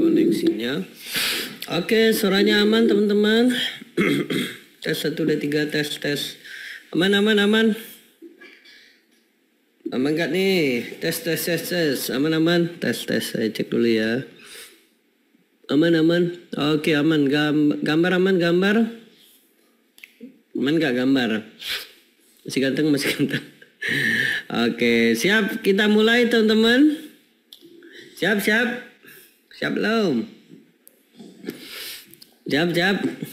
koneksinya. Oke, suaranya aman teman-teman. Tes 1, 2, 3, tes. Aman. Aman gak nih? Tes. Aman. Tes. Saya cek dulu ya. Aman. Oke, aman. Gambar aman, gambar. Aman gak gambar? Masih ganteng. Oke, siap. Kita mulai teman-teman. Siap belum?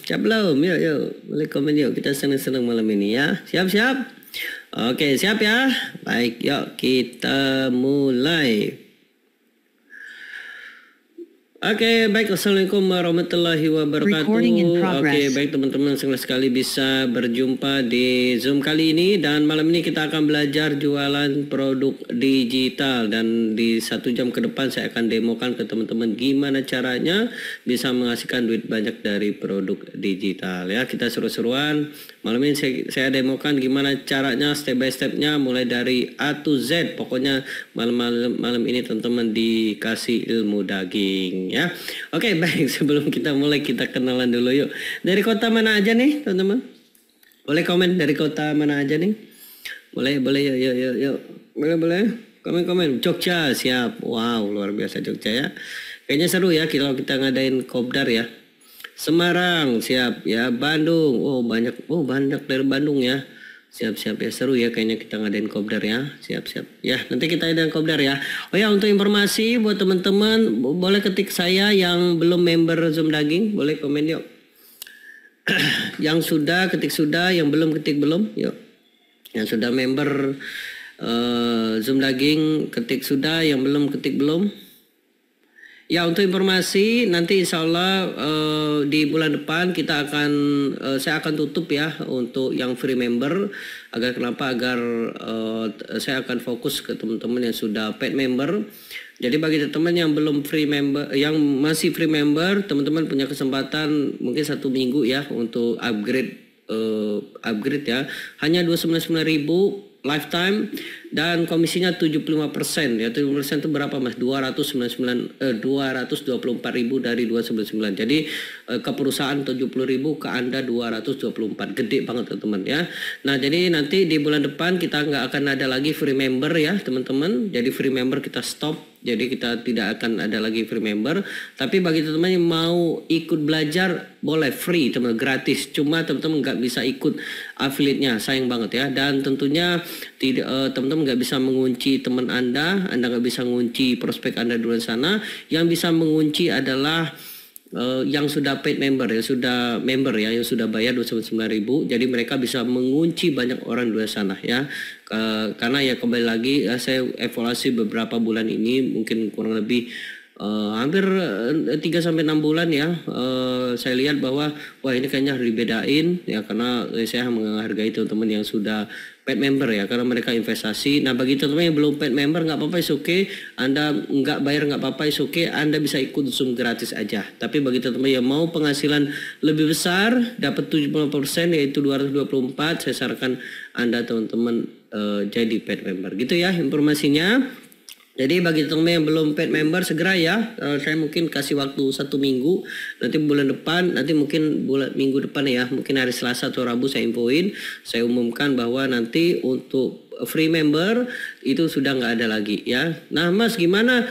Siap belum? Yuk. Boleh komen yuk. Kita senang-senang malam ini ya. Siap. Oke, siap ya. Baik, yuk kita mulai. Oke, baik. Assalamualaikum warahmatullahi wabarakatuh. Oke, baik teman-teman, senang sekali bisa berjumpa di Zoom kali ini. Dan malam ini kita akan belajar jualan produk digital. Dan di 1 jam ke depan saya akan demokan ke teman-teman gimana caranya bisa menghasilkan duit banyak dari produk digital ya. Kita seru-seruan. Malam ini saya demokan gimana caranya step by stepnya mulai dari A to Z. Pokoknya malam ini teman-teman dikasih ilmu daging ya. Oke, baik, sebelum kita mulai kita kenalan dulu yuk. Dari kota mana aja nih teman-teman? Boleh komen dari kota mana aja nih? Boleh yuk. Boleh. Komen. Jogja siap. Wow, luar biasa Jogja ya. Kayaknya seru ya kalau kita ngadain kopdar ya. Semarang siap ya. Bandung. Banyak dari Bandung ya. Siap ya, seru ya kayaknya kita ngadain kopdar ya. Siap ya, nanti kita ngadain kopdar ya. Oh ya, untuk informasi buat teman-teman, boleh ketik saya yang belum member Zoom Daging, boleh komen yuk. Yang sudah ketik sudah, yang belum ketik belum yuk. Yang sudah member Zoom Daging ketik sudah, yang belum ketik belum. Ya, untuk informasi nanti insya Allah di bulan depan saya akan tutup ya untuk yang free member. Agar saya akan fokus ke teman-teman yang sudah paid member. Jadi bagi teman-teman yang belum free member, yang masih free member, teman-teman punya kesempatan mungkin 1 minggu ya untuk upgrade ya. Hanya 299.000 lifetime dan komisinya 75% ya. 75% itu berapa Mas? 224.000 dari 299. Jadi ke perusahaan 70.000, ke Anda 224. Gede banget teman-teman ya. Nah, jadi nanti di bulan depan kita nggak akan ada lagi free member ya teman-teman. Jadi free member kita stop. Jadi kita tidak akan ada lagi free member. Tapi bagi teman-teman yang mau ikut belajar boleh free teman, gratis. Cuma teman-teman nggak bisa ikut affiliate-nya, sayang banget ya. Dan tentunya teman-teman nggak bisa mengunci teman Anda nggak bisa mengunci prospek Anda di luar sana. Yang bisa mengunci adalah yang sudah paid member ya, sudah member ya, yang sudah bayar 299.000. Jadi mereka bisa mengunci banyak orang di luar sana ya. Karena ya kembali lagi saya evaluasi beberapa bulan ini, mungkin kurang lebih hampir 3-6 bulan ya. Saya lihat bahwa wah ini kayaknya harus dibedain ya, karena saya menghargai teman-teman yang sudah paid member ya, karena mereka investasi. Nah, bagi teman-teman yang belum paid member nggak apa-apa, is okay. Anda nggak bayar nggak apa-apa, is okay. Anda bisa ikut Zoom gratis aja. Tapi bagi teman-teman yang mau penghasilan lebih besar, dapat 75% yaitu 224, saya sarankan Anda teman-teman jadi paid member gitu ya informasinya. Jadi bagi teman-teman yang belum paid member segera ya, saya mungkin kasih waktu 1 minggu, nanti bulan depan, nanti mungkin minggu depan ya, mungkin hari Selasa atau Rabu saya infoin, saya umumkan bahwa nanti untuk free member itu sudah nggak ada lagi ya. Nah Mas, gimana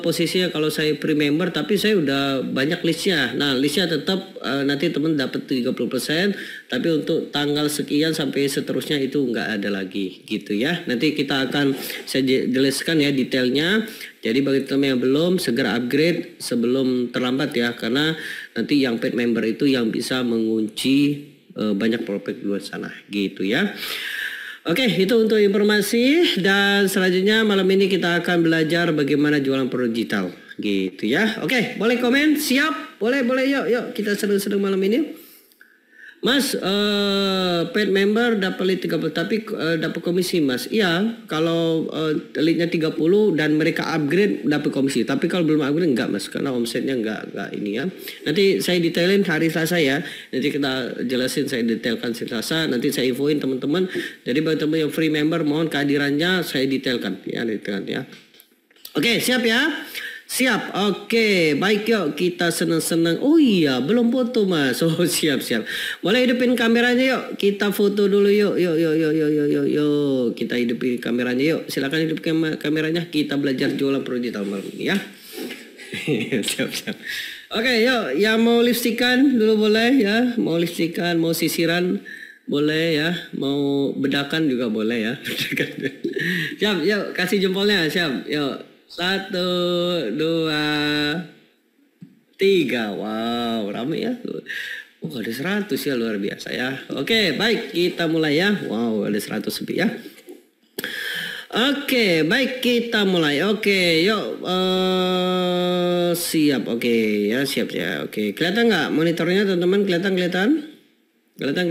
posisinya kalau saya free member tapi saya udah banyak listnya? Nah, listnya tetap nanti teman dapat 30%, tapi untuk tanggal sekian sampai seterusnya itu nggak ada lagi gitu ya. Nanti kita akan saya jelaskan ya detailnya. Jadi bagi teman yang belum, segera upgrade sebelum terlambat ya, karena nanti yang paid member itu yang bisa mengunci banyak prospek di luar sana gitu ya. Oke, itu untuk informasi. Dan selanjutnya malam ini kita akan belajar bagaimana jualan produk digital gitu ya. Oke, boleh komen? Siap? Boleh yuk kita seru-seru malam ini. Mas, paid member dapat lead 30 tapi dapat komisi Mas. Iya, kalau leadnya 30 dan mereka upgrade dapat komisi. Tapi kalau belum upgrade enggak Mas, karena omsetnya enggak ini ya. Nanti saya detailin hari Selasa ya. Nanti kita jelasin, saya detailkan Selasa. Nanti saya infoin teman-teman. Jadi bagi teman yang free member mohon kehadirannya saya detailkan ya. Oke, siap ya. Siap, oke, baik yuk kita senang-senang. Oh iya, belum foto mas. Oh siap. Boleh hidupin kameranya yuk. Kita foto dulu yuk. Yuk. Kita hidupin kameranya yuk. Silakan hidupin kameranya. Kita belajar jualan produk digital malam ini ya. Siap. Oke, yuk. Yang mau lipstikan dulu boleh ya. Mau lipstikan, mau sisiran boleh ya. Mau bedakan juga boleh ya. Siap, yuk kasih jempolnya. Siap, yuk. 1, 2, 3. Wow, rame ya. Oh, ada 100 ya, luar biasa ya. Oke, baik, kita mulai ya. Wow, ada 100 lebih ya. Oke, baik, kita mulai. Oke, yuk. Siap, oke ya, siap ya. Oke, kelihatan nggak monitornya teman-teman? Kelihatan nggak? Kelihatan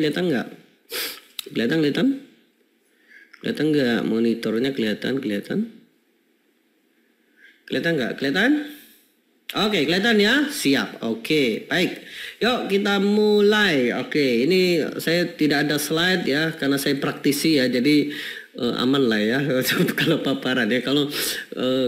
nggak monitornya? Kelihatan? Kelihatan nggak? Kelihatan? Oke, kelihatan ya? Siap. Oke, baik. Yuk kita mulai. Oke, ini saya tidak ada slide ya, karena saya praktisi ya, jadi aman lah ya kalau paparan ya. Kalau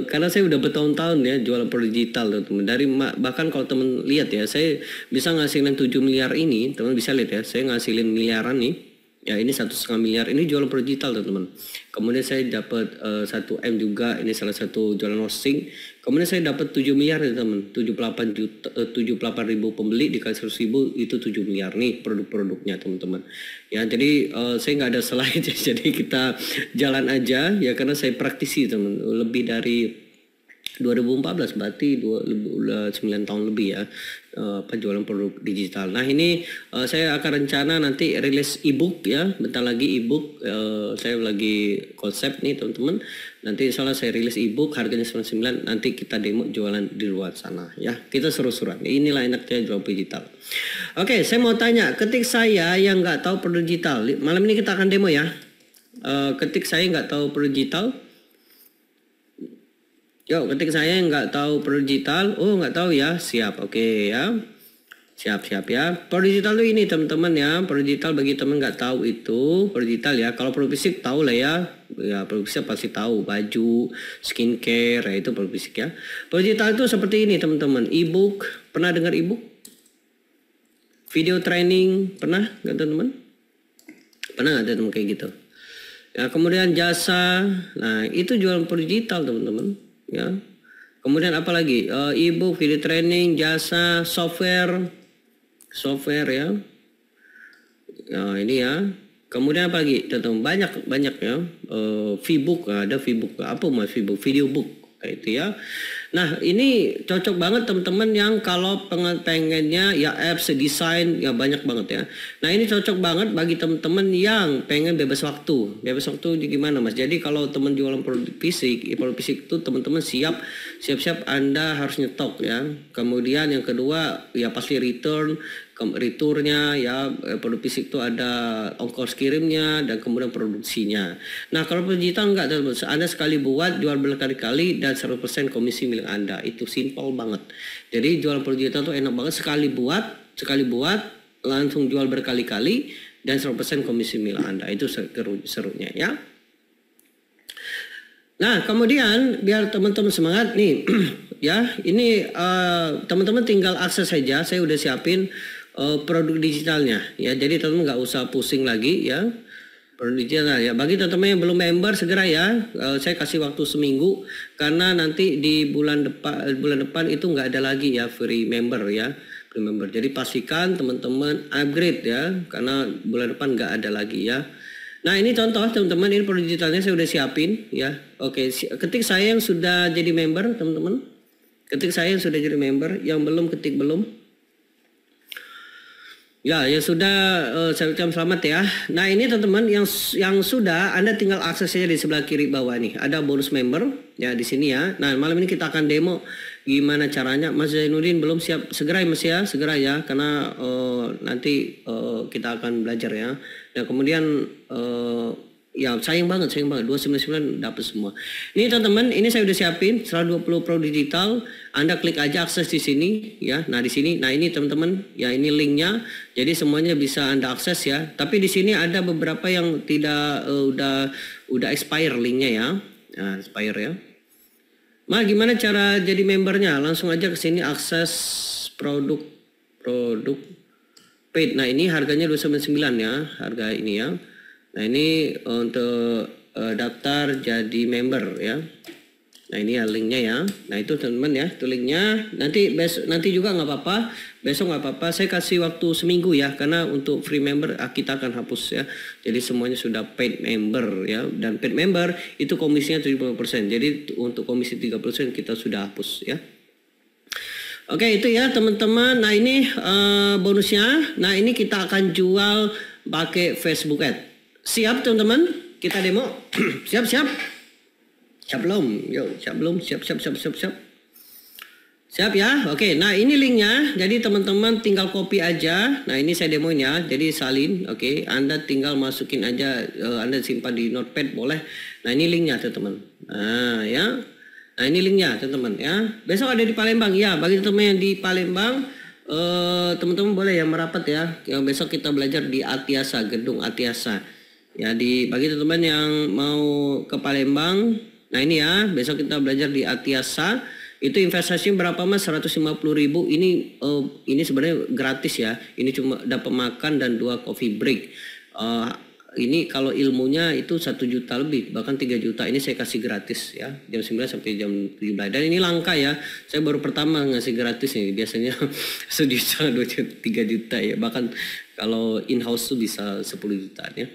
karena saya udah bertahun-tahun ya jualan produk digital teman. Dari bahkan kalau teman lihat ya, saya bisa ngasilin 7 miliar ini, teman bisa lihat ya, saya ngasilin miliaran nih. Ya ini 1,5 miliar ini jualan produk digital teman-teman. Kemudian saya dapat 1 M juga, ini salah satu jualan hosting. Kemudian saya dapat 7 miliar ya teman, 78 ribu pembeli dikali 100 ribu itu 7 miliar nih produk-produknya teman-teman. Ya jadi saya nggak ada slide jadi kita jalan aja ya, karena saya praktisi teman, lebih dari 2014 berarti 9 tahun lebih ya penjualan produk digital. Nah ini saya akan rencana nanti rilis ebook ya, bentar lagi ebook saya lagi konsep nih teman-teman. Nanti insya Allah saya rilis ebook harganya 99, nanti kita demo jualan di luar sana ya. Kita seru-seruan. Inilah enaknya jual digital. Oke, saya mau tanya, ketik saya yang nggak tahu produk digital, malam ini kita akan demo ya. Ketik saya nggak tahu produk digital. Yuk, ketik saya nggak tahu produk digital. Oh, nggak tahu ya. Siap, oke ya. Siap ya. Produk digital itu ini teman-teman ya. Produk digital bagi teman nggak tahu itu produk digital ya. Kalau produk fisik tahu lah ya. Ya, produk fisik pasti tahu. Baju, skincare, ya itu produk fisik ya. Produk digital itu seperti ini teman-teman. E-book, pernah dengar e-book? Video training, pernah nggak teman-teman? Pernah nggak teman-teman kayak gitu? Ya, kemudian jasa. Nah, itu jualan produk digital teman-teman. Ya, kemudian apa lagi? E-book, video training, jasa, software ya. Nah, ini ya. Kemudian apa lagi? Banyak ya. V-book, ada V-book. Apa mas V-book? Video book kayak itu ya. Nah ini cocok banget teman-teman yang kalau pengennya ya apps, desain ya banyak banget ya. Nah ini cocok banget bagi teman-teman yang pengen bebas waktu. Bebas waktu gimana mas? Jadi kalau teman jualan produk fisik itu teman-teman siap-siap Anda harus nyetok ya. Kemudian yang kedua ya pasti returnnya ya, produk fisik itu ada ongkos kirimnya dan kemudian produksinya. Nah kalau digital enggak, Anda sekali buat jual berkali-kali dan 100% komisi milik Anda. Itu simpel banget. Jadi jual produk digital itu enak banget, sekali buat langsung jual berkali-kali dan 100% komisi milik Anda. Itu serunya ya. Nah kemudian biar teman-teman semangat nih ya, ini teman-teman tinggal akses saja. Saya udah siapin produk digitalnya ya, jadi teman-teman nggak usah pusing lagi ya produk digital ya. Bagi teman-teman yang belum member segera ya, saya kasih waktu seminggu karena nanti di bulan depan itu nggak ada lagi ya free member ya, free member. Jadi pastikan teman-teman upgrade ya, karena bulan depan nggak ada lagi ya. Nah ini contoh teman-teman, ini produk digitalnya saya udah siapin ya. Oke, ketik saya yang sudah jadi member teman-teman, ketik saya yang sudah jadi member, yang belum ketik belum. Ya sudah, saya ucapkan selamat ya. Nah ini teman-teman yang sudah, Anda tinggal akses saja di sebelah kiri bawah nih. Ada bonus member ya di sini ya. Nah malam ini kita akan demo gimana caranya. Mas Zainuddin belum siap, segera ya Mas ya, segera ya. Karena nanti kita akan belajar ya. Nah kemudian ya sayang banget 299 dapat semua. Ini teman-teman, ini saya udah siapin 120 produk digital. Anda klik aja akses di sini ya. Nah di sini, nah ini teman-teman ya, ini linknya. Jadi semuanya bisa Anda akses ya. Tapi di sini ada beberapa yang tidak udah expire linknya ya. Nah expire ya. Ma, gimana cara jadi membernya? Langsung aja ke sini akses produk paid. Nah, ini harganya 299 ya, harga ini ya. Nah, ini untuk daftar jadi member ya. Nah, ini ya linknya ya. Nah, itu teman-teman ya, itu linknya. Nanti juga nggak apa-apa, besok nggak apa-apa. Saya kasih waktu seminggu ya, karena untuk free member kita akan hapus ya. Jadi semuanya sudah paid member ya. Dan paid member itu komisinya 70%. Jadi untuk komisi 30% kita sudah hapus ya. Oke, itu ya teman-teman. Nah, ini bonusnya. Nah, ini kita akan jual pakai Facebook Ad. Siap teman-teman? Kita demo. Siap. Siap belum? Yuk, siap belum? Siap. Siap ya? Oke, nah ini linknya. Jadi teman-teman tinggal copy aja. Nah, ini saya demoin ya. Jadi salin, oke. Anda tinggal masukin aja, Anda simpan di notepad boleh. Nah, ini linknya teman-teman. Nah, ya. Nah, ini linknya teman-teman ya. Besok ada di Palembang ya. Bagi teman-teman yang di Palembang, teman-teman boleh ya merapat ya. Besok kita belajar di Atiasa, gedung Atiasa. Ya, bagi teman-teman yang mau ke Palembang, nah ini ya, besok kita belajar di Atiasa. Itu investasinya berapa Mas? 150.000. Ini sebenarnya gratis ya. Ini cuma dapat makan dan 2 coffee break. Ini kalau ilmunya itu 1 juta lebih, bahkan 3 juta. Ini saya kasih gratis ya, jam 9 sampai jam 17. Dan ini langka ya. Saya baru pertama ngasih gratis nih. Biasanya 1 juta, 2 juta, 3 juta ya. Bahkan kalau in-house tuh bisa 10 juta ya.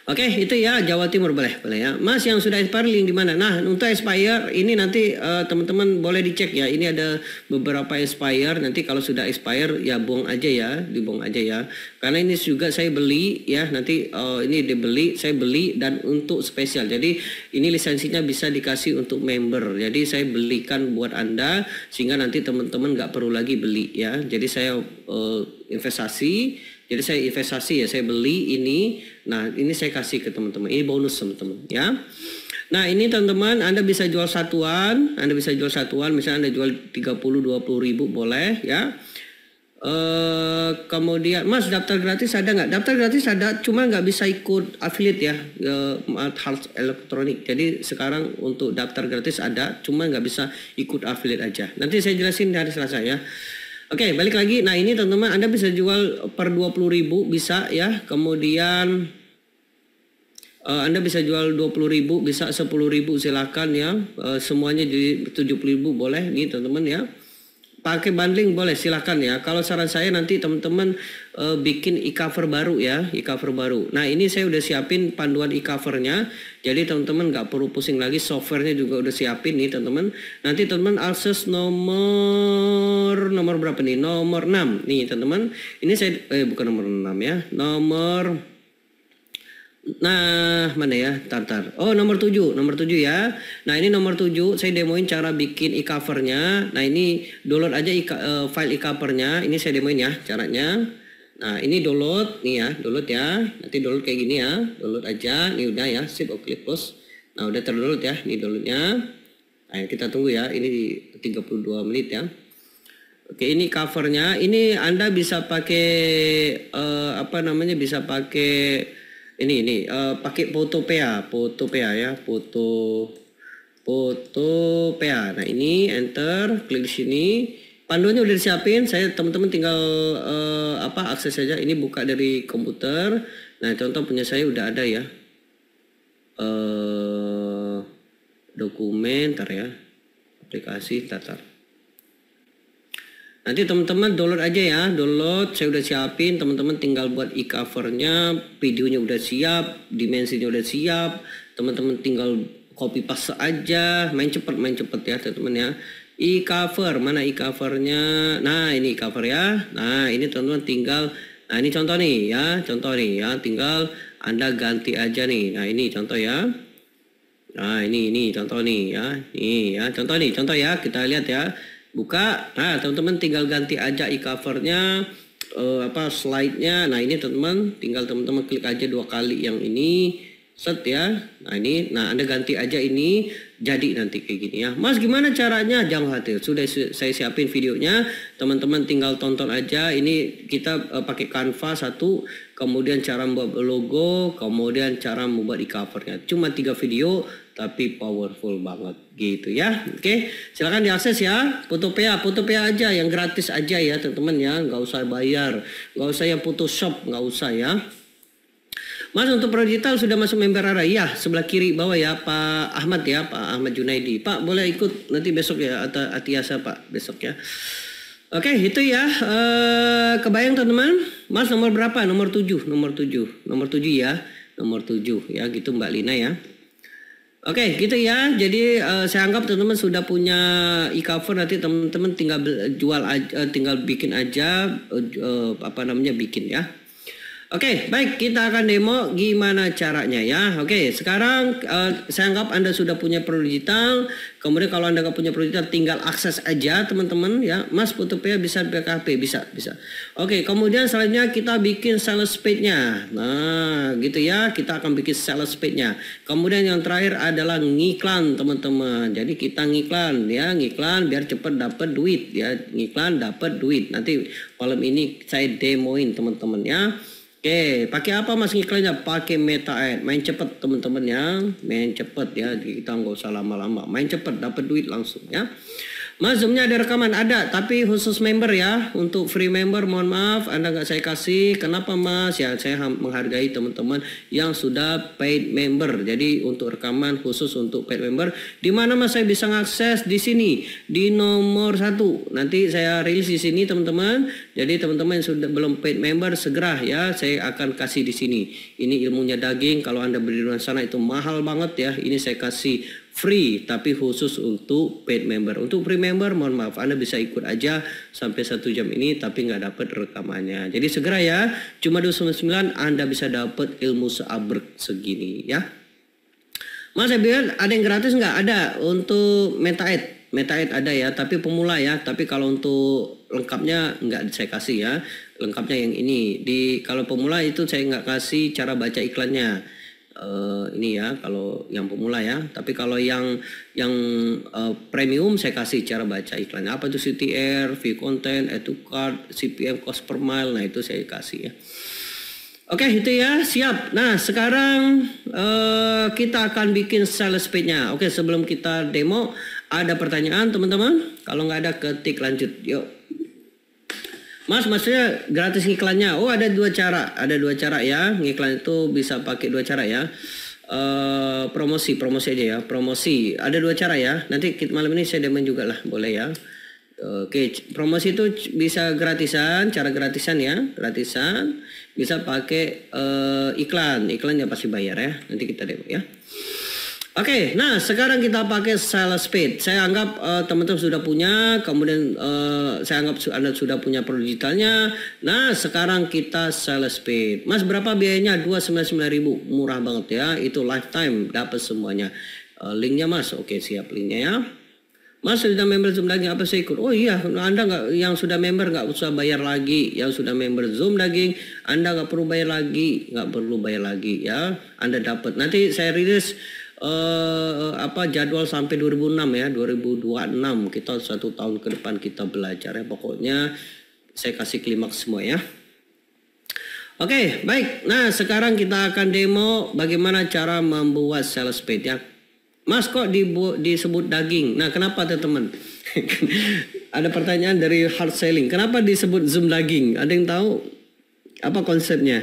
Oke, itu ya Jawa Timur boleh ya. Mas yang sudah expire link di mana? Nah, untuk expire ini nanti teman-teman boleh dicek ya. Ini ada beberapa expire. Nanti kalau sudah expire ya buang aja ya, dibuang aja ya. Karena ini juga saya beli ya. Nanti ini dibeli, saya beli dan untuk spesial. Jadi ini lisensinya bisa dikasih untuk member. Jadi saya belikan buat Anda sehingga nanti teman-teman nggak perlu lagi beli ya. Jadi saya investasi. Jadi saya investasi ya, saya beli ini. Nah, ini saya kasih ke teman-teman. Ini bonus teman-teman ya. Nah, ini teman-teman Anda bisa jual satuan. Misalnya Anda jual 30-20 ribu boleh ya. Kemudian Mas daftar gratis ada nggak? Daftar gratis ada, cuma nggak bisa ikut affiliate ya, Health Elektronik. Jadi sekarang untuk daftar gratis ada, cuma nggak bisa ikut affiliate aja. Nanti saya jelasin hari Selasa ya. Oke, balik lagi. Nah, ini teman-teman Anda bisa jual per 20.000 bisa ya. Kemudian Anda bisa jual 20.000, bisa 10.000 silakan ya. Semuanya jadi 70.000 boleh nih teman-teman ya. Pakai bundling boleh silakan ya. Kalau saran saya nanti teman-teman bikin e-cover baru ya, e-cover baru. Nah, ini saya udah siapin panduan e-covernya. Jadi teman-teman nggak perlu pusing lagi, softwarenya juga udah siapin nih teman-teman. Nanti teman-teman akses nomor berapa nih? Nomor 6 nih teman-teman. Ini saya bukan nomor 6 ya. Nah, mana ya? Tar. Oh, nomor 7 ya. Nah, ini nomor 7 saya demoin cara bikin e-covernya. Nah, ini download aja file e-covernya. Ini saya demoin ya caranya. Nah, ini download nih ya, download ya. Nanti download kayak gini ya. Download aja. Ini udah ya, sip, klik plus. Nah, udah terdownload ya. Ini downloadnya. Nah, kita tunggu ya. Ini di 32 menit ya. Oke, ini covernya. Ini Anda bisa pakai bisa pakai ini pakai Photopea ya, Photopea. Nah, ini enter, klik di sini. Panduannya udah disiapin, saya teman-teman tinggal akses saja. Ini buka dari komputer. Nah, contoh punya saya udah ada ya. Dokumen, ya. Aplikasi, Nanti teman-teman download aja ya, download. Saya udah siapin, teman-teman tinggal buat e-covernya, videonya udah siap, dimensinya udah siap. Teman-teman tinggal copy paste aja, main cepet ya teman-teman ya. E-cover, mana e-covernya? Nah, ini e-cover ya. Nah, ini teman-teman tinggal, nah ini contoh nih ya, tinggal Anda ganti aja nih. Nah, ini contoh ya. Nah, ini contoh nih ya. Nih ya, contoh ya, kita lihat ya. Buka, nah teman-teman tinggal ganti aja e-covernya, slide-nya. Nah, ini teman-teman tinggal teman-teman klik aja 2 kali yang ini, Set ya. Nah ini, nah Anda ganti aja ini jadi nanti kayak gini ya. Mas gimana caranya? Jangan khawatir, sudah saya siapin videonya. Teman-teman tinggal tonton aja. Ini kita pakai Canva satu, kemudian cara membuat logo, kemudian cara membuat e-covernya. Cuma 3 video tapi powerful banget gitu ya. Oke, silakan diakses ya. Photopea aja yang gratis aja ya teman-teman ya. Nggak usah bayar, nggak usah yang Photoshop, nggak usah ya. Mas untuk Pro Digital sudah masuk member ARA? Ya, sebelah kiri bawah ya Pak Ahmad ya, Pak Ahmad Junaidi. Pak boleh ikut nanti besok ya, atau Atiasa Pak besok ya. Oke itu ya, kebayang teman-teman. Mas nomor berapa? Nomor 7 ya, nomor 7 ya gitu Mbak Lina ya. Oke gitu ya, jadi saya anggap teman-teman sudah punya e-cover, nanti teman-teman tinggal jual aja, tinggal bikin aja, bikin ya. Oke, baik, kita akan demo gimana caranya ya. Oke, sekarang saya anggap Anda sudah punya Pro Digital. Kemudian kalau Anda nggak punya Pro Digital, tinggal akses aja teman-teman ya. Mas Photopea bisa di PKP, bisa. Oke, kemudian selanjutnya kita bikin sales page-nya. Nah, gitu ya, kita akan bikin sales page-nya. Kemudian yang terakhir adalah ngiklan teman-teman. Jadi kita ngiklan ya, ngiklan biar cepat dapat duit ya. Ngiklan dapat duit. Nanti malam ini saya demoin teman-teman ya. Oke, pakai apa mas ngiklannya? Pakai Meta Ad. Main cepet teman-teman ya, main cepet ya. Kita nggak usah lama-lama, main cepet dapat duit langsung ya. Mas Zoom-nya ada rekaman? Ada, tapi khusus member ya. Untuk free member mohon maaf Anda nggak saya kasih. Kenapa mas? Ya saya menghargai teman-teman yang sudah paid member. Jadi untuk rekaman khusus untuk paid member. Di mana mas saya bisa mengakses? Di sini, di nomor 1. Nanti saya rilis di sini teman-teman. Jadi teman-teman yang sudah belum paid member segera ya, saya akan kasih di sini. Ini ilmunya daging. Kalau Anda beli di luar sana itu mahal banget ya. Ini saya kasih free tapi khusus untuk paid member. Untuk free member mohon maaf Anda bisa ikut aja sampai 1 jam ini tapi nggak dapat rekamannya. Jadi segera ya, cuma 299 Anda bisa dapat ilmu seabrek segini ya. Mas saya bilang ada yang gratis nggak? Ada untuk Meta Ad ada ya, tapi pemula ya. Tapi kalau untuk lengkapnya nggak saya kasih ya. Lengkapnya yang ini. Kalau pemula itu saya nggak kasih cara baca iklannya. Ini ya kalau yang pemula ya, tapi kalau yang premium saya kasih cara baca iklannya. Apa itu CTR, view content, add to cart, CPM cost per mile, nah itu saya kasih ya. Oke itu ya, siap. Nah sekarang kita akan bikin sales page-nya. Oke sebelum kita demo ada pertanyaan teman-teman? Kalau nggak ada ketik lanjut, yuk. Mas, maksudnya gratis ngiklannya? Oh ada 2 cara, ya. Ngiklan itu bisa pakai 2 cara ya. Promosi aja ya. Promosi ada 2 cara ya. Nanti malam ini saya demoin juga lah, boleh ya. Oke, promosi itu bisa gratisan, cara gratisan ya, gratisan. Bisa pakai iklan ya pasti bayar ya. Nanti kita demo ya. Oke, nah sekarang kita pakai sales page. Saya anggap teman-teman sudah punya, kemudian saya anggap Anda sudah punya Pro Digitalnya. Nah sekarang kita sales page. Mas berapa biayanya? 299.000, murah banget ya. Itu lifetime dapat semuanya. Linknya mas, oke siap linknya ya. Mas sudah member Zoom daging apa saya ikut? Oh iya, Anda nggak, yang sudah member nggak usah bayar lagi. Yang sudah member Zoom daging, Anda nggak perlu bayar lagi, ya. Anda dapat. Nanti saya rilis jadwal sampai 2006 ya, 2026 kita 1 tahun ke depan kita belajar ya. Pokoknya saya kasih klimaks semua ya. Oke, baik. Nah, sekarang kita akan demo bagaimana cara membuat sales page ya. Mas kok disebut daging? Nah, kenapa teman-teman? Ada pertanyaan dari hard selling. Kenapa disebut Zoom daging? Ada yang tahu apa konsepnya?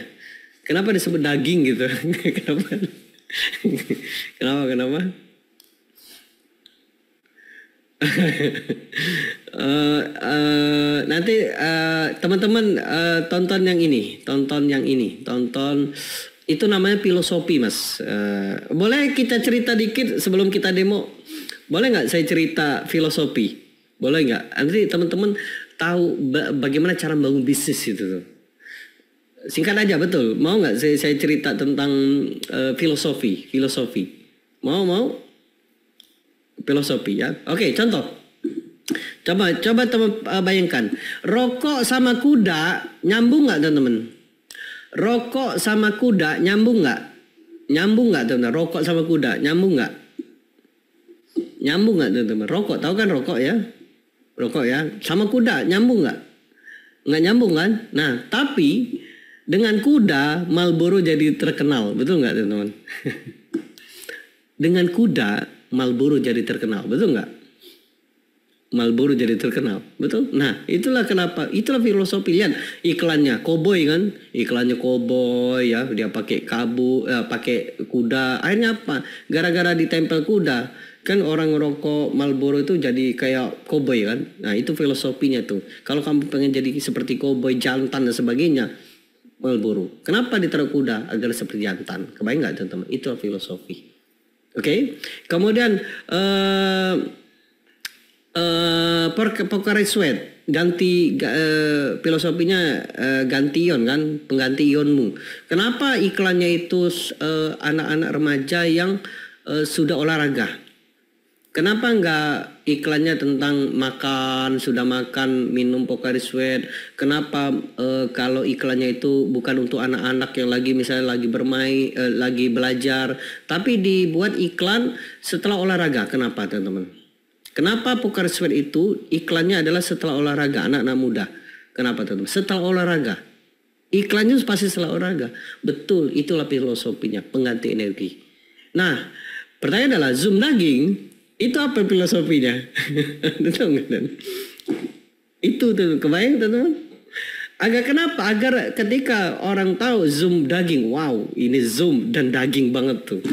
Kenapa disebut daging gitu? Kenapa? Nanti teman-teman tonton yang ini, tonton itu namanya filosofi mas. Boleh kita cerita dikit sebelum kita demo? Boleh nggak saya cerita filosofi? Boleh nggak? Nanti teman-teman tahu bagaimana cara membangun bisnis itu tuh. Singkat aja betul. Mau nggak saya cerita tentang filosofi? Mau? Filosofi ya. Oke, contoh. Coba teman bayangkan. Rokok sama kuda nyambung nggak teman-teman? Rokok sama kuda nyambung nggak? Nyambung nggak teman-teman? Rokok sama kuda nyambung nggak? Nyambung nggak teman-teman? Rokok, tahu kan rokok ya? Rokok ya. Sama kuda nyambung nggak? Nggak nyambung kan? Nah, tapi dengan kuda Marlboro jadi terkenal, betul nggak teman-teman? Dengan kuda Marlboro jadi terkenal, betul nggak? Marlboro jadi terkenal, betul? Nah, itulah kenapa, itulah filosofi. Lihat iklannya, koboi kan? Iklannya koboi ya, dia pakai pakai kuda. Akhirnya apa? Gara-gara ditempel kuda, kan orang ngerokok Marlboro itu jadi kayak koboi kan? Nah, itu filosofinya tuh. Kalau kamu pengen jadi seperti koboi, jantan dan sebagainya, Marlboro. Kenapa ditaruh kuda? Agar seperti jantan. Kebayang nggak teman-teman? Itulah filosofi. Oke? Kemudian Pocari Sweat ganti filosofinya ganti ion kan, pengganti ionmu. Kenapa iklannya itu anak-anak remaja yang sudah olahraga? Kenapa enggak iklannya tentang makan, sudah makan minum Pocari Sweat? Kenapa kalau iklannya itu bukan untuk anak-anak yang lagi misalnya lagi bermain, lagi belajar, tapi dibuat iklan setelah olahraga? Kenapa teman-teman? Kenapa Pocari Sweat itu iklannya adalah setelah olahraga anak-anak muda? Kenapa teman-teman? Setelah olahraga. Iklannya pasti setelah olahraga. Betul, itulah filosofinya, pengganti energi. Nah, pertanyaan adalah zoom daging itu apa filosofinya? Itu tuh, kebayang teman-teman? Kenapa? Agar ketika orang tahu zoom daging, wow, ini zoom dan daging banget tuh.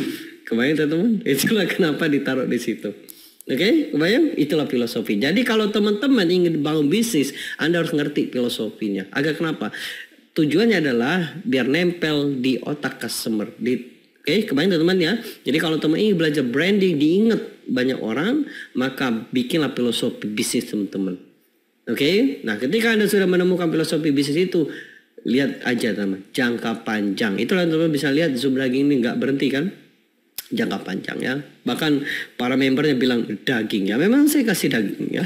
Kebayang teman-teman? Itulah kenapa ditaruh di situ. Oke, kebayang? Itulah filosofi. Jadi kalau teman-teman ingin bangun bisnis, Anda harus ngerti filosofinya. Kenapa? Tujuannya adalah biar nempel di otak customer. Oke, kebayang teman-teman ya. Jadi kalau teman ingin belajar branding, diingat banyak orang, maka bikinlah filosofi bisnis teman-teman. Oke, nah ketika Anda sudah menemukan filosofi bisnis itu, lihat aja teman, jangka panjang. Itulah teman-teman bisa lihat zoom daging ini nggak berhenti kan? Jangka panjang ya. Bahkan para membernya bilang daging ya. Memang saya kasih daging ya.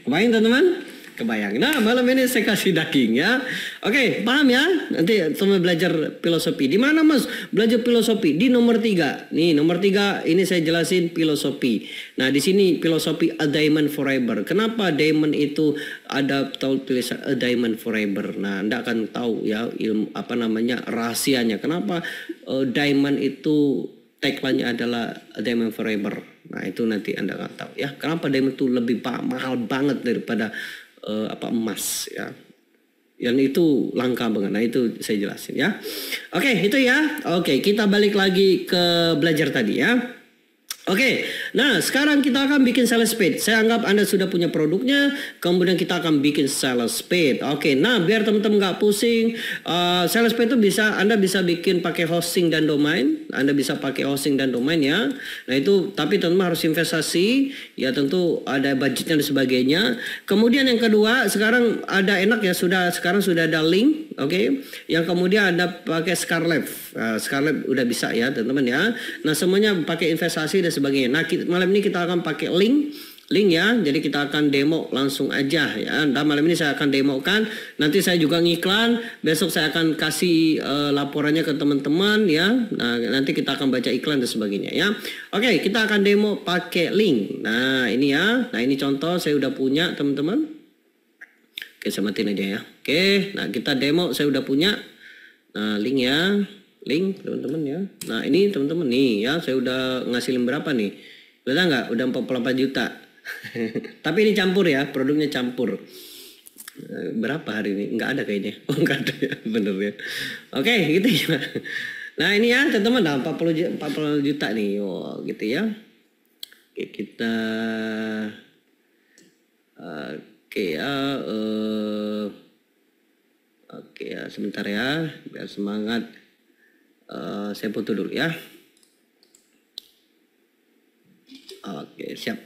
Kebayang teman-teman? Kebayang. Nah malam ini saya kasih daging ya. Oke, paham ya? Nanti teman belajar filosofi. Di mana mas belajar filosofi? Di nomor 3. Nih nomor 3 ini saya jelasin filosofi. Nah di sini filosofi a diamond forever. Kenapa diamond itu ada tulisan a diamond forever? Nah Anda akan tahu ya ilmu rahasianya. Kenapa diamond itu tagline-nya adalah diamond forever. Nah itu nanti Anda akan tahu ya. Kenapa diamond itu lebih mahal banget daripada emas ya. Yang itu langka banget. Nah itu saya jelasin ya. Oke itu ya. Oke kita balik lagi ke belajar tadi ya. Oke, nah sekarang kita akan bikin sales page. Saya anggap Anda sudah punya produknya, kemudian kita akan bikin sales page. Oke, nah biar teman-teman nggak pusing, sales page itu Anda bisa bikin pakai hosting dan domain. Anda bisa pakai hosting dan domain ya. Nah itu, tapi teman-teman harus investasi, ya tentu ada budgetnya dan sebagainya. Kemudian yang kedua, sekarang ada enak ya sekarang sudah ada link, oke. Yang kemudian ada pakai Scarlett, Scarlett udah bisa ya teman-teman ya. Nah semuanya pakai investasi dan sebagainya. Nah malam ini kita akan pakai link ya. Jadi kita akan demo langsung aja ya. Dan malam ini saya akan demokan. Nanti saya juga ngiklan. Besok saya akan kasih laporannya ke teman-teman ya. Nah nanti kita akan baca iklan dan sebagainya ya. Oke kita akan demo pakai link. Nah ini ya. Nah ini contoh saya udah punya teman-teman. Oke saya matiin aja ya. Oke nah kita demo saya udah punya. Nah link ya. Link teman-teman ya. Nah ini teman-teman nih ya saya udah ngasilin berapa nih? Udah nggak? Udah 48 juta. Tapi ini campur ya, produknya campur. Berapa hari ini? Nggak ada kayaknya. Oh nggak ada ya, bener ya. Oke gitu ya. Nah ini ya teman-teman, nah 40 juta nih. Oh gitu ya. Oke kita oke ya. Oke ya sebentar ya, biar semangat. Saya foto dulu ya. Oke siap.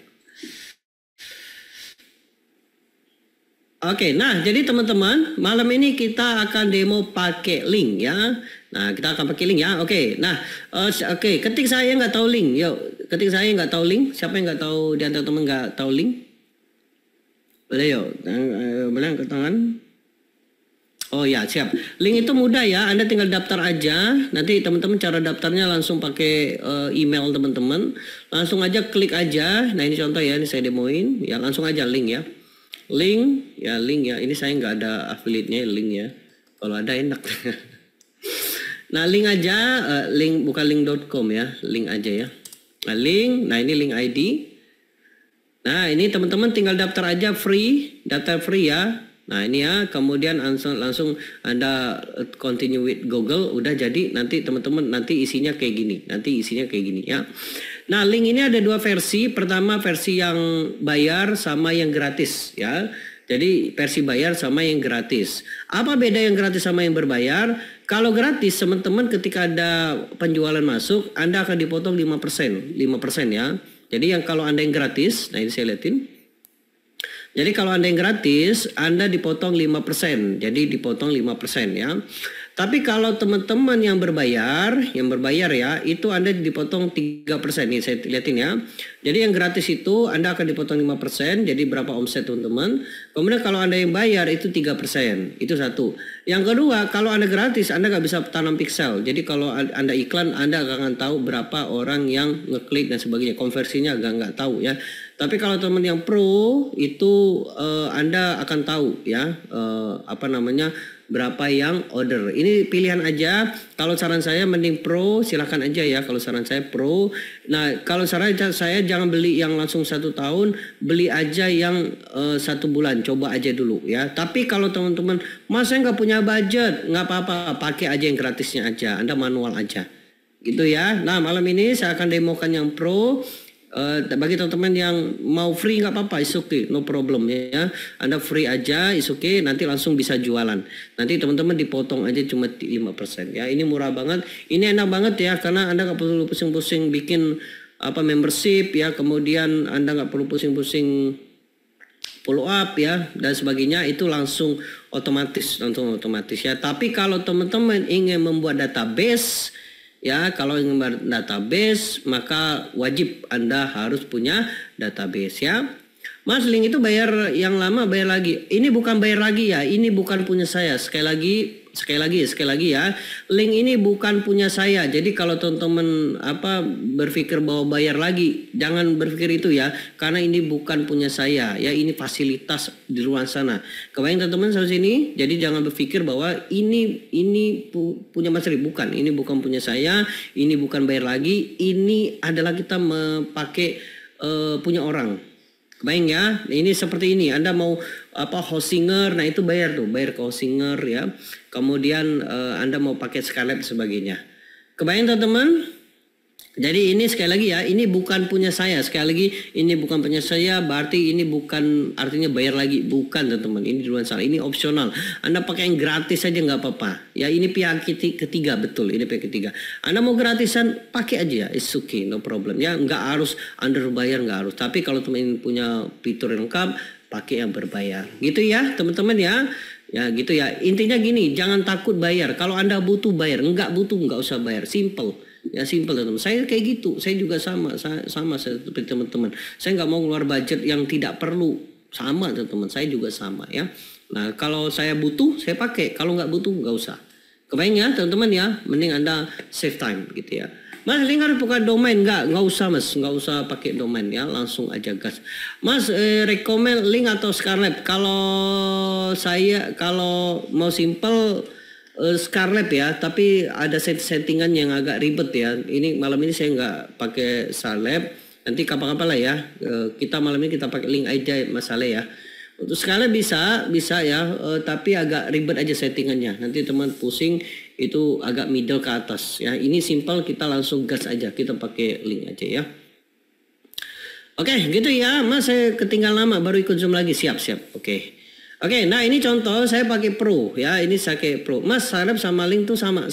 Oke, nah jadi teman-teman malam ini kita akan demo pakai link ya. Nah kita akan pakai link ya. Oke, nah oke ketik saya nggak tahu link, yuk ketik saya nggak tahu link. Siapa yang nggak tahu di antara teman nggak tahu link? Boleh yuk, boleh angkat tangan. Oh ya, siap. Link itu mudah ya, Anda tinggal daftar aja. Nanti teman-teman cara daftarnya langsung pakai email teman-teman. Langsung aja klik aja. Nah ini contoh ya, ini saya demoin. Ya langsung aja link ya. Link ya. Ini saya nggak ada affiliate-nya link ya. Kalau ada enak. Nah link aja, link bukan link.com ya, link aja ya. Nah link, nah ini link ID. Nah ini teman-teman tinggal daftar aja free, daftar free ya. Nah ini ya, kemudian langsung Anda continue with Google, udah jadi. Nanti teman-teman nanti isinya kayak gini, ya. Nah link ini ada dua versi. Pertama versi yang bayar sama yang gratis ya. Jadi versi bayar sama yang gratis. Apa beda yang gratis sama yang berbayar? Kalau gratis teman-teman ketika ada penjualan masuk, Anda akan dipotong 5% ya. Jadi yang kalau Anda yang gratis, nah ini saya lihatin. Jadi kalau Anda yang gratis, Anda dipotong 5%. Jadi dipotong 5% ya. Tapi kalau teman-teman yang berbayar ya, itu Anda dipotong 3%. Nih saya lihatin ya. Jadi yang gratis itu Anda akan dipotong 5%. Jadi berapa omset teman-teman. Kemudian kalau Anda yang bayar itu 3%. Itu satu. Yang kedua, kalau Anda gratis, Anda nggak bisa tanam pixel. Jadi kalau Anda iklan, Anda akan tahu berapa orang yang ngeklik dan sebagainya. Konversinya nggak tahu ya. Tapi kalau teman yang pro itu Anda akan tahu ya berapa yang order. Ini pilihan aja. Kalau saran saya mending pro, silakan aja ya. Kalau saran saya pro. Nah kalau saran saya jangan beli yang langsung 1 tahun, beli aja yang 1 bulan. Coba aja dulu ya. Tapi kalau teman-teman masa nggak punya budget, nggak apa-apa, pakai aja yang gratisnya aja. Anda manual aja. Gitu ya. Nah malam ini saya akan demokan yang pro. Bagi teman-teman yang mau free nggak apa-apa, is okay, no problem ya. Anda free aja, is okay, nanti langsung bisa jualan. Nanti teman-teman dipotong aja cuma 5% ya. Ini murah banget, ini enak banget ya, karena Anda nggak perlu pusing-pusing bikin membership ya. Kemudian Anda nggak perlu pusing-pusing follow up ya dan sebagainya, itu langsung otomatis ya. Tapi kalau teman-teman ingin membuat database ya, kalau ingin database maka wajib Anda harus punya database ya. Mas, link itu bayar yang lama, bayar lagi. Ini bukan bayar lagi ya, ini bukan punya saya. Sekali lagi ya. Link ini bukan punya saya. Jadi kalau teman-teman berpikir bahwa bayar lagi, jangan berpikir itu ya, karena ini bukan punya saya ya, ini fasilitas di luar sana. Kebayang teman-teman sampai sini? Jadi jangan berpikir bahwa ini punya Mas Ri, bukan. Ini bukan punya saya, ini bukan bayar lagi, ini adalah kita memakai punya orang. Kebayang ya, ini seperti ini. Anda mau Hostinger, nah itu bayar ke Hostinger ya. Kemudian Anda mau pakai Scarlett sebagainya. Kebayang teman-teman? Jadi ini sekali lagi ya, ini bukan punya saya. Sekali lagi, ini bukan punya saya, berarti ini bukan artinya bayar lagi. Bukan teman-teman, ini di luar sana. Ini opsional. Anda pakai yang gratis saja nggak apa-apa. Ya ini pihak ketiga, betul. Ini pihak ketiga. Anda mau gratisan, pakai aja ya. It's okay, no problem. Ya nggak harus Anda bayar, nggak harus. Tapi kalau teman punya fitur lengkap, pakai yang berbayar. Gitu ya teman-teman ya. Ya gitu ya. Intinya gini, jangan takut bayar. Kalau Anda butuh bayar, nggak butuh nggak usah bayar. Simple. Ya simple teman-teman. Saya kayak gitu. Saya juga sama seperti teman-teman. Saya nggak mau keluar budget yang tidak perlu. Sama teman-teman. Saya juga sama ya. Nah kalau saya butuh, saya pakai. Kalau nggak butuh, nggak usah. Kebayang ya teman-teman ya. Mending Anda save time gitu ya. Mas, link harus buka domain? Nggak usah mas. Nggak usah pakai domain ya. Langsung aja gas. Mas, rekomen link atau Scarlett? Kalau mau simple, Scarlett ya, tapi ada settingan yang agak ribet ya. Ini malam ini saya nggak pakai Scarlett. Nanti kapan-kapan lah ya. Kita malam ini kita pakai link aja masalah ya. Untuk Scarlett bisa ya, tapi agak ribet aja settingannya. Nanti teman pusing, itu agak middle ke atas ya. Ini simple, kita langsung gas aja. Kita pakai link aja ya. Oke, gitu ya. Mas, saya ketinggalan lama, baru ikut Zoom lagi. Siap. Oke, nah ini contoh saya pakai Pro ya, ini saya pakai Pro. Mas, Scarlett sama link tuh sama,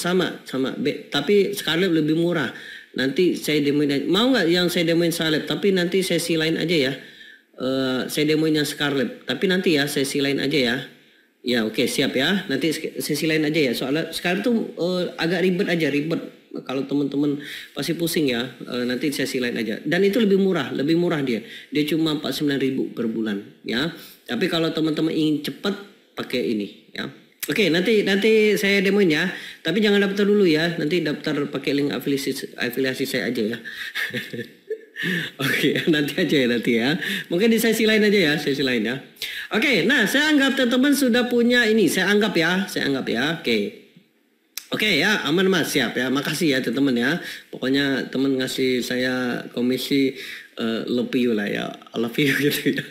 tapi Scarlett lebih murah. Nanti saya demoin. Mau nggak yang saya demoin Scarlett? Tapi nanti sesi lain aja ya. Saya demoin yang Scarlett, tapi nanti ya sesi lain aja ya. Ya oke, siap ya. Nanti sesi lain aja ya. Soalnya Scarlett tuh agak ribet. Kalau teman-teman pasti pusing ya. Nanti sesi lain aja. Dan itu lebih murah dia. Dia cuma 49.000 per bulan ya. Tapi kalau teman-teman ingin cepat, pakai ini ya. Oke, nanti saya demoin ya. Tapi jangan daftar dulu ya. Nanti daftar pakai link afiliasi saya aja ya. Oke, nanti aja ya nanti ya. Mungkin di sesi lain aja ya, sesi lain ya. Oke, nah saya anggap teman-teman sudah punya ini. Saya anggap ya. Oke ya, aman Mas, siap ya. Makasih ya teman-teman ya. Pokoknya teman ngasih saya komisi love you lah ya. I love you gitu ya.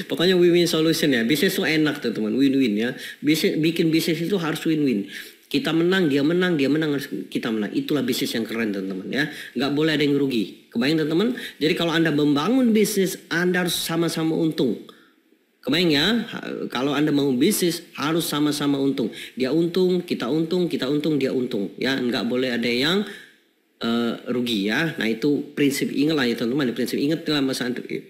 Pokoknya win-win solution ya. Bisnis itu enak teman-teman, win-win ya. Bikin bisnis itu harus win-win. Kita menang, dia menang, harus kita menang. Itulah bisnis yang keren teman-teman ya. Nggak boleh ada yang rugi. Kebayang teman-teman? Jadi kalau Anda membangun bisnis, Anda harus sama-sama untung. Kebayang ya, kalau Anda mau bisnis harus sama-sama untung. Dia untung, kita untung, dia untung. Ya, nggak boleh ada yang rugi ya. Nah itu prinsip ingat lah ya teman-teman. Prinsip ingat lah Mas Andri.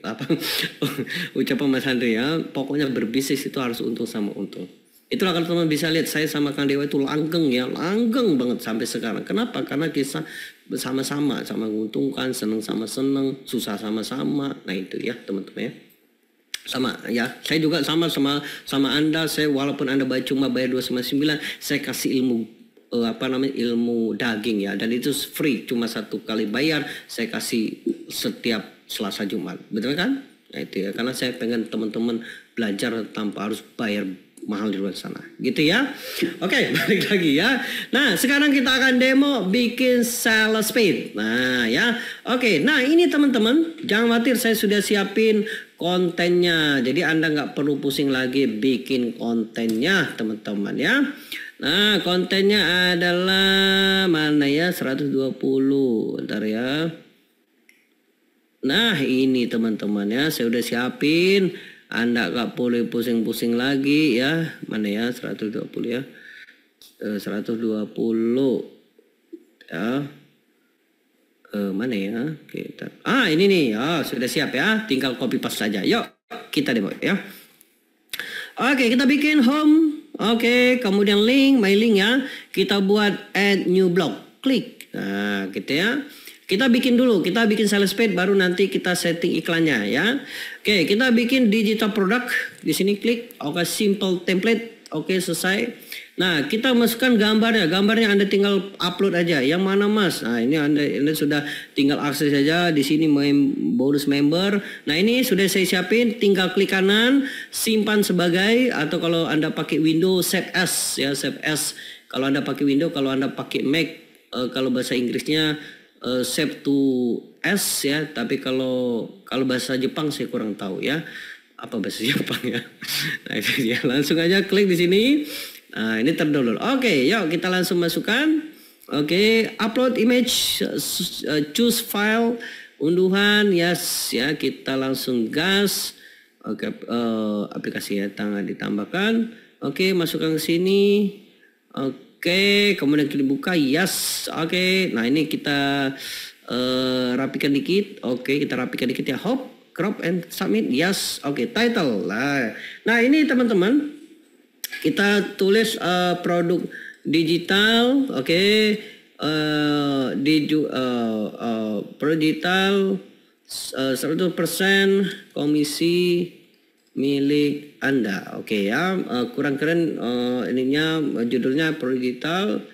Ucapan Mas Andri ya. Pokoknya berbisnis itu harus untung sama untung. Itulah kalau teman-teman bisa lihat saya sama Kang Dewa itu langgeng ya. Langgeng banget sampai sekarang. Kenapa? Karena kita sama-sama. Sama menguntungkan, seneng sama seneng, susah sama-sama. Nah itu ya teman-teman ya. Sama ya, saya juga sama Anda. Saya walaupun Anda cuma bayar 2,9, saya kasih ilmu ilmu daging ya, dan itu free, cuma 1 kali bayar. Saya kasih setiap Selasa Jumat, betul kan? Nah itu ya, karena saya pengen teman-teman belajar tanpa harus bayar mahal di luar sana, gitu ya. Oke, balik lagi ya. Nah sekarang kita akan demo bikin sales page. Nah ya, oke. Nah ini teman-teman, jangan khawatir, saya sudah siapin kontennya. Jadi Anda nggak perlu pusing lagi bikin kontennya teman-teman ya. Nah kontennya adalah mana ya, 120. Bentar ya. Nah ini teman-teman ya, saya udah siapin. Anda gak boleh pusing-pusing lagi ya. Mana ya, 120 ya. 120 ya. Mana ya, kita ini nih. Sudah siap ya, tinggal copy paste saja. Yuk kita demo ya. Oke, kita bikin home. Oke, kemudian link, my link ya. Kita buat add new blog, klik. Nah gitu ya. Kita bikin dulu, kita bikin sales page, baru nanti kita setting iklannya ya. Oke, kita bikin digital product. Di sini klik. Oke, simple template. Oke, selesai. Nah, kita masukkan gambarnya. Gambarnya Anda tinggal upload aja. Yang mana Mas? Nah, ini Anda sudah tinggal akses saja. Di sini bonus member. Nah, ini sudah saya siapin. Tinggal klik kanan, simpan sebagai, atau kalau Anda pakai Windows, save as ya, save as. Kalau Anda pakai Windows, kalau Anda pakai Mac, kalau bahasa Inggrisnya save to as ya. Tapi kalau bahasa Jepang saya kurang tahu ya. Apa bahasa Jepang ya? Nah, itu ya. Langsung aja klik di sini. Nah, ini terdownload. Oke, yuk kita langsung masukkan. Oke, upload image, choose file, unduhan, yes ya, kita langsung gas. Oke, aplikasi ya, ditambahkan. Oke, masukkan ke sini. Oke, kemudian kita buka, yes. Oke, nah ini kita rapikan dikit. Oke, kita rapikan dikit ya. Hop, crop and submit, yes. Oke, title lah. Nah ini teman-teman, kita tulis produk digital, oke, produk digital 100% komisi milik Anda, oke ya. Kurang keren ininya, judulnya produk digital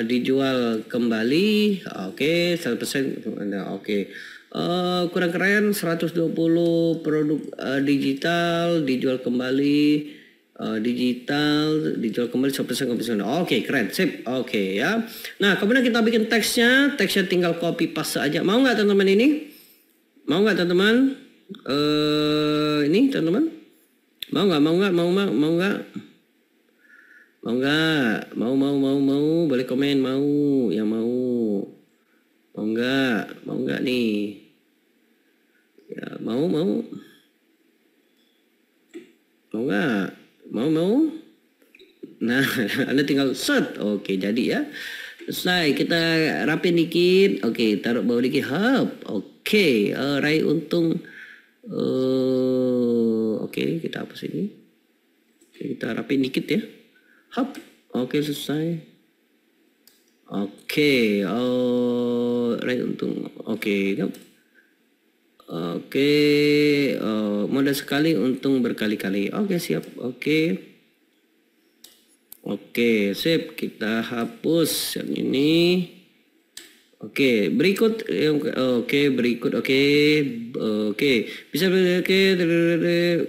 dijual kembali, oke, 100% Anda, oke. Kurang keren, 120 produk digital dijual kembali. Digital dijual kembali 100% komisi. Oke, keren, sip. Oke ya. Nah kemudian kita bikin teksnya tinggal copy paste aja. Mau nggak teman-teman ini? Mau nggak teman-teman? Ini teman-teman? Mau nggak? Mau, boleh komen, mau, yang mau nggak nih? Ya mau nggak? Mau. Nah, Anda tinggal set. Oke, jadi ya. Selesai, kita rapin dikit. Oke, taruh bawah dikit. Hop. Oke, raih untung. Oke, kita hapus ini. Kita rapin dikit ya. Hop. Oke, selesai. Oke, raih untung. Oke, oke, modal sekali untung berkali-kali. Oke, siap. Oke. Oke, sip. Kita hapus yang ini. Oke, berikut. Oke, berikut. Oke. Bisa oke.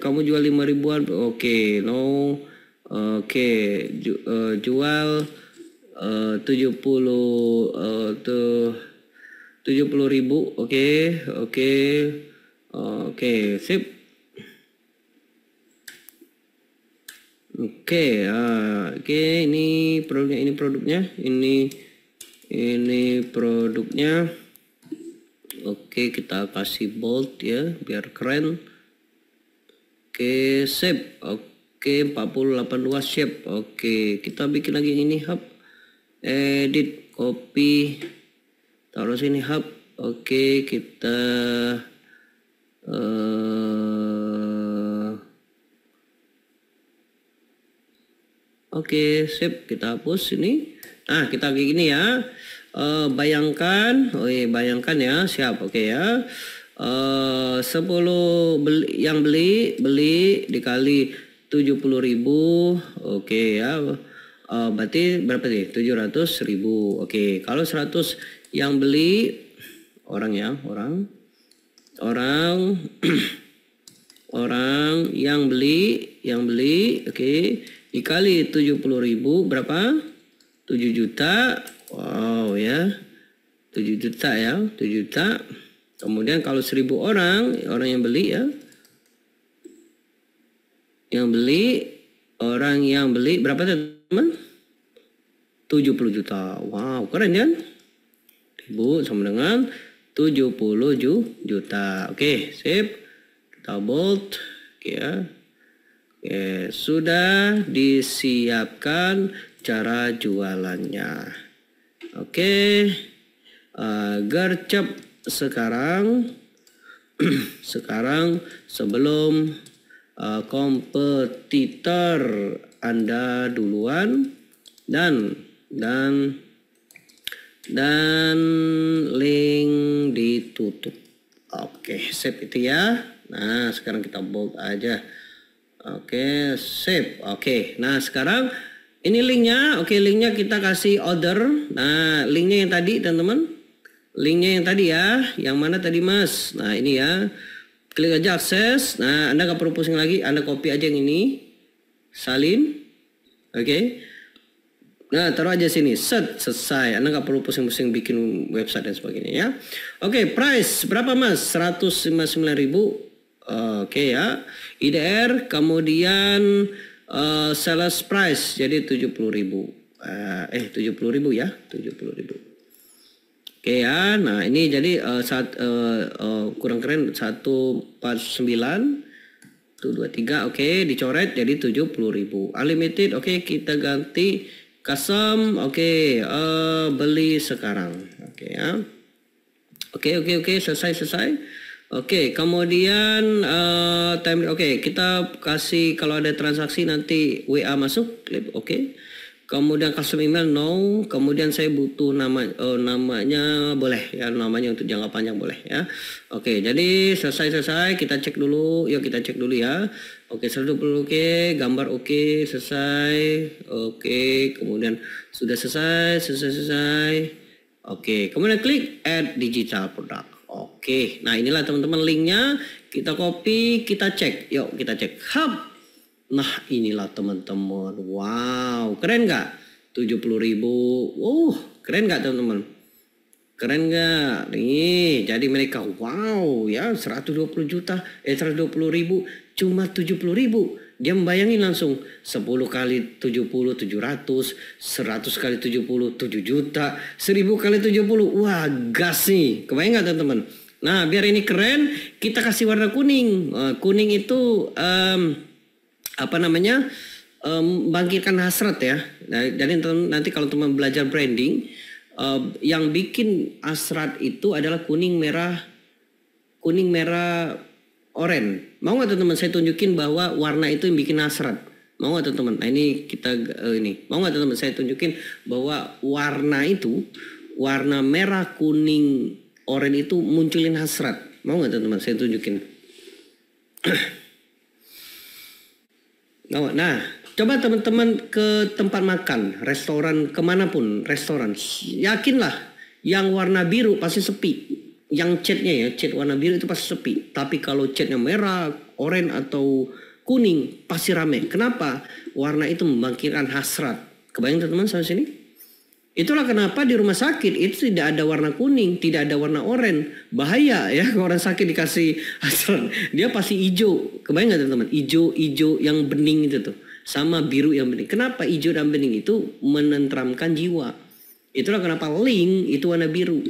Kamu jual 5.000-an. Oke, no. Oke, jual 70.000. Oke, sip. Oke, ini produknya, ini produknya. Oke, kita kasih bold ya, biar keren. Oke, save. Oke, 48 luas shape. Oke, kita bikin lagi ini hub. Edit, copy, taruh sini hub. Oke, kita oke, sip, kita hapus ini. Nah, kita kayak gini ya. Bayangkan, bayangkan ya, siap, oke ya. 10 yang beli dikali 70.000, oke ya. Berarti berapa sih? 700.000. Oke, kalau 100 yang beli orang orang yang beli, oke, dikali 70.000 berapa? 7 juta. Wow ya. 7 juta ya, 7 juta. Kemudian kalau 1.000 orang yang beli ya. Orang yang beli berapa teman? 70 juta. Wow, keren kan? 1.000 sama dengan 70 juta. Oke, sip. Kita bold. Oke ya. Oke, sudah disiapkan cara jualannya. Oke. Gercep sekarang sebelum kompetitor Anda duluan dan link ditutup. Oke, save itu ya. Nah, sekarang kita bold aja. Oke, save. Oke, nah sekarang ini linknya. Oke, linknya kita kasih order. Nah, linknya yang tadi teman-teman. Linknya yang tadi ya. Yang mana tadi mas? Nah, ini ya. Klik aja akses. Nah, Anda nggak perlu pusing lagi. Anda copy aja yang ini. Salin. Oke. Nah, taruh aja sini. Set, selesai. Anda nggak perlu pusing-pusing bikin website dan sebagainya ya. Oke, price berapa mas? 159.000. Oke ya. IDR, kemudian sales price jadi 70.000. 70.000 ya, 70.000. Oke ya. Nah, ini jadi kurang keren 149 123. Oke, dicoret jadi 70.000. Unlimited. Oke, kita ganti custom. Oke, beli sekarang. Oke ya. Oke, selesai. Oke, kemudian time. Oke, kita kasih kalau ada transaksi nanti WA masuk, klik oke. Kemudian custom email no. Kemudian saya butuh namanya boleh ya, namanya untuk jangka panjang boleh ya. Oke, jadi selesai. Kita cek dulu. Yuk kita cek dulu ya. Oke, 120 oke, gambar oke, selesai. Oke, kemudian sudah selesai. Oke, kemudian klik add digital product. Oke, nah inilah teman-teman linknya. Kita copy, kita cek. Yuk kita cek hub. Nah inilah teman-teman. Wow, keren nggak? 70.000. Keren nggak teman-teman? Keren nggak? Nih, jadi mereka wow ya 120 juta, 120.000 cuma 70.000. Dia membayangin langsung 10 kali 70 700, 100 kali 70 7 juta, 1000 kali 70. Wah, gas nih. Kebayang nggak teman-teman? Nah, biar ini keren, kita kasih warna kuning. Kuning itu bangkitkan hasrat ya. Nah, jadi nanti kalau teman belajar branding, yang bikin hasrat itu adalah kuning merah oranye. Mau nggak teman-teman saya tunjukin bahwa warna itu yang bikin hasrat? Mau nggak teman-teman? Nah ini kita ini. Mau nggak teman-teman saya tunjukin bahwa warna itu, warna merah, kuning, oranye itu munculin hasrat? Mau nggak teman-teman saya tunjukin? Nah, Coba teman-teman ke tempat makan, restoran, kemanapun restoran, yakinlah yang warna biru pasti sepi. Yang catnya ya, cat warna biru itu pasti sepi. Tapi kalau catnya merah, oranye atau kuning pasti rame. Kenapa? Warna itu membangkitkan hasrat. Kebayang teman-teman sampai sini? Itulah kenapa di rumah sakit itu tidak ada warna kuning, tidak ada warna oranye. Bahaya ya kalau orang sakit dikasih hasrat. Dia pasti hijau. Kebayang nggak teman-teman? Hijau yang bening itu tuh. Sama biru yang bening. Kenapa hijau dan bening itu menenteramkan jiwa? Itulah kenapa link itu warna biru.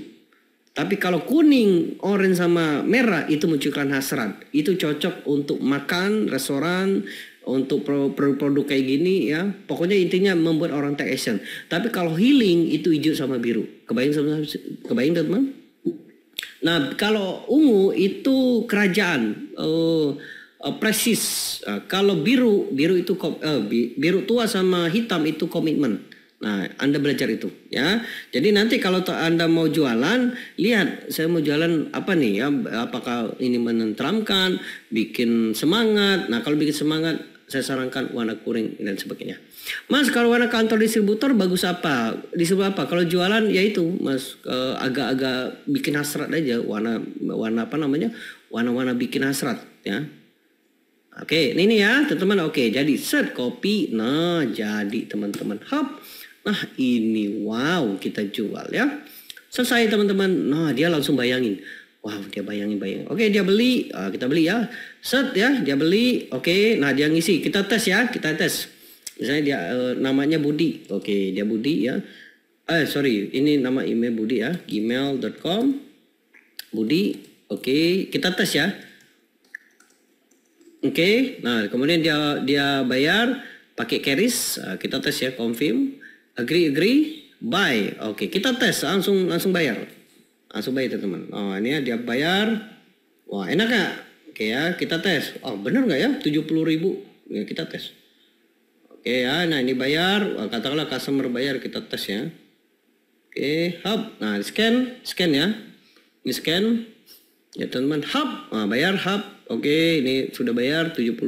Tapi kalau kuning, oranye sama merah itu munculkan hasrat. Itu cocok untuk makan, restoran, untuk produk kayak gini ya. Pokoknya intinya membuat orang take action. Tapi kalau healing itu hijau sama biru. Kebayang teman? Nah, kalau ungu itu kerajaan. Presis. Kalau biru itu biru tua sama hitam itu komitmen. Nah, Anda belajar itu ya. Jadi nanti kalau Anda mau jualan, lihat saya mau jualan apa nih ya, apakah ini menenteramkan, bikin semangat. Nah, kalau bikin semangat saya sarankan warna kuning dan sebagainya. Mas, kalau warna kantor distributor bagus apa? Distributor apa? Kalau jualan ya itu, Mas, agak-agak bikin hasrat aja, warna apa namanya? Warna-warna bikin hasrat ya. Oke, ini ya, teman-teman. Oke, jadi set kopi. Nah, jadi teman-teman. Hop. Nah, ini wow, kita jual ya. Selesai teman-teman. Nah, dia langsung bayangin. Wow, dia bayangin. Oke, dia beli. Kita beli ya. Set ya, dia beli. Oke, nah dia ngisi. Kita tes ya, kita tes. Misalnya dia namanya Budi. Oke, dia Budi ya. Sorry, ini nama email Budi ya. gmail.com Budi. Oke, kita tes ya. Oke, nah kemudian dia bayar pakai Keris. Kita tes ya, confirm. Agree, buy. Oke, kita tes langsung bayar. Langsung bayar teman-teman. Oh, ini ya dia bayar. Wah, enak gak? Oke ya, kita tes. Oh, benar nggak ya? 70.000. Ya, kita tes. Oke ya, nah ini bayar. Katakanlah customer bayar, kita tes ya. Oke, hub. Nah, scan ya. Ini scan. Ya teman-teman, hub. Nah, bayar hub. Oke, ini sudah bayar 70.000.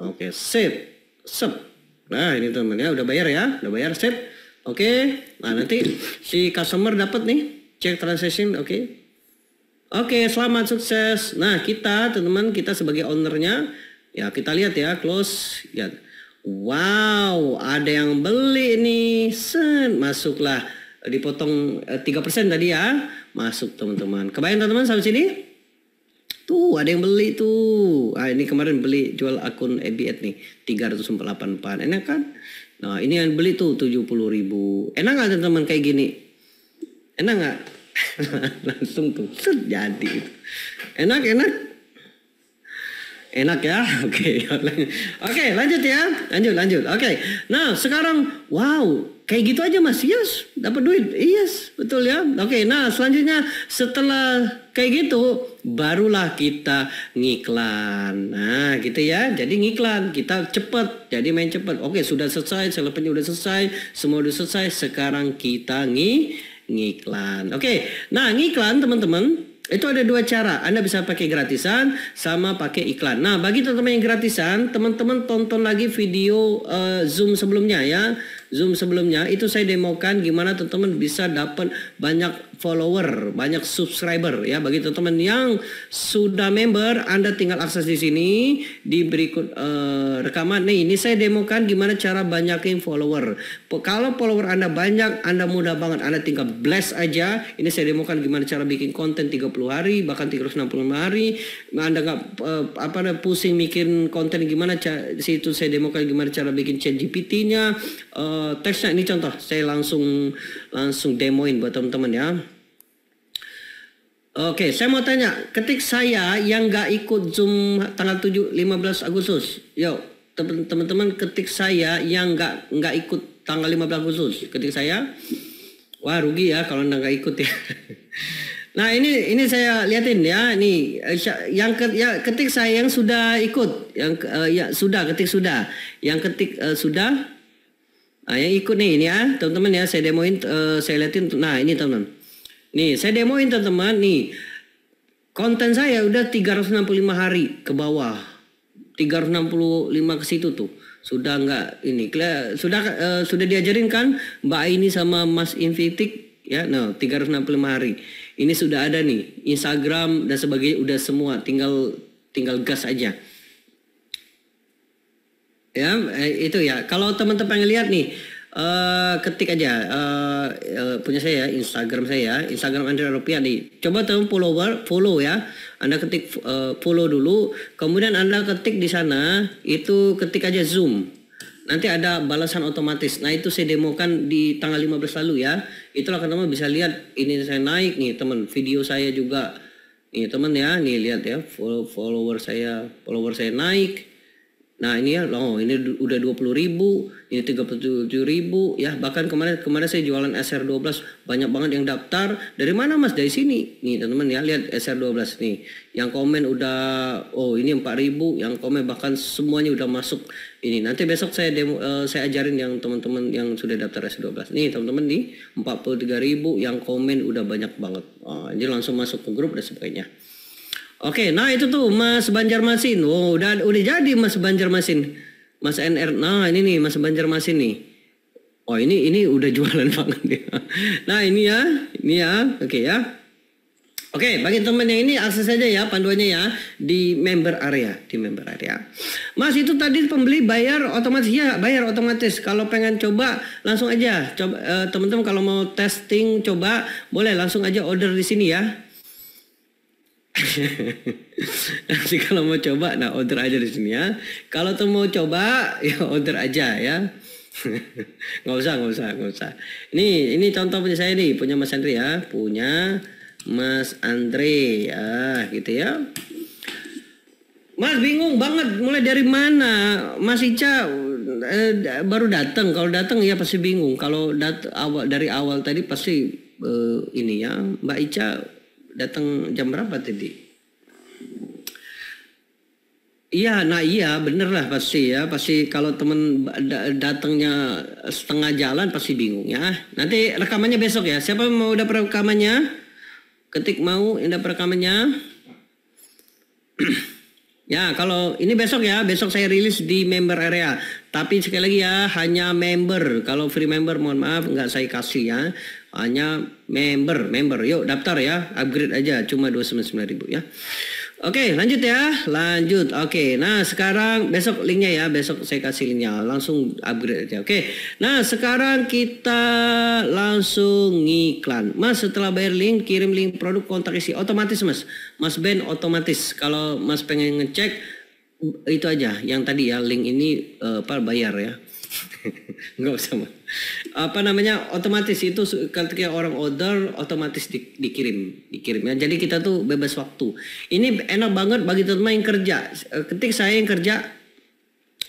Oke, save. Nah, ini teman-teman ya, udah bayar ya. Udah bayar, save. Oke. Nah, nanti si customer dapat nih check transaction. Oke, selamat sukses. Nah, kita teman-teman, kita sebagai ownernya ya, kita lihat ya, close ya. Wow, ada yang beli nih. Masuklah, dipotong 3% tadi ya. Masuk teman-teman. Kebayang teman-teman sampai sini? Tuh ada yang beli tuh. Ini kemarin beli jual akun EBIT nih 384. Enak kan? Nah, ini yang beli tuh 70.000. Enak nggak teman-teman kayak gini? Enak nggak? Langsung tuh jadi. Enak ya. Oke, lanjut ya. Lanjut. Oke. Nah, sekarang wow, kayak gitu aja Mas. Yes, dapat duit. Yes, betul ya. Oke, nah selanjutnya setelah kayak gitu barulah kita ngiklan. Nah, gitu ya. Jadi ngiklan, kita cepet. Jadi main cepet. Oke, sudah selesai, selepetnya udah selesai, semua udah selesai. Sekarang kita ngiklan. Oke. Nah, ngiklan teman-teman, itu ada dua cara. Anda bisa pakai gratisan sama pakai iklan. Nah, bagi teman-teman yang gratisan, teman-teman tonton lagi video Zoom sebelumnya ya. Zoom sebelumnya itu saya demokan gimana teman-teman bisa dapat banyak follower, banyak subscriber ya. Bagi teman-teman yang sudah member, Anda tinggal akses di sini di berikut rekaman. Nih, ini saya demokan gimana cara banyakin follower. Kalau follower Anda banyak, Anda mudah banget. Anda tinggal blast aja. Ini saya demokan gimana cara bikin konten 30 hari, bahkan 365 hari. Anda nggak pusing bikin konten gimana. Situ saya demokan gimana cara bikin chat GPT-nya. Teksnya ini contoh, saya langsung demoin buat teman-teman ya. Oke, saya mau tanya, ketik saya yang nggak ikut Zoom tanggal 15 Agustus. Yuk, teman-teman ketik saya yang nggak ikut tanggal 15 Agustus. Ketik saya. Wah, rugi ya kalau Anda nggak ikut ya. Nah, ini saya liatin ya. Nih, ketik saya yang sudah ikut, ketik sudah. Yang ketik sudah. Nah, yang ikut nih ini ya, teman-teman ya, saya demoin, saya liatin. Nah, ini teman-teman. Nih, saya demoin teman-teman nih. Konten saya udah 365 hari ke bawah. 365 ke situ tuh. Sudah nggak ini sudah diajarin kan Mbak Aini sama Mas Invitik ya. Nah, 365 hari. Ini sudah ada nih Instagram dan sebagainya udah semua, tinggal gas aja. Ya, itu ya. Kalau teman-teman lihat nih, ketik aja punya saya Instagram saya, Instagram Andre Rupiah nih. Coba teman follow ya. Anda ketik follow dulu, kemudian Anda ketik di sana itu ketik aja Zoom. Nanti ada balasan otomatis. Nah, itu saya demokan di tanggal 15 lalu ya. Itulah teman bisa lihat ini saya naik nih teman, video saya juga. Nih teman ya, nih lihat ya follower saya naik. Nah ini ya, ini udah 20.000, ini 37.000 ya. Bahkan kemarin saya jualan SR12 banyak banget yang daftar. Dari mana Mas? Dari sini. Nih teman-teman ya, lihat SR12 nih. Yang komen udah ini 4.000, yang komen bahkan semuanya udah masuk. Ini nanti besok saya ajarin yang teman-teman yang sudah daftar SR12. Nih teman-teman nih 43.000 yang komen udah banyak banget. Ini langsung masuk ke grup dan sebagainya. Oke, nah itu tuh Mas Banjarmasin. Udah jadi Mas Banjarmasin. Mas NR. Nah, ini nih Mas Banjarmasin nih. Ini udah jualan banget dia. Nah, ini ya. Oke ya. Oke, bagi teman yang ini akses saja ya panduannya ya di member area, Mas itu tadi pembeli bayar otomatis ya, bayar otomatis. Kalau pengen coba langsung aja. Coba teman-teman kalau mau testing coba boleh langsung aja order di sini ya. Nanti kalau mau coba, nah order aja di sini ya. Kalau tuh mau coba, ya order aja ya. nggak usah. Ini contoh punya saya nih, punya Mas Andre ya, punya Mas Andre ya, gitu ya. Mas bingung banget, mulai dari mana? Mas Ica baru datang. Kalau datang ya pasti bingung. Kalau dari awal tadi pasti ini ya, Mbak Ica datang jam berapa tadi? Iya, nah iya bener lah pasti ya. Pasti kalau temen datangnya setengah jalan pasti bingung ya. Nanti rekamannya besok ya. Siapa mau dapat rekamannya? Ketik mau dapat rekamannya. Ya kalau ini besok ya. Besok saya rilis di member area. Tapi sekali lagi ya hanya member. Kalau free member mohon maaf nggak saya kasih ya. Hanya member. Yuk daftar ya, upgrade aja cuma 29.000 ya. Oke, lanjut ya. Oke, nah sekarang besok linknya ya, besok saya kasih linknya, langsung upgrade aja. Oke, nah sekarang kita langsung ngiklan. Mas setelah bayar link, kirim link produk, kontak isi otomatis Mas Ben otomatis. Kalau Mas pengen ngecek itu aja, yang tadi ya link ini bayar ya. Nggak usah Mas. Otomatis itu ketika orang order otomatis dikirim ya. Jadi kita tuh bebas waktu. Ini enak banget bagi teman-teman yang kerja. Ketik saya yang kerja,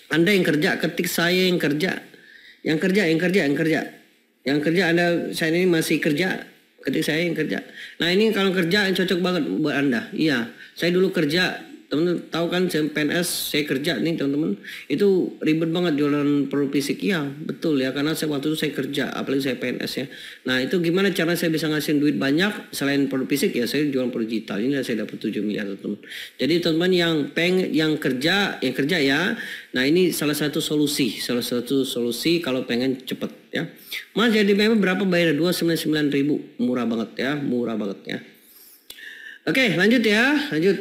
Anda yang kerja, ketik saya yang kerja. Yang kerja Anda, saya ini masih kerja, ketik saya yang kerja. Nah ini kalau kerja yang cocok banget buat Anda. Iya, saya dulu kerja. Teman-teman tahu kan saya PNS, saya kerja nih teman-teman. Itu ribet banget jualan produk fisik. Ya betul ya, karena waktu itu saya kerja, apalagi saya PNS ya. Nah itu gimana cara saya bisa ngasihin duit banyak selain produk fisik ya, saya jualan produk digital. Ini saya dapat 7 miliar teman-teman. Jadi teman-teman yang kerja ya. Nah ini salah satu solusi kalau pengen cepet ya. Mas jadi memang berapa bayar? 299.000, murah banget ya. Oke, lanjut.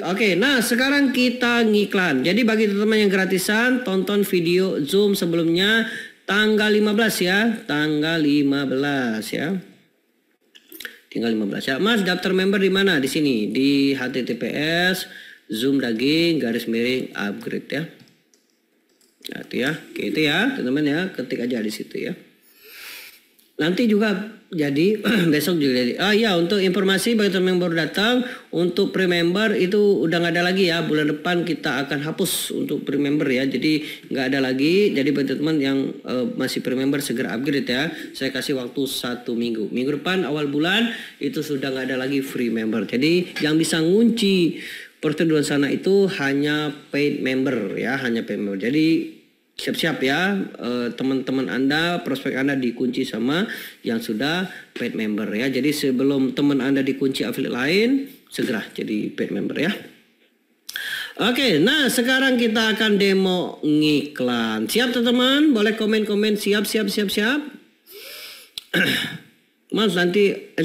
Oke, nah sekarang kita ngiklan. Jadi bagi teman-teman yang gratisan, tonton video Zoom sebelumnya tanggal 15 ya. Tinggal 15 ya. Mas daftar member di mana? Di sini, di https zoom_upgrade ya. Nah, itu ya. Oke, itu ya, teman-teman ya. Ketik aja di situ ya. Nanti juga jadi besok juga jadi. Untuk informasi bagi teman yang baru datang, untuk pre-member itu udah nggak ada lagi ya. Bulan depan kita akan hapus untuk pre-member ya. Jadi nggak ada lagi. Jadi bagi teman yang masih pre-member segera upgrade ya. Saya kasih waktu 1 minggu. Minggu depan awal bulan itu sudah nggak ada lagi free member. Jadi yang bisa ngunci persetujuan sana itu hanya paid member ya, Jadi siap-siap ya teman-teman Anda, prospek Anda dikunci sama yang sudah paid member ya. Jadi sebelum teman Anda dikunci affiliate lain, segera jadi paid member ya. Oke, nah sekarang kita akan demo ngiklan. Siap teman-teman? Boleh komen-komen. Siap. Mas nanti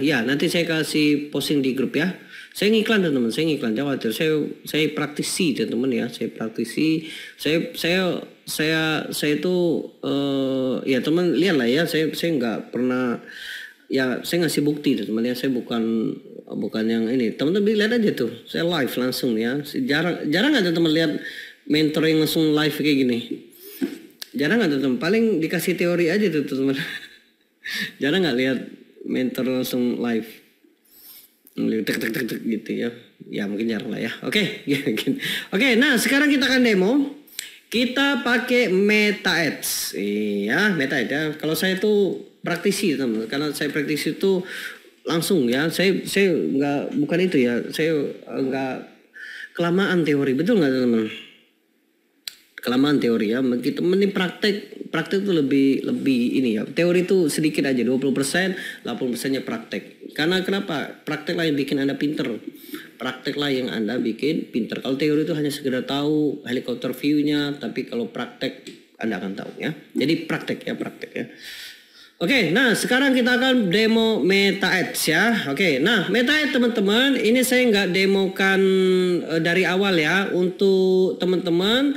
ya nanti saya kasih posting di grup ya. Saya ngiklan teman-teman, saya ngiklan, jangan khawatir. Saya praktisi teman-teman ya, saya praktisi. Saya itu ya teman lihat lah ya, saya nggak pernah ya, saya ngasih bukti teman ya, saya bukan yang ini. Teman-teman lihat aja tuh, saya live langsung ya. Jarang ada teman lihat mentor yang langsung live kayak gini. Jarang ada teman, paling dikasih teori aja tuh teman. Jarang nggak lihat mentor langsung live. Tek gitu ya. Ya mungkin jarang lah ya. Oke. Oke, nah sekarang kita akan demo. Kita pakai Meta Ads. Iya, Meta Ads ya. Kalau saya tuh praktisi teman. Karena saya praktisi itu langsung ya. Saya nggak, bukan itu ya. Saya nggak kelamaan teori. Betul nggak teman-teman? Kelamaan teori ya. Begitu mending praktek itu lebih ini ya. Teori itu sedikit aja, 20%, 80%-nya praktek. Karena kenapa? Praktek lah yang bikin Anda pinter. Praktek lah yang Anda bikin pinter. Kalau teori itu hanya sekedar tahu helikopter view-nya, tapi kalau praktek Anda akan tahu ya. Jadi praktek ya. Oke, nah sekarang kita akan demo Meta Ads ya. Oke, nah Meta Ads teman-teman, ini saya nggak demokan dari awal ya. Untuk teman-teman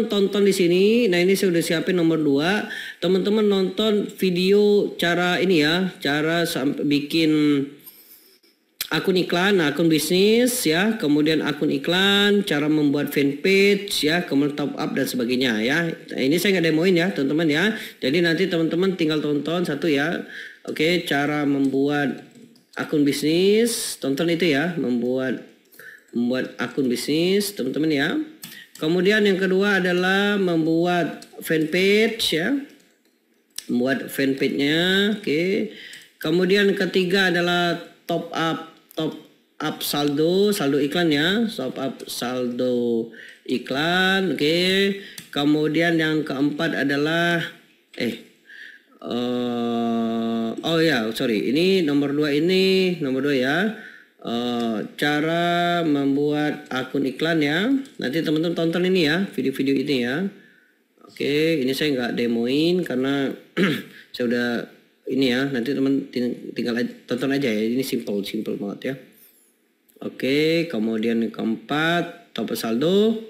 tonton di sini. Nah ini saya udah siapin nomor 2. Teman-teman nonton video cara ini ya, cara bikin akun iklan, akun bisnis ya, kemudian akun iklan, cara membuat fanpage ya, kemudian top up dan sebagainya ya. Nah, ini saya nggak demoin ya teman-teman ya. Jadi nanti teman-teman tinggal tonton satu ya. Oke, cara membuat akun bisnis, tonton itu ya, membuat akun bisnis teman-teman ya. Kemudian yang kedua adalah membuat fanpage ya, membuat fanpage-nya. Oke. Kemudian ketiga adalah top up saldo iklan ya, top up saldo iklan. Oke. Kemudian yang keempat adalah ini nomor 2 ya, cara membuat akun iklan ya. Nanti teman-teman tonton ini ya, video-video ini ya. Oke, ini saya nggak demoin karena saya udah ini ya, nanti teman tinggal tonton aja ya. Ini simple banget ya. Oke, kemudian yang keempat top saldo.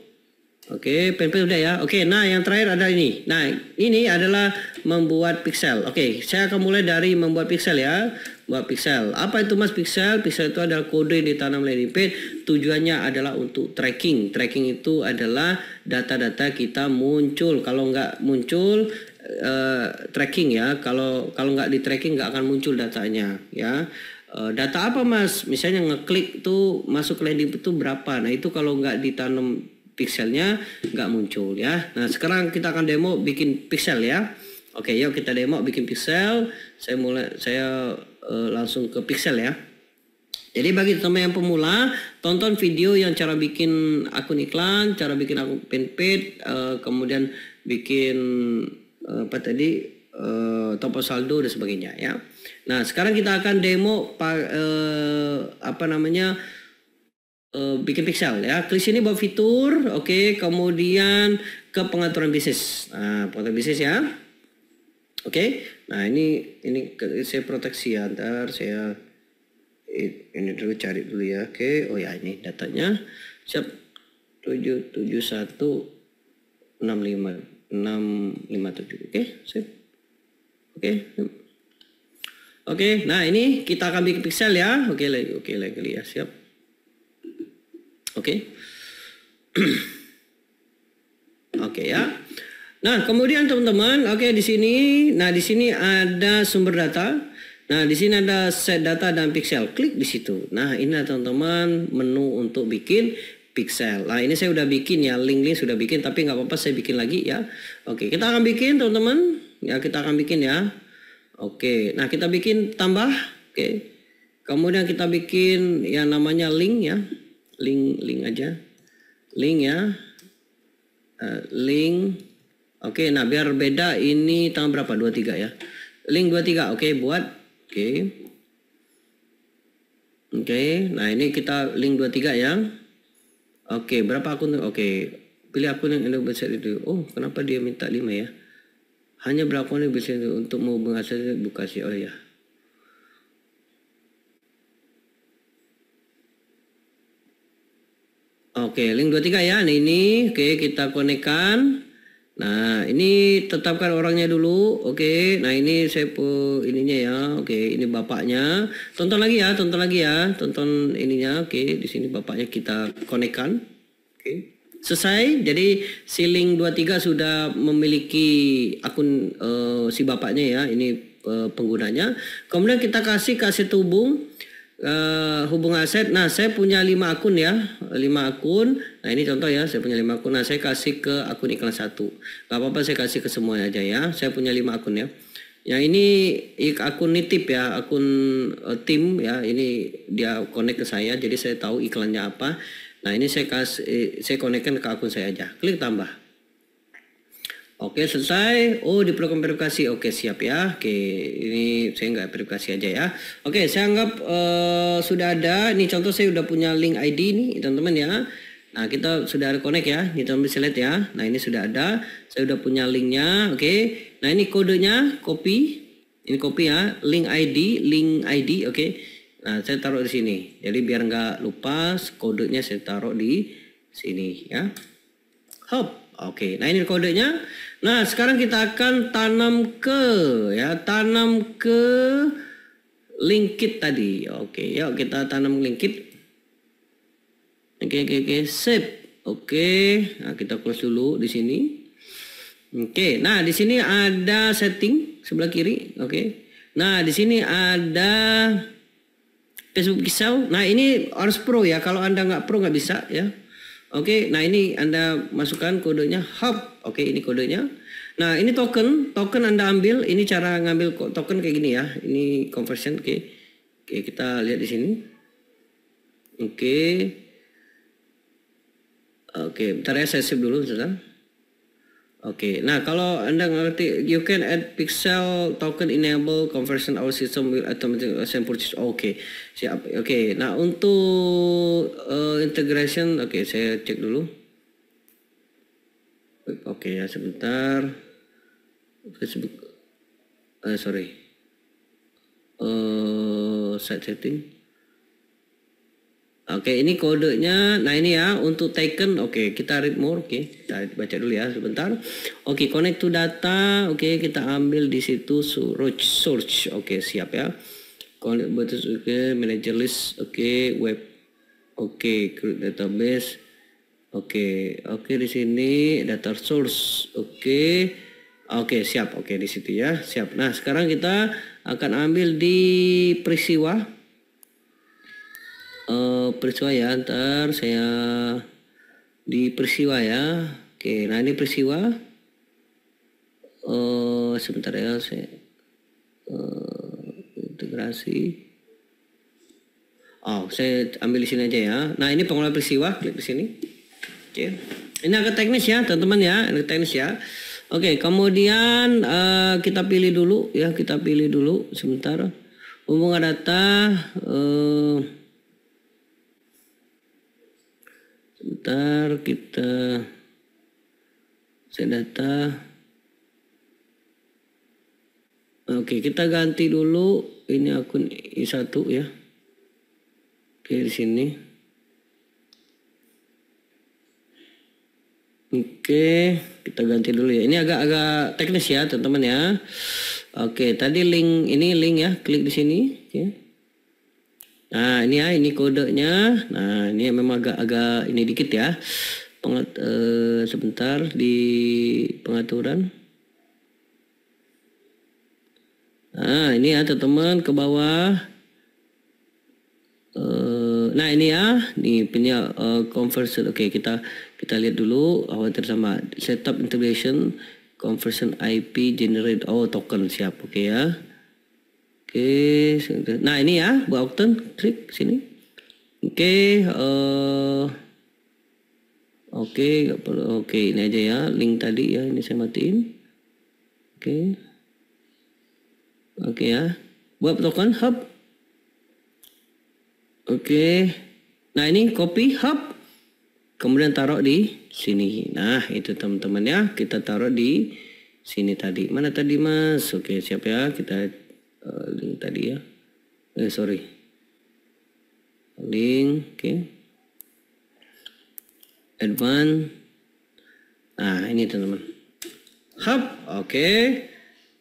Oke, fanpage udah ya. Oke, nah yang terakhir ada ini. Nah, ini adalah membuat pixel. Oke, saya akan mulai dari membuat pixel ya. Buat pixel. Apa itu Mas pixel? Pixel itu adalah kode yang ditanam landing page. Tujuannya adalah untuk tracking. Tracking itu adalah data-data kita muncul. Kalau nggak muncul tracking ya, kalau nggak di tracking nggak akan muncul datanya ya. Data apa Mas? Misalnya ngeklik tuh masuk landing itu berapa? Nah itu kalau nggak ditanam pixelnya nggak muncul ya. Nah sekarang kita akan demo bikin pixel ya. Oke, yuk kita demo bikin pixel. Saya langsung ke pixel ya. Jadi bagi teman yang pemula, tonton video yang cara bikin akun iklan, cara bikin akun fanpage, kemudian bikin top up saldo dan sebagainya ya. Nah sekarang kita akan demo bikin pixel ya. Klik sini buat fitur, oke, kemudian ke pengaturan bisnis. Nah pengaturan bisnis ya. Oke, nah ini saya proteksi ya, ntar saya ini dulu cari dulu ya. Oke, oh ya ini datanya siap 77165 657. Oke, sip. Oke, nah ini kita akan bikin pixel ya. Oke lagi ya, siap. Oke. Oke ya. Nah, kemudian teman-teman, oke di sini ada sumber data. Nah, di sini ada set data dan pixel. Klik di situ. Nah, ini teman-teman menu untuk bikin pixel. Nah, ini saya udah bikin ya, link sudah bikin, tapi nggak apa-apa saya bikin lagi ya. Oke, kita akan bikin teman-teman. Ya, kita akan bikin ya. Oke, nah kita bikin tambah. Oke. Kemudian kita bikin yang namanya link ya. Link aja. Link ya. Link. Oke, nah biar beda ini tanggal berapa? 23 ya. Link 23. Oke, buat. Oke, nah ini kita link 23 ya. Oke, berapa akun? Oke, pilih akun yang Anda besar itu. Oh, kenapa dia minta 5 ya? Hanya berakun yang bisa untuk mau mengakses buka sih. Oh ya. Oke, link 23 ya. Nah, ini oke kita konekkan. Nah, ini tetapkan orangnya dulu. Oke. Nah, ini saya ininya ya. Oke, ini bapaknya. Tonton lagi ya, tonton lagi ya. Tonton ininya. Oke, di sini bapaknya kita konekkan. Oke. Selesai. Jadi si link 23 sudah memiliki akun si bapaknya ya. Ini penggunanya. Kemudian kita kasih hubung aset. Nah, saya punya 5 akun ya. 5 akun. Nah, ini contoh ya, saya punya 5 akun. Nah, saya kasih ke akun iklan 1. Gak apa-apa, saya kasih ke semuanya aja ya. Saya punya 5 akun ya. Ya, ini akun nitip ya, akun tim ya. Ini dia connect ke saya, jadi saya tahu iklannya apa. Nah, ini saya konekkan ke akun saya aja. Klik tambah. Oke, selesai. Oh, diperlukan verifikasi. Oke, siap ya. Oke, ini saya nggak verifikasi aja ya. Oke, saya anggap sudah ada. Ini contoh saya udah punya link ID nih, teman-teman ya. Nah, kita sudah ada connect ya. Ini teman-teman bisa lihat ya. Nah, ini sudah ada. Saya udah punya linknya. Oke. Nah, ini kodenya, copy. Ini copy ya. Link ID. Oke. Nah, saya taruh di sini. Jadi biar nggak lupa, kodenya saya taruh di sini ya. Hop. Oke, nah ini kodenya. Nah, sekarang kita akan tanam ke link kit tadi. Oke, yuk kita tanam link kit. Oke, save. Oke, nah kita close dulu di sini. Oke, nah di sini ada setting sebelah kiri. Oke, nah di sini ada Facebook Pixel. Nah ini harus pro ya. Kalau Anda nggak pro nggak bisa ya. Oke, nah ini Anda masukkan kodenya hub. Oke, ini kodenya. Nah, ini token Anda ambil. Ini cara ngambil token kayak gini ya. Ini conversion. Oke, kita lihat di sini. Oke, bentar ya, saya save dulu sebentar. Oke, nah kalau Anda ngerti, you can add pixel token enable conversion our system will automatically send purchase. Oke, siap. Oke, nah untuk integration, oke saya cek dulu. Oke ya, sebentar. Facebook, setting. Oke, ini kodenya. Nah, ini ya untuk taken. Oke, kita read more. Oke, kita baca dulu ya sebentar. Oke, connect to data. Oke, kita ambil di situ search. Oke, siap ya. Connect button. Oke, manager list. Oke, web. Oke, create database. Oke, di sini data source. Oke, siap. Oke, di situ ya. Siap. Nah, sekarang kita akan ambil di peristiwa. Peristiwa ya, ntar saya di peristiwa ya. Oke, nah ini peristiwa. Sebentar ya, saya integrasi. Saya ambil di sini aja ya. Nah, ini pengelola peristiwa, klik di sini. Oke. Ini agak teknis ya, teman-teman ya, agak teknis ya. Oke, kemudian kita pilih dulu ya, sebentar. Hubungan data sebentar, kita set data. Oke, kita ganti dulu ini akun I1 ya. Oke, di sini. Oke, kita ganti dulu ya. Ini agak teknis ya, teman-teman ya. Oke, tadi link ya, klik di sini ya. Nah, ini ya, ini kodenya. Nah, ini memang agak ini dikit ya. Sebentar di pengaturan. Nah, ini ya teman-teman ke bawah. Nah, ini ya, ini punya conversion. Oke, kita lihat dulu khawatir sama setup integration conversion IP generate token siap. Oke ya. Nah ini ya, Bu Okten, klik sini. Oke, nggak perlu. Oke, ini aja ya, link tadi ya, ini saya matiin. Oke ya, buat token hub. Oke, nah ini copy hub kemudian taruh di sini. Nah, itu teman-teman ya, kita taruh di sini tadi. Mana tadi Mas? Oke, siap ya. Kita link tadi ya. Sorry. Link, oke. Advance. Nah, ini teman-teman. Hop, oke.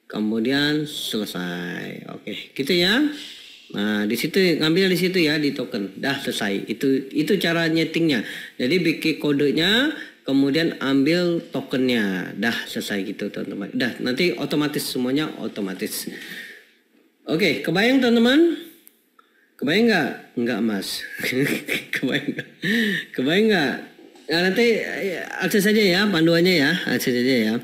Kemudian selesai. Oke, gitu ya. Nah, di situ ngambil di situ ya di token. Dah selesai. Itu cara nyetingnya. Jadi bikin kodenya, kemudian ambil tokennya. Dah selesai gitu teman-teman. Dah nanti otomatis semuanya otomatis. Oke, kebayang teman-teman? Kebayang nggak? Nggak Mas. Kebayang nggak? Kebayang nggak? Nah, nanti akses saja ya panduannya ya. Akses saja ya.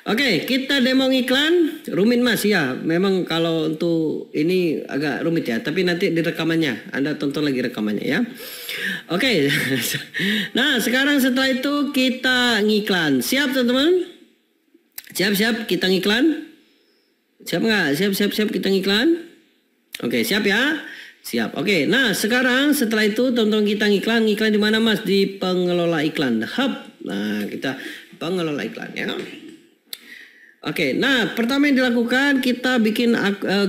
Oke, kita demo iklan. Rumit Mas ya. Memang kalau untuk ini agak rumit ya. Tapi nanti di rekamannya. Anda tonton lagi rekamannya ya. Oke. Nah, sekarang setelah itu kita ngiklan. Siap teman-teman? Siap-siap kita ngiklan? Siap nggak? Siap kita ngiklan? Oke, siap ya? Siap. Oke, nah sekarang setelah itu teman-teman kita ngiklan. Ngiklan di mana Mas? Di pengelola iklan. Hub. Nah, kita pengelola iklan ya. Oke, nah pertama yang dilakukan kita bikin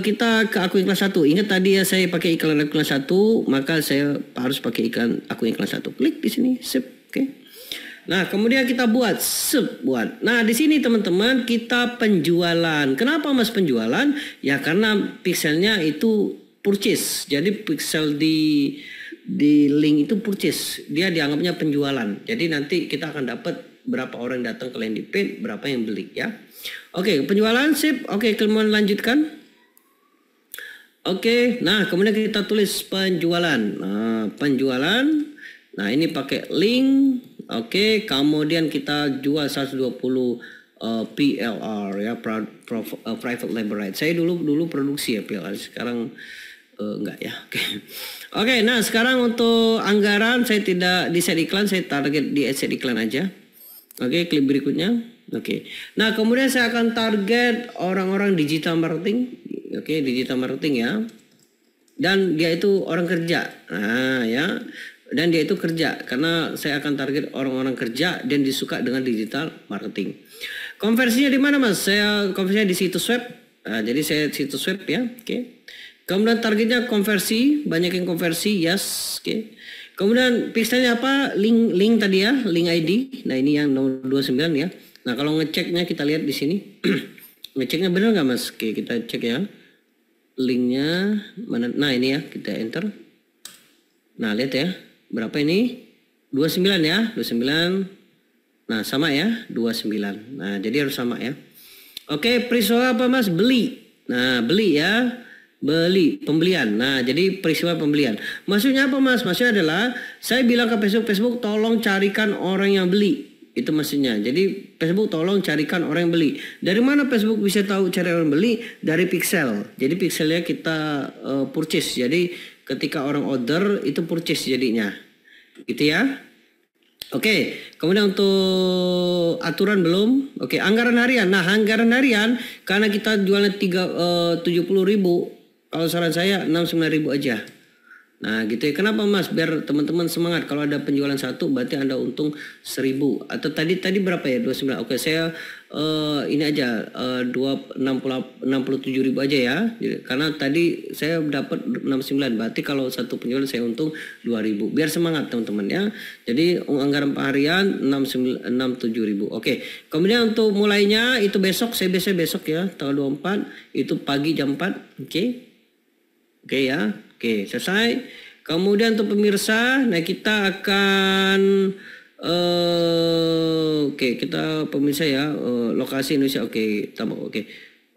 kita ke akun iklan 1. Ingat tadi ya saya pakai iklan akun 1, maka saya harus pakai iklan akun iklan 1. Klik di sini, sip, oke. Nah, kemudian kita buat, buat. Nah, di sini teman-teman kita penjualan. Kenapa Mas penjualan? Ya karena pixelnya itu purchase. Jadi pixel di link itu purchase. Dia dianggapnya penjualan. Jadi nanti kita akan dapat berapa orang datang ke landing page, berapa yang beli ya. Oke, penjualan sip. Oke, kemudian lanjutkan. Oke, nah kemudian kita tulis penjualan. Nah, penjualan. Nah, ini pakai link. Oke, kemudian kita jual 120 PLR ya, private label right. Saya dulu produksi ya PLR, sekarang enggak ya. Oke. Oke, nah sekarang untuk anggaran saya tidak di set iklan, saya target di set iklan aja. Oke, klik berikutnya. Oke. Nah, kemudian saya akan target orang-orang digital marketing. Oke, digital marketing ya. Dan dia itu orang kerja. Nah, ya. Dan dia itu kerja karena saya akan target orang-orang kerja dan disuka dengan digital marketing. Konversinya di mana, Mas? Saya konversinya di situs web. Nah, jadi saya situs web ya. Oke. Kemudian targetnya konversi, banyak yang konversi, yes. Oke. Kemudian pixelnya apa? Link tadi ya, link ID. Nah, ini yang nomor 29 ya. Nah, kalau ngeceknya kita lihat di sini. Ngeceknya benar nggak Mas? Oke, kita cek ya. Linknya mana? Nah, ini ya, kita enter. Nah, lihat ya. Berapa ini? 29 ya, 29. Nah, sama ya, 29. Nah, jadi harus sama ya. Oke, peristiwa apa Mas? Beli. Nah, beli ya. Beli, pembelian. Nah, jadi peristiwa pembelian. Maksudnya apa Mas? Maksudnya adalah saya bilang ke Facebook tolong carikan orang yang beli. Itu maksudnya. Jadi Facebook tolong carikan orang yang beli. Dari mana Facebook bisa tahu cari orang beli? Dari pixel. Jadi pixelnya kita purchase. Jadi ketika orang order itu purchase jadinya. Gitu ya. Oke, kemudian untuk aturan belum. Oke, anggaran harian. Nah, anggaran harian karena kita jualnya 70.000. Kalau saran saya 69.000 aja. Nah gitu ya. Kenapa Mas? Biar teman-teman semangat. Kalau ada penjualan 1 berarti Anda untung 1.000. Atau tadi berapa ya? 29. Oke, saya ini aja 67.000 aja ya. Jadi, karena tadi saya dapat 69. Berarti kalau satu penjualan saya untung 2.000. Biar semangat teman-teman ya. Jadi anggaran harian 67.000. Oke. Kemudian untuk mulainya itu besok. Saya biasa besok ya. Tanggal 24. Itu pagi jam 4. Oke. Oke ya. Oke, selesai. Kemudian untuk pemirsa, nah kita akan oke, kita pemirsa ya, lokasi Indonesia. Oke, tambah oke.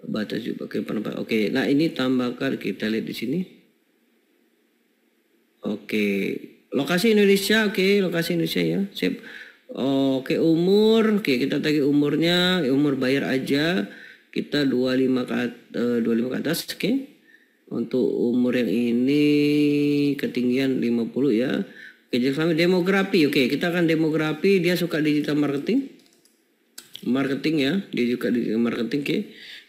Batas juga oke, penempatan. Oke, nah ini tambahkan kita lihat di sini. Oke, lokasi Indonesia. Oke, lokasi Indonesia ya. Sip. Oke, umur. Oke, kita tagih umurnya, umur bayar aja. Kita 25 ke atas, oke. Untuk umur yang ini ketinggian 50 ya. Oke, jadi demografi. Oke, kita akan demografi. Dia suka digital marketing. Marketing ya. Dia juga digital marketing. Oke.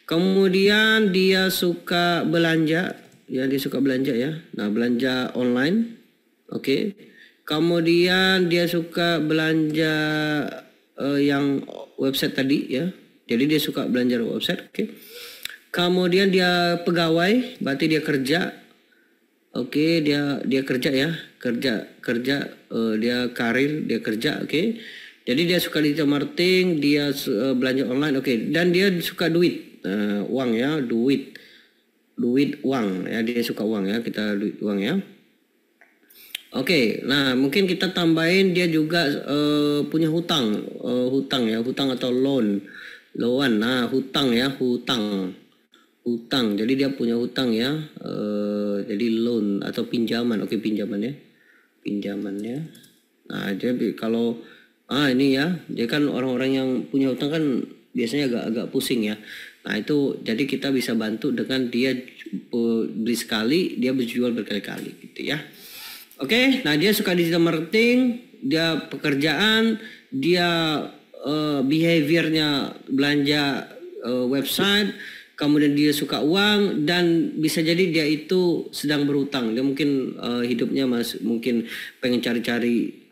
Kemudian dia suka belanja. Ya, dia suka belanja ya. Nah, belanja online. Oke. Kemudian dia suka belanja yang website tadi ya. Jadi dia suka belanja website. Oke. Kemudian dia pegawai, berarti dia kerja. Oke, dia kerja ya. Kerja dia karir, dia kerja, oke. Jadi dia suka digital marketing, dia belanja online, oke. Dan dia suka duit, uang ya, duit uang ya, dia suka uang ya, kita duit uang ya. Oke, nah mungkin kita tambahin dia juga punya hutang ya, hutang atau loan, nah hutang ya, hutang. Jadi dia punya hutang ya, jadi loan atau pinjaman, oke pinjaman ya. Nah jadi kalau ini ya, dia kan orang-orang yang punya hutang kan biasanya agak pusing ya. Nah itu jadi kita bisa bantu dengan dia beli sekali, dia berjual berkali-kali gitu ya. Oke, nah dia suka digital marketing, dia pekerjaan, dia behaviornya belanja website, kemudian dia suka uang, dan bisa jadi dia itu sedang berhutang. Dia mungkin hidupnya mungkin pengen cari-cari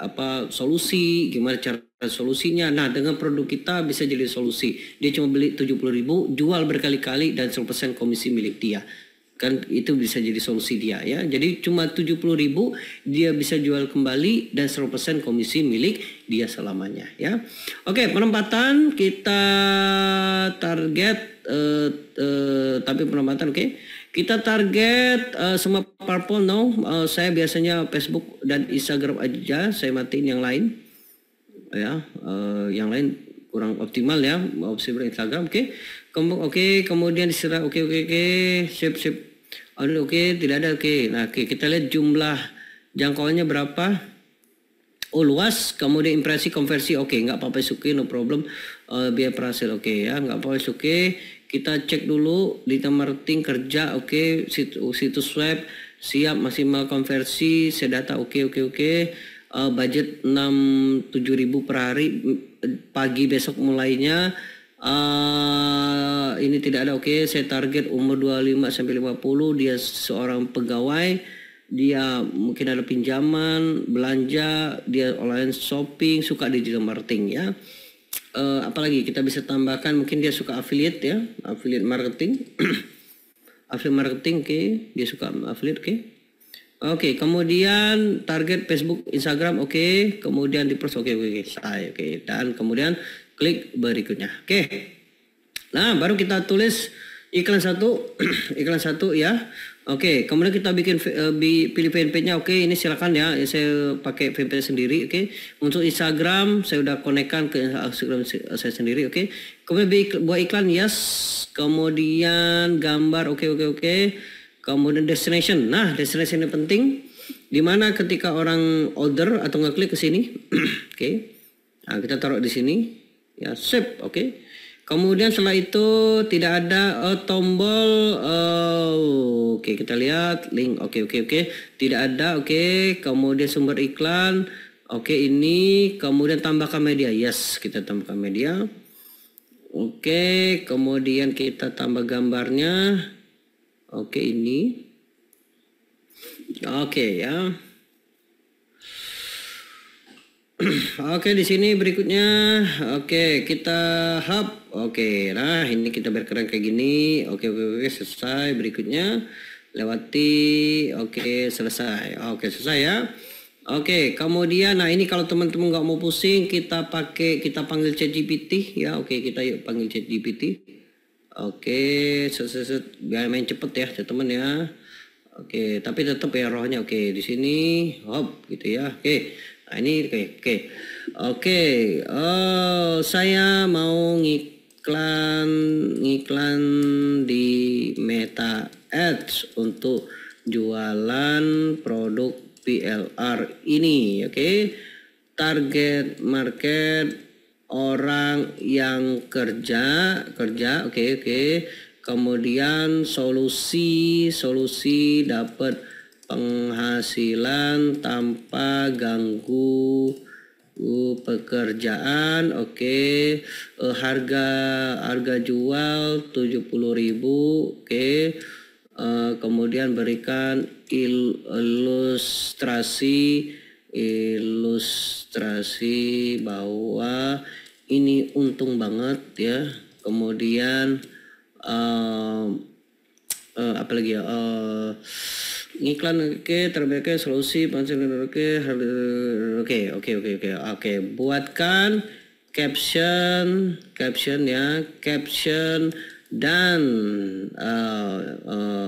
solusi, gimana cara solusinya. Nah dengan produk kita bisa jadi solusi. Dia cuma beli 70.000, jual berkali-kali dan 100% komisi milik dia. Kan itu bisa jadi solusi dia ya. Jadi cuma 70.000 dia bisa jual kembali dan 100% komisi milik dia selamanya ya. Oke, penempatan kita target tapi penempatan oke. Kita target semua platform saya biasanya Facebook dan Instagram aja, saya matiin yang lain ya. Yang lain kurang optimal ya, opsi Instagram oke. Kemudian diserah oke, sip. Oke, tidak ada oke. Nah, kita lihat jumlah jangkauannya berapa. Oh luas, kemudian impresi konversi oke, nggak apa-apa oke, no problem. Biaya perhasil oke ya, nggak apa-apa oke. Kita cek dulu digital marketing kerja oke, situs web siap, maksimal konversi, sedata oke. Budget 6-7.000 per hari, pagi besok mulainya. Ini tidak ada oke. Saya target umur 25 sampai 50, dia seorang pegawai, dia mungkin ada pinjaman, belanja, dia online shopping, suka digital marketing ya. Apalagi kita bisa tambahkan, mungkin dia suka affiliate ya, affiliate marketing. Affiliate marketing oke, dia suka affiliate oke. Oke, kemudian target Facebook, Instagram oke, kemudian di post oke, dan kemudian klik berikutnya. Oke. Nah, baru kita tulis iklan satu, iklan satu ya. Oke, kemudian kita bikin pilih fanpage-nya. Oke, ini silakan ya. Saya pakai fanpage sendiri. Oke. Untuk Instagram saya udah konekkan ke Instagram saya sendiri. Oke. Kemudian buat iklan yes. Kemudian gambar oke. Kemudian destination. Nah, destination ini penting. Dimana ketika orang order atau ngeklik ke sini. Oke. Nah, kita taruh di sini. Ya, save, oke. Kemudian setelah itu tidak ada tombol, oke kita lihat link, oke. Tidak ada, oke. Kemudian sumber iklan, oke ini. Kemudian tambahkan media, yes kita tambahkan media. Oke, kemudian kita tambah gambarnya, oke ini. Oke ya. Oke di sini berikutnya oke kita hub oke. Nah ini kita berkeren kayak gini oke selesai. Berikutnya lewati oke selesai ya. Oke kemudian nah ini kalau teman-teman nggak mau pusing kita panggil ChatGPT ya. Oke kita yuk panggil ChatGPT. Oke biar main cepet ya teman ya. Oke tapi tetap ya rohnya oke di sini hop gitu ya. Oke. Nah ini oke. Saya mau ngiklan di Meta Ads untuk jualan produk PLR ini, oke. Target market orang yang kerja, oke. Kemudian solusi dapat penghasilan tanpa ganggu pekerjaan, oke. Harga jual 70.000, oke. Kemudian berikan ilustrasi ilustrasi bahwa ini untung banget ya. Kemudian apa lagi ya, iklan terbaiknya solusi oke, buatkan caption ya, caption dan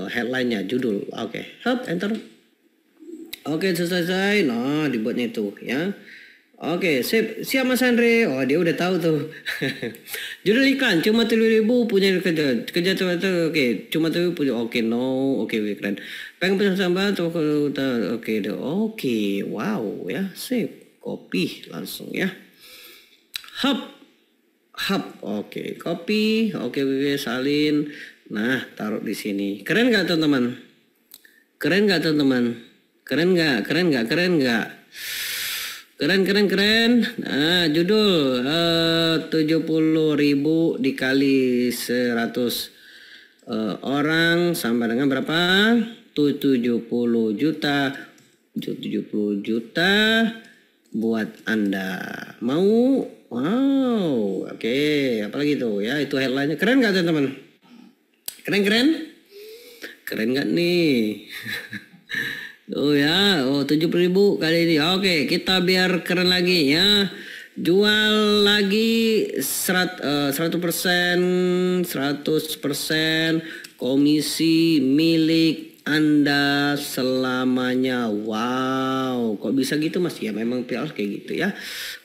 headline-nya, judul. Hop, enter. Selesai. Nah, dibuatnya itu ya. Siap Mas Andre. Oh, dia udah tahu tuh. Judul iklan cuma 7.000 punya kerja tuh. Cuma 7.000 punya. Keren. Pengen pesan tambah tuh. Wow ya, sip. Copy langsung ya. Hub. Copy. Salin. Nah, taruh di sini. Keren nggak teman-teman? Keren nggak? Keren. Nah, judul 70.000 dikali 100 orang sama dengan berapa? 70 juta. 70 juta buat Anda. Mau? Wow. Apalagi tuh ya, itu headline-nya. Keren nggak teman-teman? Keren nggak nih? Oh ya, 70.000 kali ini. Kita biar keren lagi ya. Jual lagi 100% komisi milik Anda selamanya. Wow, kok bisa gitu Mas? Ya memang PR kayak gitu ya.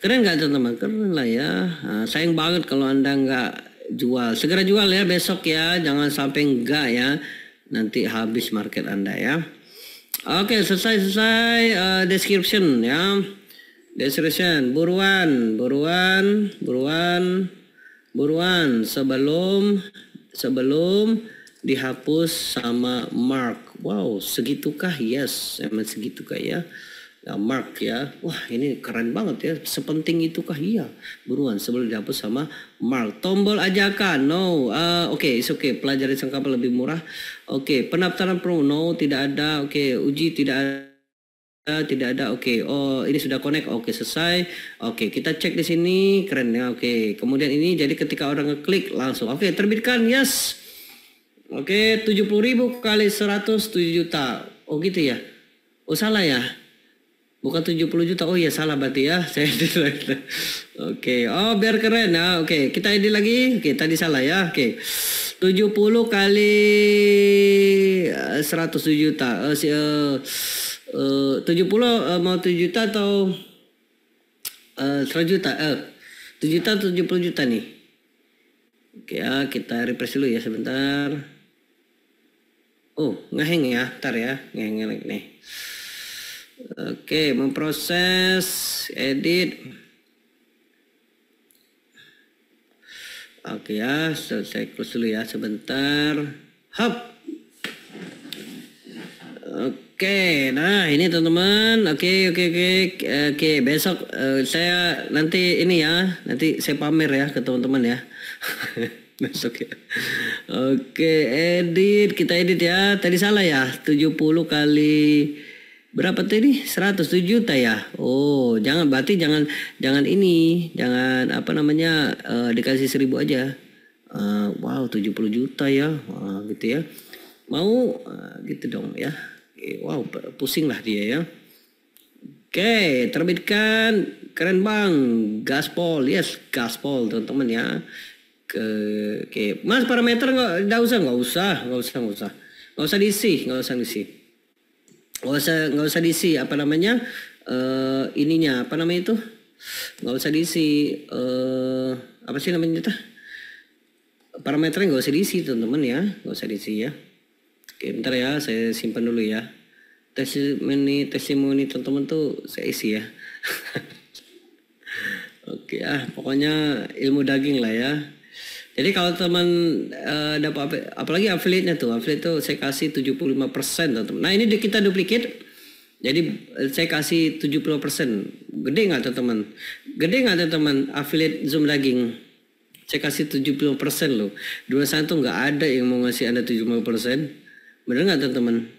Keren nggak teman-teman? Keren lah ya. Sayang banget kalau Anda nggak jual. Segera jual ya besok ya. Jangan sampai enggak ya. Nanti habis market Anda ya. Selesai description ya. Description buruan sebelum dihapus sama Mark. Wow, segitukah? Yes, emang segitukah ya. Mark ya, wah ini keren banget ya, sepenting itukah? Iya, buruan sebelum dihapus sama Mark. Tombol ajakan, no. It's okay, pelajari sengkapal lebih murah. Pendaftaran promo, no, tidak ada. Uji tidak ada. Oh ini sudah connect. Selesai. Kita cek di sini, keren ya. Kemudian ini jadi ketika orang ngeklik langsung. Terbitkan, yes. 70.000 kali 100 7 juta. Oh gitu ya. Oh salah ya. Bukan 70 juta. Oh iya salah berarti ya. Saya edit lagi. Oh biar keren ya. Kita edit lagi. Tadi salah ya. 70 kali 107 juta. 70 mau 7 juta atau 100 juta? 7 juta atau 70 juta nih? Kita refresh dulu ya sebentar. Oh ngeheng ya. Ntar ya. Ngeheng nih. Memproses, edit. Ya, saya close dulu ya sebentar. Hop. Nah ini teman-teman. Besok saya nanti ini ya, nanti saya pamer ya ke teman-teman ya. Besok ya. Edit, kita edit ya. Tadi salah ya, 70 kali berapa tadi? 107 juta ya. Oh, berarti jangan ini, jangan dikasih 1.000 aja. Wow, 70 juta ya. Gitu ya. Mau gitu dong ya. Wow, pusing lah dia ya. Terbitkan, keren Bang. Gaspol, yes, gaspol teman-teman ya. Mas parameter nggak usah diisi. Nggak usah diisi ininya itu nggak usah diisi apa sih namanya itu parameternya, nggak usah diisi teman-teman ya, nggak usah diisi ya. Bentar ya, saya simpan dulu ya. Testimoni teman-teman tuh saya isi ya. Pokoknya ilmu daging lah ya. Jadi kalau teman dapat apalagi affiliate-nya tuh, affiliate tuh saya kasih 75% teman-teman. Nah ini kita duplicate. Jadi saya kasih 70%. Gede nggak teman-teman? Affiliate Zoom daging. Saya kasih 70% loh. Dua tuh nggak ada yang mau ngasih Anda 70%. Bener nggak teman-teman?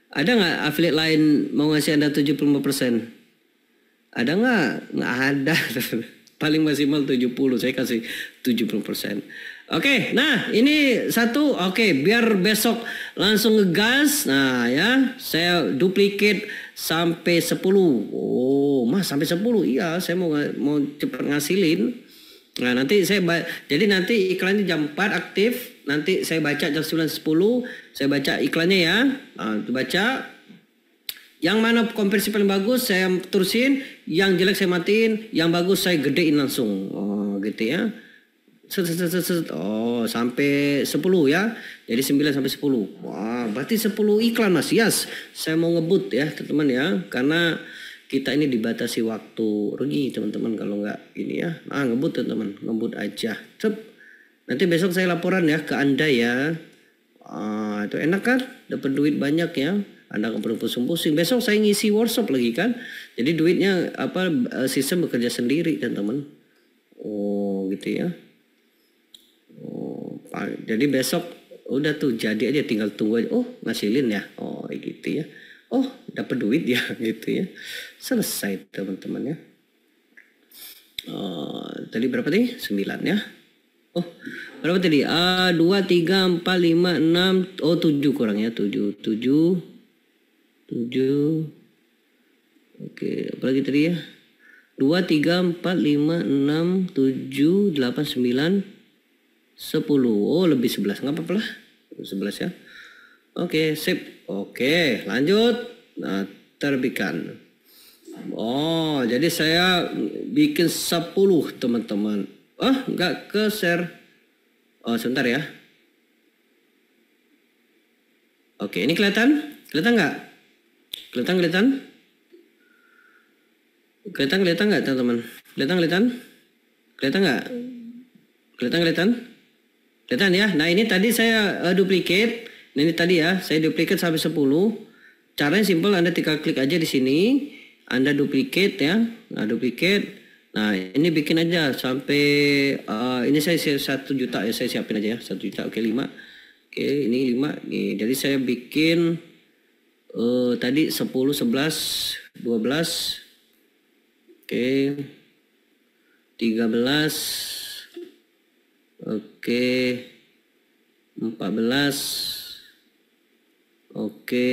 Ada nggak affiliate lain mau ngasih Anda 75%? Ada nggak? Nggak ada. Paling maksimal 70, saya kasih 70%. Oke, nah ini satu. Oke, biar besok langsung ngegas. Nah ya, saya duplicate sampai 10. Oh, Mas sampai 10. Iya, saya mau cepat ngasilin. Nah, nanti jadi nanti iklannya jam 4 aktif. Nanti saya baca jam 9.10. Saya baca iklannya ya. Nah, baca. Yang mana konversi paling bagus saya terusin, yang jelek saya matiin, yang bagus saya gedein langsung. Oh, gitu ya. Oh, sampai 10 ya. Jadi 9 sampai 10. Wah, berarti 10 iklan Mas. Yes. Saya mau ngebut ya, teman-teman ya. Karena kita ini dibatasi waktu. Rugi teman-teman kalau nggak ini ya. Nah, ngebut teman-teman, ngebut aja. Cep. Nanti besok saya laporan ya ke Anda ya. Itu enak kan? Dapat duit banyak ya. Anda nggak perlu pusing-pusing. Besok saya ngisi workshop lagi kan. Jadi duitnya sistem bekerja sendiri teman-teman. Oh, gitu ya. Oh, jadi besok udah tuh jadi aja, tinggal tunggu aja. Oh, ngasilin ya. Oh, gitu ya. Oh, dapat duit ya gitu ya. Selesai teman-teman ya. Tadi berapa tadi? 9 ya. Oh, berapa tadi? 2, 3, 4, 5, 6. Oh, 7 kurang ya. 7. Oke, apalagi tadi ya? 2, 3, 4, 5, 6, 7, 8, 9, 10. Oh, lebih 11. Nggak apa-apa lah. 11 ya. Oke, sip. Oke, lanjut. Nah, terbitkan. Oh, jadi saya bikin 10 teman-teman. Nggak ke share. Oh, sebentar ya. Oke, ini kelihatan? Kelihatan nggak? Kelihatan nggak teman-teman? Kelihatan nggak? Kelihatan ya. Nah, ini tadi saya duplicate. Nah, ini tadi ya, saya duplicate sampai 10. Caranya simple, Anda tinggal klik aja di sini. Anda duplicate ya. Nah, duplicate. Nah, ini bikin aja sampai ini saya 1 juta ya, saya siapin aja ya. 1 juta. Oke, 5. Oke, ini 5. Nih, jadi saya bikin tadi 10, 11, 12, oke, 13, oke, 14, oke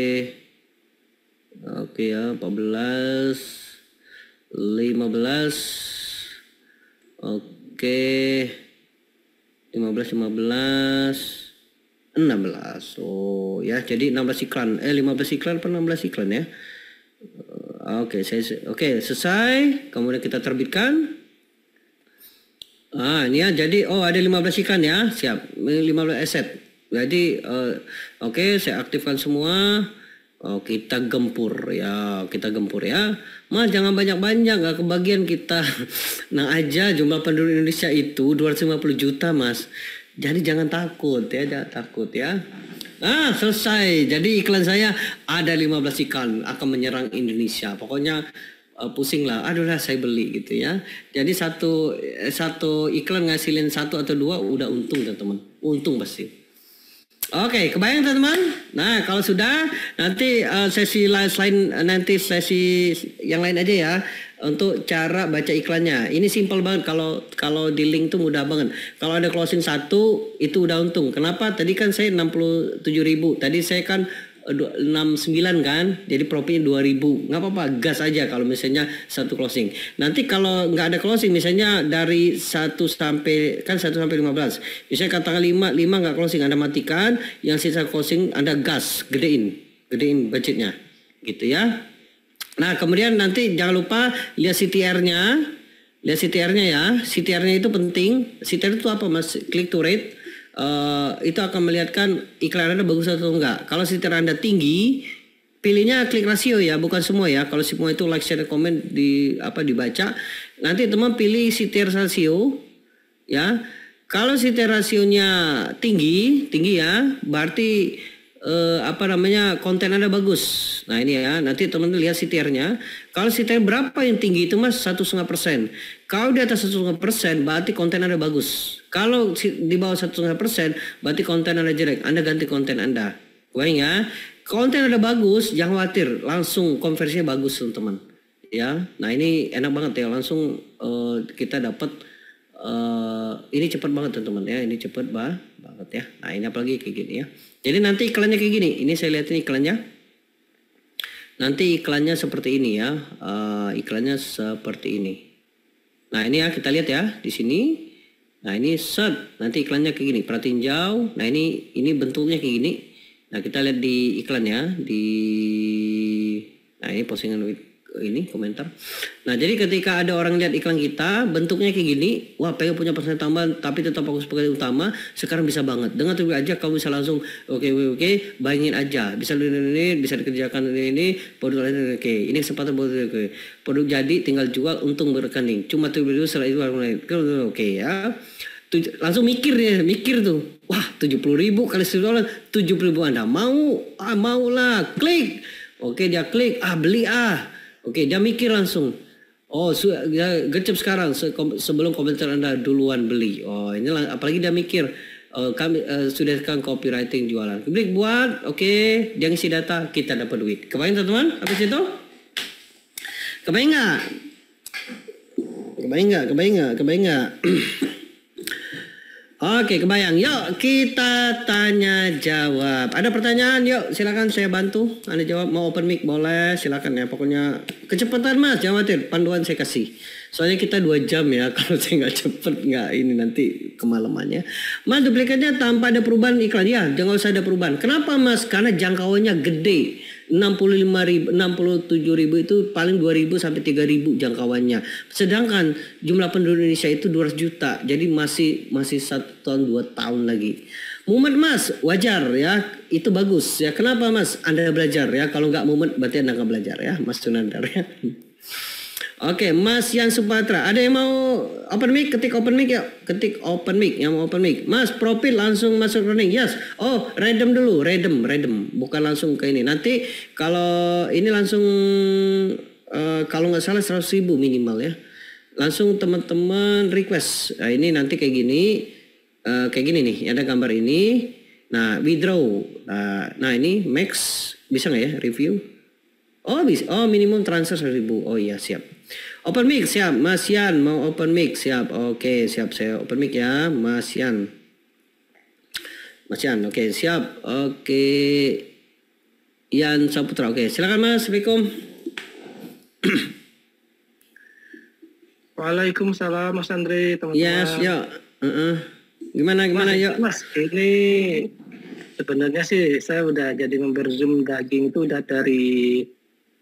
ya, 14, 15, oke, 15, 16. Oh ya, jadi 16 iklan. 15 iklan per 16 iklan ya. Oke, selesai. Kemudian kita terbitkan. Ini ya, jadi ada 15 iklan ya. Siap. 15 aset. Jadi oke, saya aktifkan semua. Kita gempur ya. Mas, jangan banyak-banyak, gak kebagian kita. Nah aja jumlah penduduk Indonesia itu 250 juta, Mas. Jadi jangan takut ya, Nah, selesai. Jadi iklan saya ada 15 iklan akan menyerang Indonesia. Pokoknya pusing lah. Aduh lah, saya beli gitu ya. Jadi satu iklan ngasilin 1 atau 2 udah untung teman-teman. Untung pasti. Oke, kebayang teman-teman? Nah, kalau sudah nanti sesi yang lain aja ya untuk cara baca iklannya. Ini simple banget, kalau di link tuh mudah banget. Kalau ada closing 1 itu udah untung. Kenapa? Tadi kan saya 67.000. Tadi saya kan 69 kan, jadi profitnya 2.000. Nggak apa-apa, gas aja kalau misalnya 1 closing. Nanti kalau nggak ada closing, misalnya dari 1 sampai 15. Misalnya katakan 5 nggak closing, Anda matikan. Yang sisa closing Anda gas, gedein budgetnya, gitu ya. Nah, kemudian nanti jangan lupa lihat CTR-nya. Lihat CTR-nya ya. CTR-nya itu penting. CTR itu apa, Mas? Click to rate. Itu akan melihatkan iklan Anda bagus atau enggak. Kalau CTR Anda tinggi, pilihnya klik rasio ya, bukan semua ya. Kalau semua itu like, share, comment dibaca. Nanti teman pilih CTR rasio ya. Kalau CTR rasionya tinggi ya, berarti konten Anda bagus. Nah ini ya, nanti teman-teman lihat CTR-nya. Kalau CTR berapa yang tinggi itu, Mas? 1,5%. Kalau di atas 1,5% berarti konten Anda bagus. Kalau di bawah 1,5% berarti konten Anda jelek. Anda ganti konten Anda. Kebayang ya? konten udah bagus, jangan khawatir, langsung konversinya bagus teman-teman. Ya, nah ini enak banget ya, langsung kita dapat ini cepat banget teman-teman ya, ini cepat banget ya. Nah ini apalagi kayak gini ya. Jadi nanti iklannya kayak gini, ini saya lihat ini iklannya. Nanti iklannya seperti ini ya, iklannya seperti ini. Nah ini ya kita lihat ya di sini. Nah ini set, nanti iklannya kayak gini, perhatiin jauh. Nah ini bentuknya kayak gini. Nah kita lihat di iklannya nah ini postingan ini komentar. Nah jadi ketika ada orang lihat iklan kita bentuknya kayak gini, wah pengen punya persen tambahan tapi tetap fokus pekerjaan utama, sekarang bisa banget dengan tweet aja kamu bisa langsung oke, bayangin aja bisa ini bisa dikerjakan ini produk lain oke, ini kesempatan produk jadi tinggal jual untung berrekening cuma tuh dulu setelah itu oke ya. Langsung mikir tuh, wah 70.000 kali $1 70.000 Anda mau lah klik, oke dia klik beli oke, dia mikir langsung. Oh, gercep sekarang sebelum komentar Anda duluan beli. Oh, ini apalagi dia mikir kami sudah kan copywriting jualan. Klik buat, oke, dia ngisi data, kita dapat duit. Kebayang teman-teman? Habis itu? Kebayang nggak? Oke, kebayang. Yuk kita tanya jawab. Ada pertanyaan? Yuk silakan saya bantu. Anda jawab, mau open mic boleh, silakan ya. Pokoknya kecepatan Mas, jangan khawatir. Panduan saya kasih. Soalnya kita 2 jam ya. Kalau saya nggak cepet nggak ini nanti kemalamannya. Mas duplikatnya tanpa ada perubahan iklan ya. Jangan usah ada perubahan. Kenapa Mas? Karena jangkauannya gede. 65.000, 67.000 itu paling 2.000 sampai 3.000 jangkauannya. Sedangkan jumlah penduduk Indonesia itu 200 juta. Jadi masih 1 tahun 2 tahun lagi. Mumet Mas, wajar ya. Itu bagus ya. Kenapa Mas? Anda belajar ya. Kalau nggak mumet berarti Anda nggak belajar ya, Mas Sunandar ya. Oke, Mas Yan Supatra. Ada yang mau open mic? Ketik open mic ya. Ketik open mic. Yang mau open mic. Mas, profil langsung masuk running. Yes. Oh, random dulu. Random. Bukan langsung ke ini. Nanti kalau ini langsung kalau nggak salah 100.000 minimal ya. Langsung teman-teman request. Nah, ini nanti kayak gini. Kayak gini nih. Ada gambar ini. Nah, withdraw. Nah, ini max. Bisa nggak ya review? Oh bisa. Oh minimum transfer 1.000. Oh iya siap. Open mic siap. Mas Yan mau open mic siap. Oke siap saya open mic ya Mas Yan. Oke siap. Oke. Yan Saputra. Oke silakan Mas. Assalamualaikum. Waalaikumsalam Mas Andre teman-teman. Yes yuk. Gimana yuk. Mas ini sebenarnya sih saya udah jadi member Zoom daging itu udah dari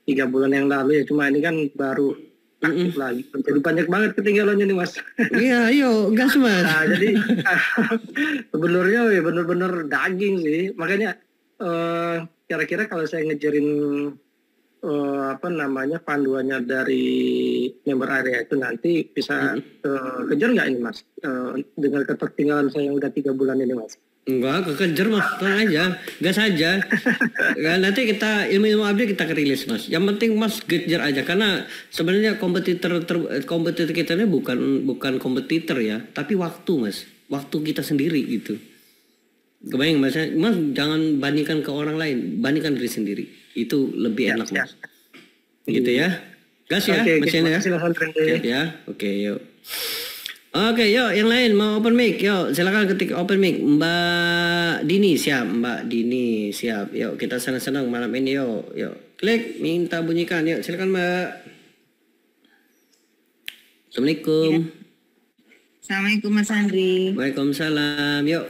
3 bulan yang lalu ya, cuma ini kan baru aktif lagi. Jadi banyak banget ketinggalannya nih Mas. Iya, ayo gas Mas. Nah, jadi sebenarnya bener-bener daging sih. Makanya kira-kira kalau saya ngejarin panduannya dari member area itu nanti bisa kejar nggak ini Mas? Dengan ketertinggalan saya yang udah 3 bulan ini Mas. Enggak, kekejar Mas, tenang aja, gas aja. Nanti kita ilmu update kita rilis Mas. Yang penting Mas kejar aja karena sebenarnya kompetitor kita ini bukan kompetitor ya, tapi waktu Mas, waktu kita sendiri gitu. Kebayang Mas, jangan bandingkan ke orang lain, bandingkan diri sendiri. Itu lebih enak Mas. Gitu ya. Gas ya, Mas ya. Siap ya. Oke, yuk. Oke, yuk yang lain mau open mic, yuk silakan ketik open mic. Mbak Dini siap, Yuk kita senang-senang malam ini yuk. Klik minta bunyikan, yuk silakan Mbak. Assalamualaikum. Ya. Assalamualaikum Mas Andri. Waalaikumsalam, yuk.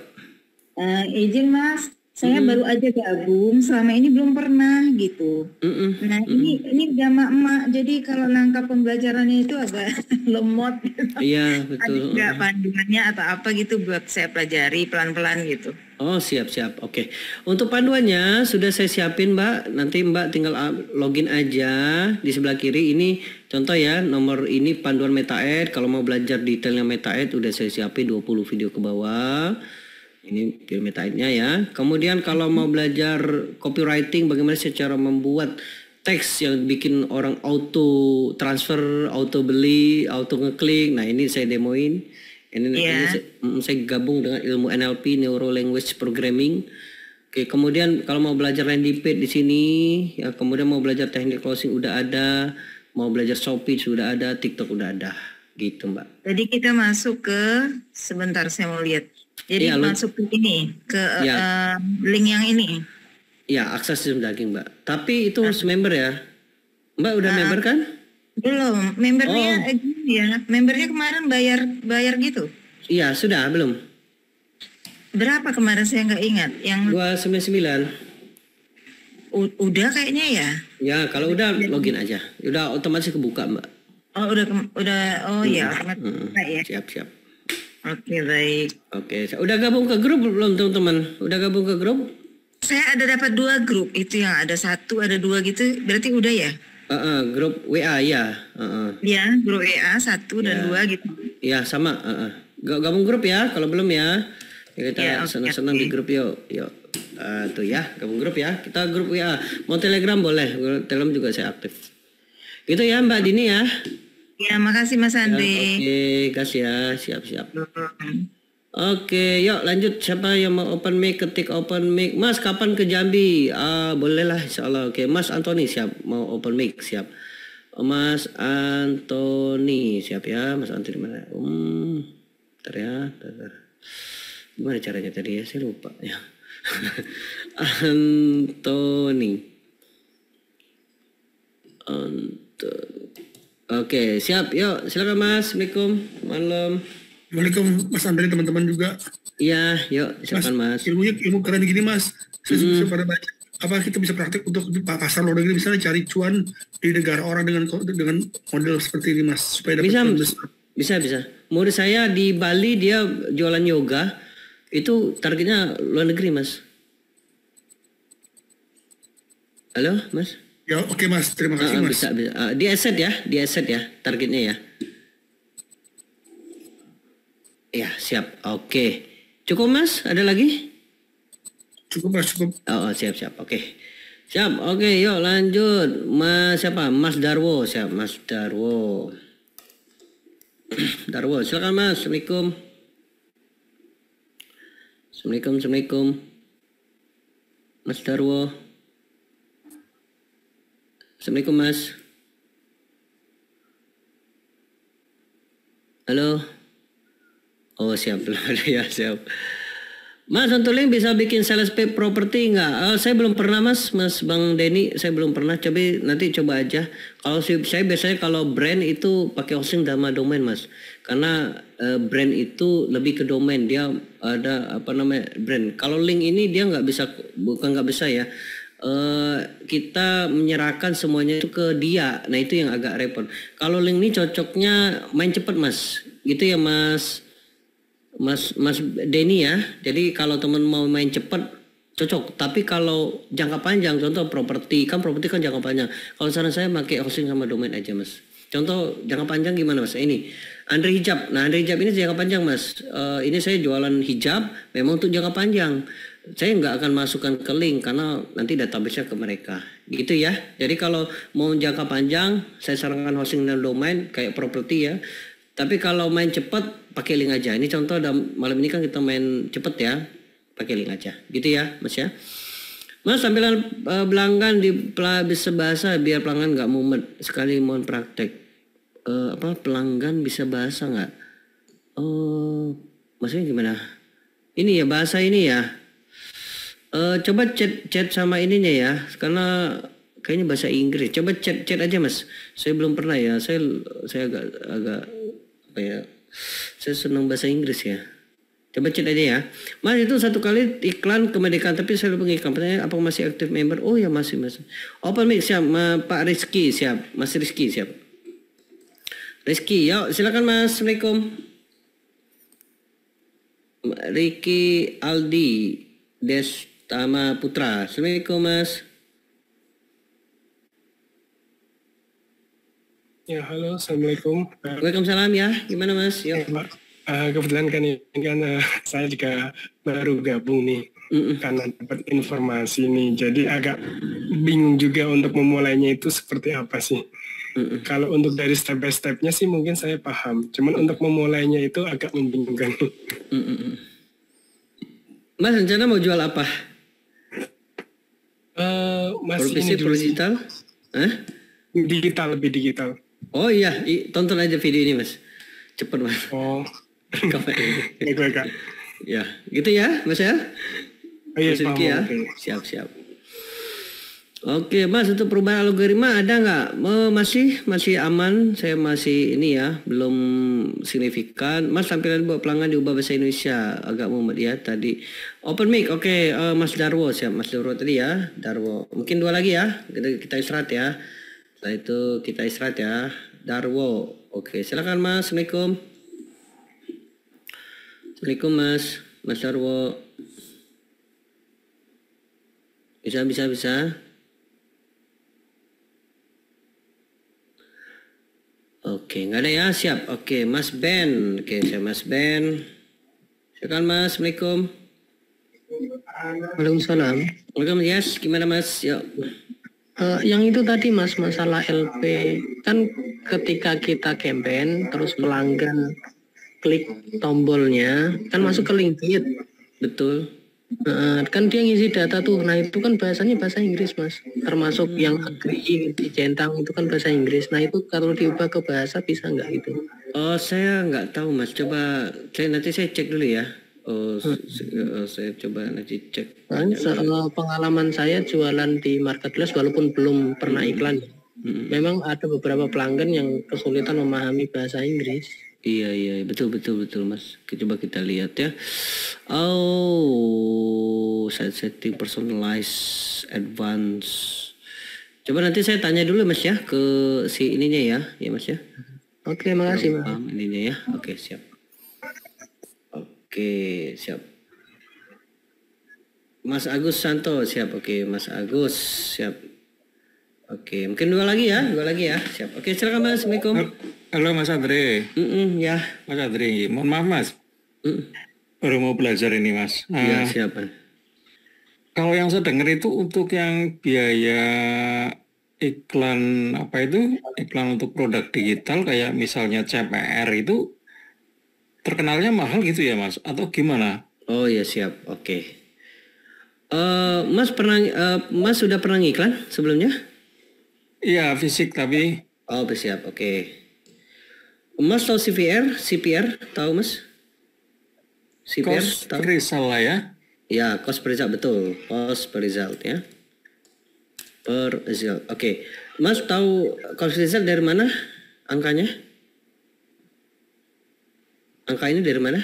Izin Mas, saya baru aja gabung, selama ini belum pernah gitu. Nah ini udah emak-emak, jadi kalau nangkap pembelajarannya itu agak lemot gitu. Iya betul. Ada nggak panduannya atau apa gitu buat saya pelajari pelan-pelan gitu. Oh siap. Oke. Untuk panduannya sudah saya siapin Mbak. Nanti Mbak tinggal login aja di sebelah kiri. Ini contoh ya, nomor ini panduan MetaEd. Kalau mau belajar detailnya MetaEd udah saya siapin 20 video ke bawah. Ini film MetaEd-nya ya. Kemudian kalau mau belajar copywriting, bagaimana secara membuat teks yang bikin orang auto transfer, auto beli, auto ngeklik. Nah ini saya demoin. Ini saya gabung dengan ilmu NLP, Neuro Language Programming. Oke, kemudian kalau mau belajar landing page di sini, ya kemudian mau belajar teknik closing udah ada, mau belajar Shopee sudah ada, TikTok udah ada, gitu Mbak. Jadi kita masuk ke, sebentar saya mau lihat. Jadi Iya, masuk ke ini, ke Ya. link yang ini. Ya, akses sistem daging Mbak. Tapi itu harus member ya. Mbak udah member kan? Belum, membernya gini ya. Membernya kemarin bayar gitu. Iya, sudah belum? Berapa kemarin saya nggak ingat. Yang 299. udah kayaknya ya. Ya, kalau udah login aja. Udah otomatis kebuka Mbak. Oh ya otomatis ya. Siap. Oke, baik. Oke, udah gabung ke grup belum teman-teman? Udah gabung ke grup? Saya ada dapat 2 grup, itu yang ada 1, ada 2 gitu, berarti udah ya? Grup WA ya. Ya, grup WA 1 dan 2 gitu. Ya sama. Gabung grup ya, kalau belum ya. Kita senang-senang di grup yuk. Tuh ya, gabung grup ya. Kita grup WA. Mau Telegram boleh. Telegram juga saya aktif. Gitu ya Mbak Dini ya. Ya, makasih Mas Andre. Oke, kasih ya. Siap. Oke, yuk lanjut. Siapa yang mau open mic, ketik open mic. Mas, kapan ke Jambi? Boleh lah insya-Allah. Oke, Mas Antoni siap. Mau open mic siap. Mas Antoni siap ya. Mas Antoni mana? Bentar ya. Gimana caranya tadi ya? Saya lupa ya. Antoni. Oke, siap. Yuk, silakan Mas. Assalamualaikum. Malam. Waalaikumsalam Mas Andre, teman-teman juga. Iya, yuk silakan Mas. Ilmu keren gini Mas. Saya bisa pada baca. Apa kita bisa praktek untuk di pasar luar negeri, misalnya cari cuan di negara orang dengan model seperti ini Mas, supaya dapat bisa. Murid saya di Bali dia jualan yoga, itu targetnya luar negeri Mas. Halo Mas? Ya oke Mas, terima kasih Mas. Bisa. Di asset ya targetnya ya. Ya siap, oke. Cukup Mas, ada lagi? Cukup Mas, cukup. Siap, oke. Siap, oke, yuk lanjut. Mas siapa? Mas Darwo, siap Mas Darwo. Darwo, silakan Mas. Assalamualaikum. Mas Darwo. Assalamualaikum Mas. Halo. Oh siap, belum ada ya, siap. Mas untuk link bisa bikin sales page property nggak? Saya belum pernah Mas Bang Denny, saya belum pernah. Nanti coba aja. Kalau saya biasanya kalau brand itu pakai hosting nama domain Mas, karena brand itu lebih ke domain, dia ada brand. Kalau link ini dia bukan nggak bisa ya. Kita menyerahkan semuanya itu ke dia. Nah itu yang agak repot. Kalau link ini cocoknya main cepet Mas, gitu ya Mas Denny ya. Jadi kalau teman mau main cepat cocok. Tapi kalau jangka panjang, contoh properti kan jangka panjang. Kalau saran saya pakai hosting sama domain aja Mas. Contoh jangka panjang gimana Mas? Ini Andre Hijab. Nah Andre Hijab ini jangka panjang Mas. Ini saya jualan hijab memang untuk jangka panjang. Saya nggak akan masukkan ke link karena nanti database-nya ke mereka. Gitu ya. Jadi kalau mau jangka panjang, saya sarankan hosting dan domain kayak properti ya. Tapi kalau main cepat pakai link aja. Ini contoh malam ini kan kita main cepet ya, pakai link aja. Gitu ya Mas ya. Mas tampilan pelanggan di bisa bahasa biar pelanggan nggak mumet. Sekali mohon praktek. Pelanggan bisa bahasa nggak? Maksudnya gimana? Ini ya bahasa ini ya. Coba chat sama ininya ya, karena kayaknya bahasa Inggris. Coba chat aja Mas. Saya belum pernah ya. Saya agak saya senang bahasa Inggris ya. Coba chat aja ya Mas. Itu 1 kali iklan kemerdekaan, tapi saya lupa ngiklan. Pertanyaan apa masih aktif member? Oh ya masih open mic siap. Pak Rizky siap. Mas Rizky siap. Rizky yuk silakan Mas. Assalamualaikum. Ricky Aldi Destama Putra. Assalamualaikum Mas. Ya, halo, Assalamualaikum. Waalaikumsalam ya, gimana Mas? Yuk. Kebetulan kan ini kan saya juga baru gabung nih, karena dapat informasi nih, jadi agak bingung juga untuk memulainya itu seperti apa sih. Kalau untuk dari step by stepnya sih mungkin saya paham, cuman untuk memulainya itu agak membingungkan. Mas rencana mau jual apa? Masih PC, ini dulu sih. digital? Hah? Digital, lebih digital. Oh iya, tonton aja video ini Mas. Cepet Mas. Oh. Baik. Baik, Kak. Ya, gitu ya Mas ya. Oh, iya, Mas Riki ya. paham, oke. Siap. Oke Mas, untuk perubahan algoritma ada nggak? Masih aman. Saya masih ini ya, belum signifikan. Mas, tampilan buat pelanggan diubah bahasa Indonesia, agak mumet ya tadi. Open mic, oke. Mas Darwo siap. Mas Darwo tadi ya, Darwo. Mungkin 2 lagi ya. Kita istirahat ya. Setelah itu kita istirahat ya. Darwo, oke. Silakan Mas. Assalamualaikum. Assalamualaikum Mas Darwo. Bisa. Oke, nggak ada ya, siap. Oke, Mas Ben. Oke, saya Mas Ben. Silakan Mas, Assalamualaikum. Waalaikumsalam. Waalaikumsalam, yes. Gimana Mas? Yuk. Yang itu tadi Mas, masalah LP. Kan ketika kita campaign, terus pelanggan klik tombolnya, kan masuk ke link feed. Betul. Kan dia ngisi data tuh. Nah itu kan bahasanya bahasa Inggris Mas. Termasuk yang agree, dicentang itu kan bahasa Inggris. Nah itu kalau diubah ke bahasa bisa nggak itu? Oh, saya nggak tahu Mas. Coba nanti saya cek dulu ya. Saya coba nanti cek. Pengalaman saya jualan di marketplace walaupun belum pernah iklan. Memang ada beberapa pelanggan yang kesulitan memahami bahasa Inggris. Iya, betul Mas. Coba kita lihat ya. Oh, setting personalized advance. Coba nanti saya tanya dulu Mas ya ke si ininya ya Mas ya. Oke, makasih Mas. Ininya ya. Oke, siap. Oke, siap. Mas Agus Santo siap. Oke, Mas Agus siap. Oke, mungkin 2 lagi ya. Siap. Oke, silakan Mas. Assalamualaikum. Halo Mas Andre. Ya. Mas Andre, mohon maaf Mas. Baru mau belajar ini Mas. Iya, siapa? Kalau yang saya dengar itu untuk yang biaya iklan iklan untuk produk digital kayak misalnya CPR itu terkenalnya mahal gitu ya Mas? Atau gimana? Oh ya siap. Oke. Mas sudah pernah ngiklan sebelumnya? Iya fisik tapi. Oh siap. Oke. Mas tahu CPR tahu Mas? CPR Cost tahu? per result lah ya? Ya, cost per result betul. Cost per result ya. Per result. Oke. Mas tahu cost per result dari mana angkanya? Angka ini dari mana?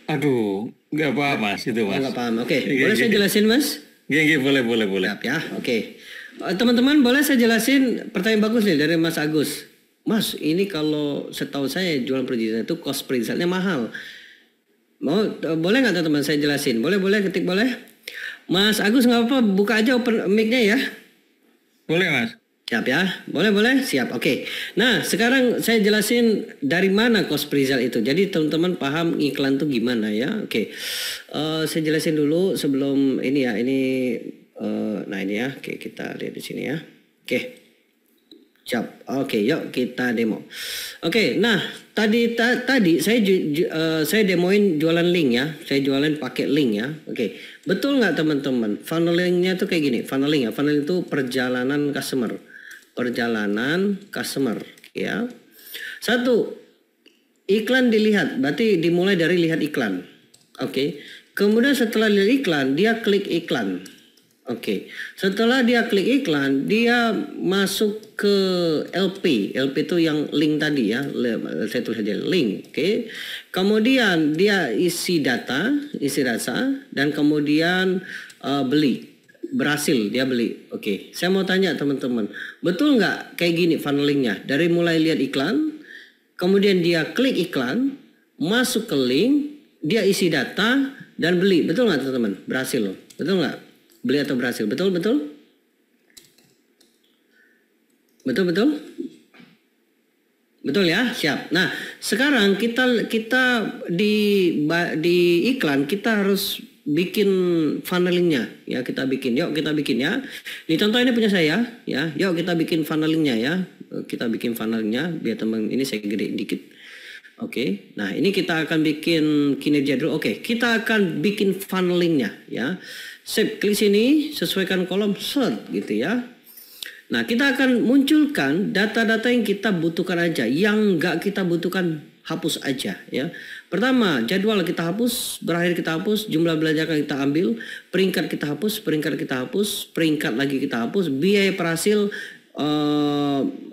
Aduh, nggak paham Mas itu Mas. Nggak paham. Oke. Boleh saya jelasin Mas? Iya, boleh. Siap ya. Oke. Teman-teman boleh saya jelasin pertanyaan bagus nih dari Mas Agus. Mas, ini kalau setahu saya jualan perizinan itu cost per resultnya mahal. Boleh nggak teman-teman saya jelasin? Boleh ketik boleh. Mas Agus nggak apa-apa, buka aja open mic-nya ya. Boleh Mas. Siap ya, boleh, siap. Oke. Nah, sekarang saya jelasin dari mana cost per result itu. Jadi teman-teman paham iklan itu gimana ya. Oke. Saya jelasin dulu sebelum ini ya. Nah ini ya. Oke, kita lihat di sini ya. Oke. Siap. Oke, yuk kita demo. Oke, nah tadi saya demoin jualan link ya. Saya jualan pakai link ya. Oke, betul nggak teman-teman? Funnelingnya tuh kayak gini. Funneling itu perjalanan customer ya. 1, iklan dilihat. Berarti dimulai dari lihat iklan. Oke. Kemudian setelah lihat iklan, dia klik iklan. Oke, setelah dia klik iklan, dia masuk ke LP. LP itu yang link tadi ya, saya tulis aja link. Oke, kemudian dia isi data, dan kemudian dia beli. Oke, saya mau tanya teman-teman, betul nggak kayak gini funnelingnya? Dari mulai lihat iklan, kemudian dia klik iklan, masuk ke link, dia isi data dan beli. Betul nggak teman-teman? Berhasil loh, betul nggak? Beli atau berhasil? Betul? Betul ya? Siap. Nah, sekarang kita di iklan kita harus bikin funnelingnya ya. Kita bikin ya. Ini contoh ini punya saya ya. Yuk kita bikin funnelingnya ya. Kita bikin funnelingnya biar teman ini saya gede dikit. Oke. Nah, ini kita akan bikin kinerja dulu. Oke, kita akan bikin funnelingnya ya. Save, klik sini, sesuaikan kolom, set gitu ya. Nah, kita akan munculkan data-data yang kita butuhkan aja, yang nggak kita butuhkan hapus aja ya. Pertama, jadwal kita hapus, berakhir kita hapus, jumlah belajar kita ambil, peringkat kita hapus, peringkat lagi kita hapus, biaya per hasil,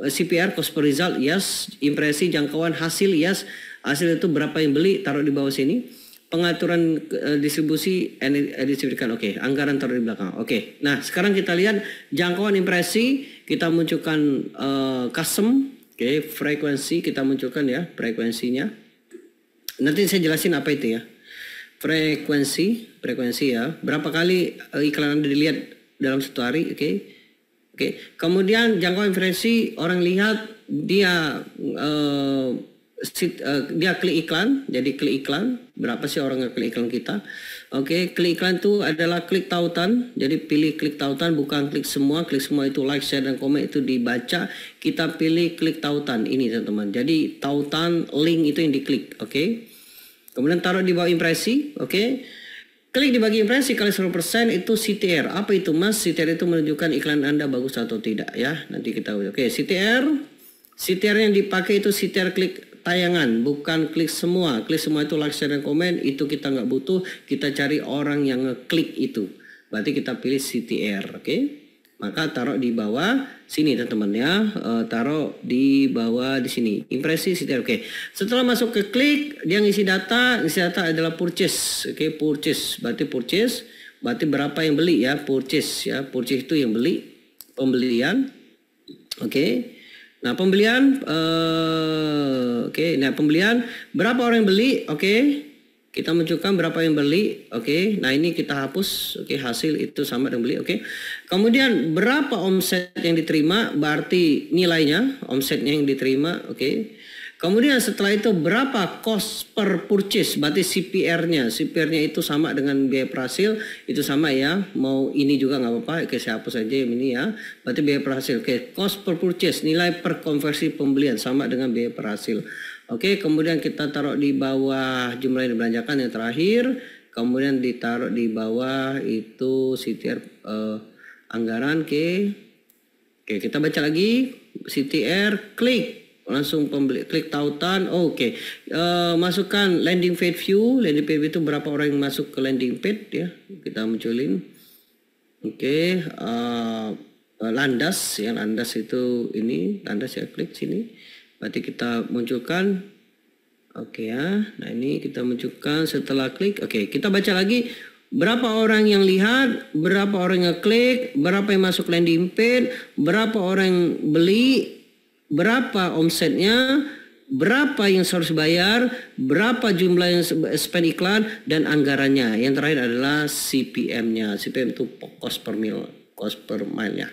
CPR, cost per result, yes, impresi, jangkauan, hasil, yes, hasil itu berapa yang beli, taruh di bawah sini. Pengaturan distribusi distribusikan, oke. Anggaran taruh di belakang, oke. Nah, sekarang kita lihat jangkauan impresi, kita munculkan custom, oke. Frekuensi kita munculkan ya, frekuensinya. Nanti saya jelasin apa itu ya. Frekuensi ya. Berapa kali iklan Anda dilihat dalam satu hari, oke. Kemudian jangkauan impresi, orang lihat dia dia klik iklan, jadi klik iklan, berapa sih orang yang klik iklan kita. Oke, klik iklan itu adalah klik tautan, jadi pilih klik tautan, bukan klik semua itu like, share, dan komen itu dibaca, kita pilih klik tautan ini teman-teman. Jadi tautan link itu yang diklik, oke. Kemudian taruh di bawah impresi, oke. Klik di bagian impresi kali 10% itu CTR. Apa itu mas? CTR itu menunjukkan iklan Anda bagus atau tidak ya. Nanti kita oke, CTR yang dipakai itu CTR klik tayangan, bukan klik semua. Klik semua itu like, share, dan komen, itu kita nggak butuh. Kita cari orang yang ngeklik itu. Berarti kita pilih CTR, oke? Maka taruh di bawah sini teman-teman ya. Taruh di bawah di sini. Impresi CTR, oke. Setelah masuk ke klik, dia ngisi data. Ngisi data adalah purchase, oke? Purchase, berarti berapa yang beli ya? Purchase ya. Purchase itu yang beli, pembelian, oke? Nah pembelian, Nah pembelian berapa orang yang beli, kita munculkan berapa yang beli, Nah ini kita hapus, hasil itu sama dengan beli, Kemudian berapa omset yang diterima, berarti nilainya, omsetnya yang diterima, Kemudian setelah itu berapa cost per purchase, berarti CPR-nya itu sama dengan biaya per hasil, itu sama ya, mau ini juga nggak apa-apa, saya hapus aja yang ini ya, berarti biaya per hasil, cost per purchase, nilai per konversi pembelian sama dengan biaya per hasil, kemudian kita taruh di bawah jumlah yang dibelanjakan yang terakhir, kemudian ditaruh di bawah itu CTR anggaran, kita baca lagi, CTR, klik. Langsung pembeli, klik tautan, masukkan landing page view itu berapa orang yang masuk ke landing page ya, kita munculin, landas itu ini, landas ya, klik sini, berarti kita munculkan, nah ini kita munculkan setelah klik, kita baca lagi, berapa orang yang lihat, berapa orang yang klik, berapa yang masuk landing page, berapa orang yang beli, berapa omsetnya, berapa yang harus bayar, berapa jumlah yang spend iklan, dan anggarannya. Yang terakhir adalah CPM-nya. CPM itu cost per mile-nya.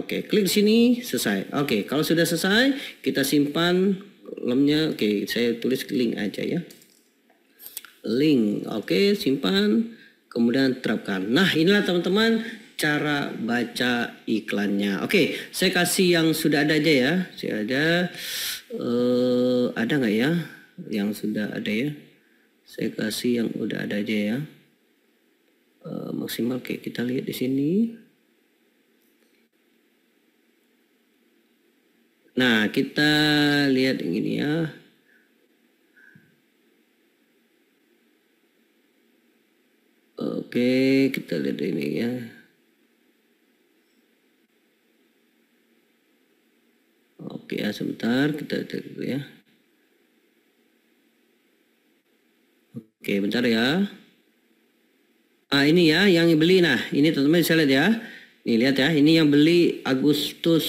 Klik sini, selesai. Kalau sudah selesai, kita simpan kolomnya. Saya tulis link aja ya. Link, simpan, kemudian terapkan. Nah, inilah teman-teman cara baca iklannya. Saya kasih yang sudah ada aja ya. Ada nggak ya yang sudah ada ya? Saya kasih yang udah ada aja ya. Maksimal kita lihat di sini. Nah, kita lihat yang ini ya. Kita lihat ini ya. Sebentar kita lihat dulu ya. Bentar ya. Ini ya yang beli. Nah, ini teman-teman bisa lihat ya. Nih lihat ya, ini yang beli Agustus.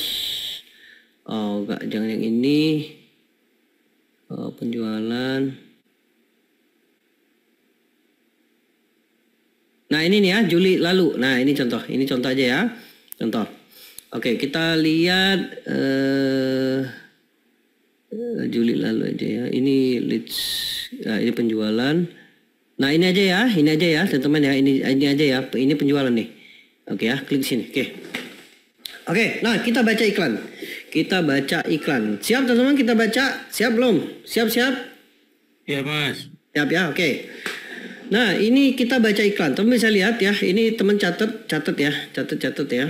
Enggak, jangan yang ini. Penjualan. Nah, ini nih ya, Juli lalu. Nah, ini contoh aja ya. Contoh. Kita lihat Juli lalu aja ya. Ini leads, ini penjualan. Nah, ini aja ya, teman-teman ya. Ini aja ya. Ini penjualan nih. Ya, klik sini. Nah, kita baca iklan. Siap teman-teman, kita baca. Siap belum? Siap? Ya, Mas. Siap ya, Nah, ini kita baca iklan. Teman bisa lihat ya. Ini teman catat ya. Catat ya.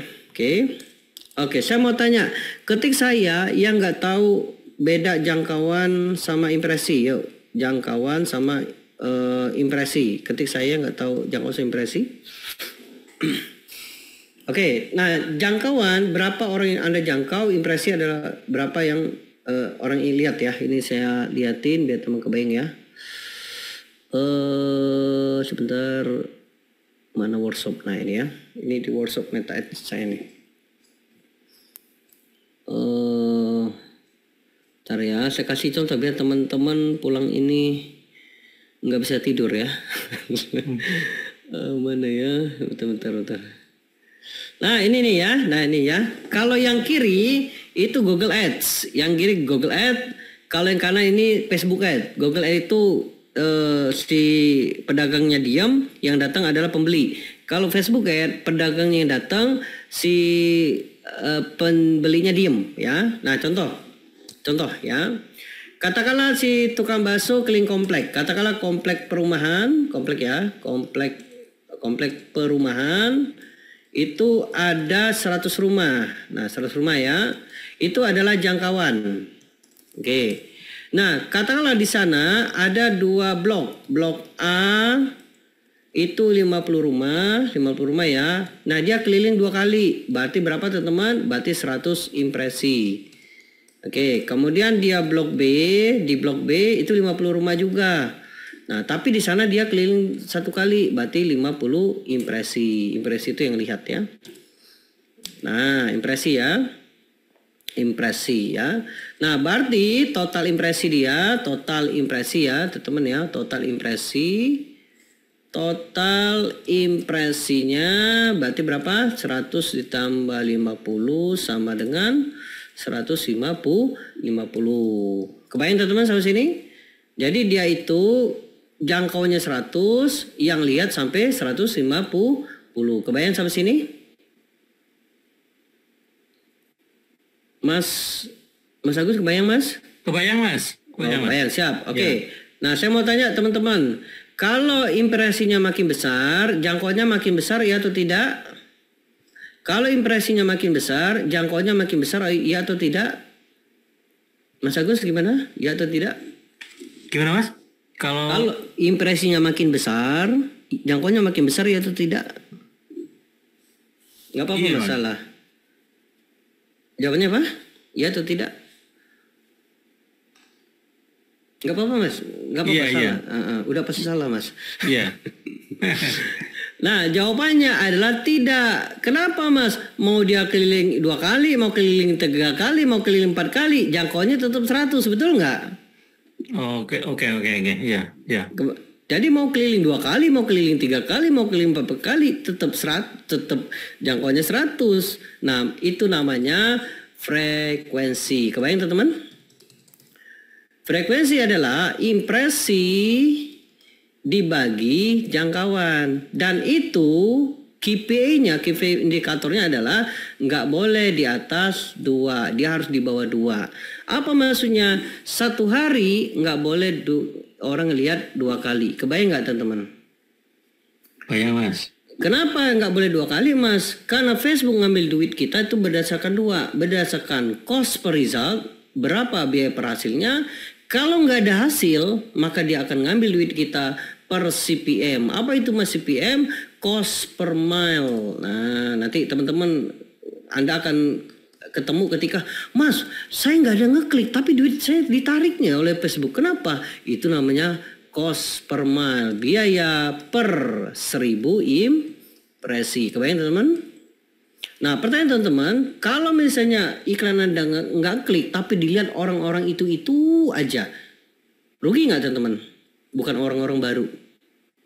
Oke, saya mau tanya. Ketik saya yang nggak tahu beda jangkauan sama impresi. Yuk, jangkauan sama impresi. Ketik saya nggak tahu jangkauan sama impresi. Oke, nah jangkauan berapa orang yang Anda jangkau, impresi adalah berapa yang orang ini lihat ya. Ini saya liatin biar teman kebayang ya. Sebentar, mana workshop? Nah ini ya, ini di workshop Meta Ads saya nih. Ntar ya, saya kasih contoh biar teman-teman pulang ini nggak bisa tidur ya. Mana ya, bentar. Nah ini nih ya, kalau yang kiri itu Google Ads, yang kiri Google Ads, kalau yang kanan ini Facebook Ads. Google Ads itu si pedagangnya diam, yang datang adalah pembeli. Kalau Facebook Ads, pedagangnya yang datang, si pembelinya diem ya. Nah contoh ya, katakanlah si tukang bakso keliling komplek, katakanlah komplek perumahan, komplek perumahan itu ada 100 rumah. Nah 100 rumah ya, itu adalah jangkauan. Oke. Nah katakanlah di sana ada 2 blok A itu 50 rumah ya. Nah dia keliling 2 kali, berarti berapa teman-teman? Berarti 100 impresi. Oke, kemudian dia blok B, di blok B itu 50 rumah juga. Nah, tapi di sana dia keliling 1 kali, berarti 50 impresi. Impresi itu yang lihat ya. Nah, impresi ya. Nah, berarti total impresinya, total impresinya berarti berapa? 100 ditambah 50 sama dengan 150. Kebayang teman-teman sampai sini? Jadi dia itu jangkauannya 100, yang lihat sampai 150. Kebayang sampai sini? Mas Agus kebayang Mas? Kebayang Mas. Kebayang, siap. Oke. Nah saya mau tanya teman-teman, kalau impresinya makin besar, jangkauannya makin besar ya atau tidak? Kalau impresinya makin besar, jangkauannya makin besar, iya atau tidak? Mas Agus gimana? Iya atau tidak? Gimana Mas? Kalau impresinya makin besar, jangkauannya makin besar, iya atau tidak? Nggak apa-apa masalah. Jawabannya apa? Iya atau tidak? Nggak apa-apa Mas, nggak apa-apa salah. Udah pasti salah Mas. Iya. Nah jawabannya adalah tidak. Kenapa Mas? Mau dia keliling 2 kali, mau keliling 3 kali, mau keliling 4 kali, jangkauannya tetap 100, betul nggak? Oke. Iya. Jadi mau keliling 2 kali, mau keliling 3 kali, mau keliling 4 kali, tetap jangkauannya 100. Nah itu namanya frekuensi. Kebayang teman-teman? Frekuensi adalah impresi dibagi jangkauan, dan itu KPI-nya, KPI indikatornya adalah nggak boleh di atas 2, dia harus di bawah 2. Apa maksudnya? 1 hari nggak boleh orang lihat 2 kali. Kebayang nggak teman-teman? Kebayang Mas. Kenapa nggak boleh 2 kali Mas? Karena Facebook ngambil duit kita itu berdasarkan 2, berdasarkan cost per result, berapa biaya per hasilnya. Kalau nggak ada hasil, maka dia akan ngambil duit kita per CPM. Apa itu Mas CPM? Cost per mile. Nah, nanti teman-teman Anda akan ketemu ketika, Mas, saya nggak ada ngeklik, tapi duit saya ditariknya oleh Facebook. Kenapa? Itu namanya cost per mile. Biaya per 1000 impresi. Kebayang teman-teman? Nah, pertanyaan teman-teman, kalau misalnya iklan Anda nggak klik, tapi dilihat orang-orang itu aja, rugi nggak teman-teman? Bukan orang-orang baru.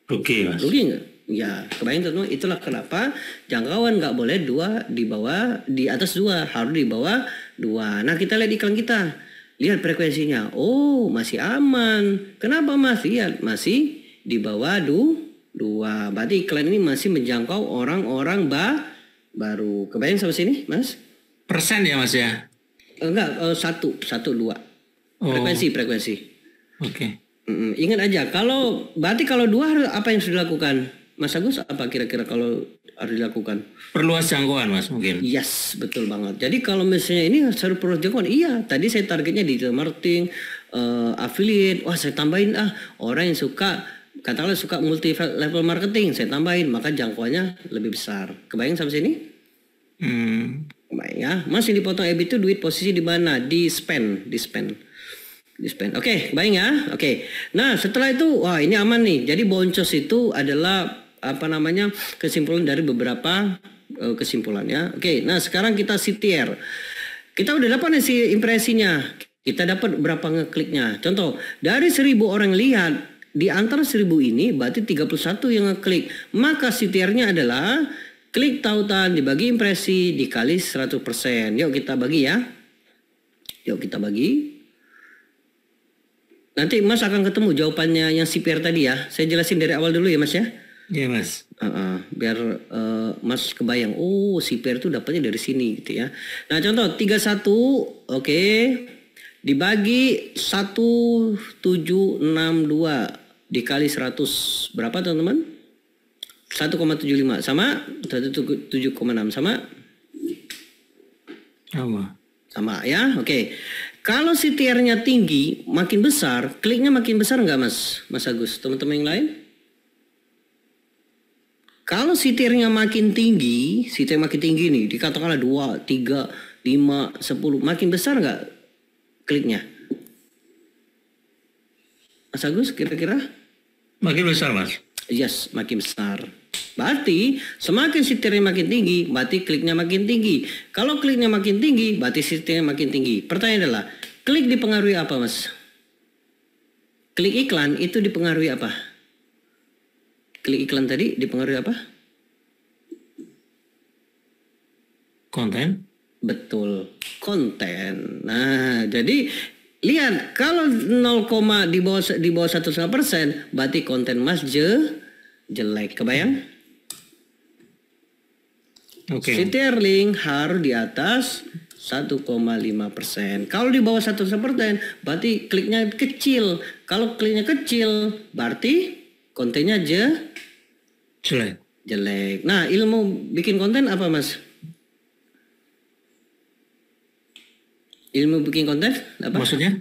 Rugi Mas. Rugi nggak? Ya, kebayang teman-teman. Itulah kenapa jangkauan nggak boleh 2 di atas 2, harus di bawah 2. Nah, kita lihat iklan kita, lihat frekuensinya. Oh, masih aman. Kenapa Mas? Lihat, masih di bawah 2. Berarti iklan ini masih menjangkau orang-orang baru. Kebayang sampai sini, Mas? Persen ya Mas ya? Enggak, 1, 2. Frekuensi. Oke. Ingat aja, berarti kalau 2 apa yang sudah dilakukan? Mas Agus, apa kira-kira kalau harus dilakukan? Perluas jangkauan Mas mungkin. Yes, betul banget. Jadi kalau misalnya ini harus perluas jangkauan, iya. Tadi saya targetnya digital marketing, affiliate. Wah, saya tambahin orang yang suka, katakanlah suka multi level marketing, saya tambahin, maka jangkauannya lebih besar. Kebayang sampai sini? Kebayang ya. Mas yang dipotong EBIT itu duit posisi di mana? Di spend. Oke, kebayang ya? Oke. Nah, setelah itu, wah ini aman nih. Jadi boncos itu adalah kesimpulan dari beberapa kesimpulan ya. Oke, nah sekarang kita CTR. Kita udah dapat nih si impresinya. Kita dapat berapa ngekliknya. Contoh, dari 1.000 orang lihat, di antara 1.000 ini berarti 31 yang ngeklik. Maka CTR-nya adalah klik tautan dibagi impresi dikali 100%. Yuk kita bagi ya. Nanti Mas akan ketemu jawabannya yang CPR tadi ya. Saya jelasin dari awal dulu ya Mas ya. Iya Mas. Biar Mas kebayang, CPR itu dapatnya dari sini gitu ya. Nah contoh 31, oke. Dibagi 1762 dikali 100. Berapa teman-teman? 1,75 sama 1,76 sama ya. Oke. Kalau CTR-nya tinggi, makin besar, kliknya makin besar nggak Mas Agus? Teman-teman yang lain? Kalau CTR-nya makin tinggi nih, dikatakanlah 2, 3, 5, 10, makin besar nggak kliknya? Mas Agus kira-kira? Makin besar Mas. Yes, makin besar. Berarti semakin CTR-nya makin tinggi, berarti kliknya makin tinggi. Kalau kliknya makin tinggi, berarti CTR-nya makin tinggi. Pertanyaan adalah, klik dipengaruhi apa Mas? Klik iklan itu dipengaruhi apa? Klik iklan tadi dipengaruhi apa? Konten. Betul, konten. Nah, jadi lihat kalau 0, di bawah 1,5%, berarti konten Mas jelek. Kebayang? Oke. CTR link harus di atas 1,5%. Kalau di bawah 1,5%, berarti kliknya kecil. Kalau kliknya kecil, berarti kontennya jelek. Nah, ilmu bikin konten apa Mas? Ilmu bikin konten apa? Maksudnya?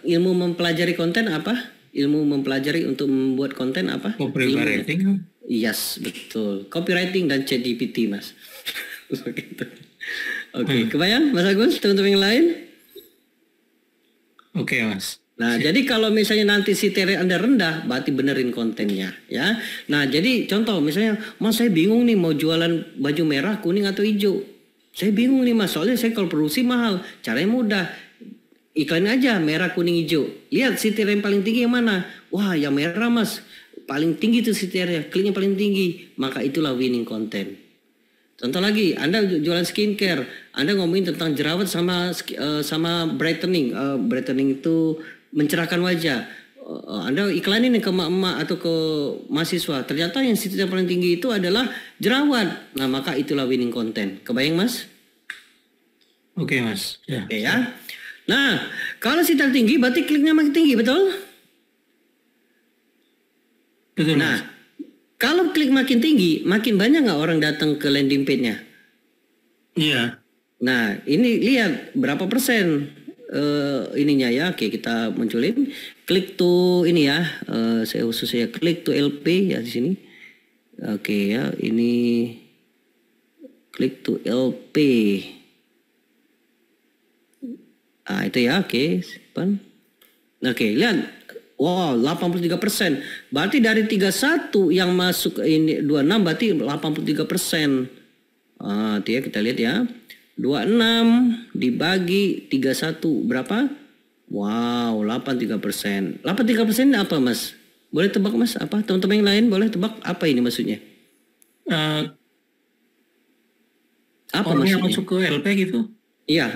Ilmu mempelajari konten apa? Ilmu mempelajari untuk membuat konten apa? Copywriting. Yes, betul. Copywriting dan ChatGPT Mas. Oke, kebayang Mas Agus, teman-teman yang lain? Oke Mas. Nah, jadi kalau misalnya nanti CTR Anda rendah, berarti benerin kontennya, ya. Nah, jadi contoh misalnya, Mas saya bingung nih mau jualan baju merah, kuning atau hijau. Saya bingung nih Mas, soalnya saya kalau produksi mahal. Caranya mudah. Iklan aja merah, kuning, hijau. Lihat CTR yang paling tinggi yang mana? Wah, yang merah Mas. Paling tinggi tuh CTR-nya, kliknya paling tinggi. Maka itulah winning content. Contoh lagi, Anda jualan skincare, Anda ngomongin tentang jerawat sama brightening. Brightening itu mencerahkan wajah. Anda iklanin ke emak-emak atau ke mahasiswa. Ternyata yang CTR paling tinggi itu adalah jerawat. Nah, maka itulah winning content. Kebayang Mas? Oke Mas. Ya. Oke ya. Nah, kalau CTR tinggi berarti kliknya makin tinggi, betul? Betul. Nah, kalau klik makin tinggi, makin banyak nggak orang datang ke landing page-nya? Iya. Nah, ini lihat berapa persen ininya ya. Oke, kita munculin. Klik to ini ya. Saya khususnya klik to LP ya di sini. Oke ya, ini klik to LP. Ah, itu ya, oke. Simpan. Oke, lihat. Wow, 83%. Berarti dari 31 yang masuk ke ini 26 berarti 83%. Itu ya kita lihat ya. 26 dibagi 31 berapa? Wow, 83%. 83% apa Mas? Boleh tebak Mas? Apa? Teman-teman yang lain boleh tebak apa ini maksudnya? Apa orang maksudnya? yang masuk ke LP gitu? Iya,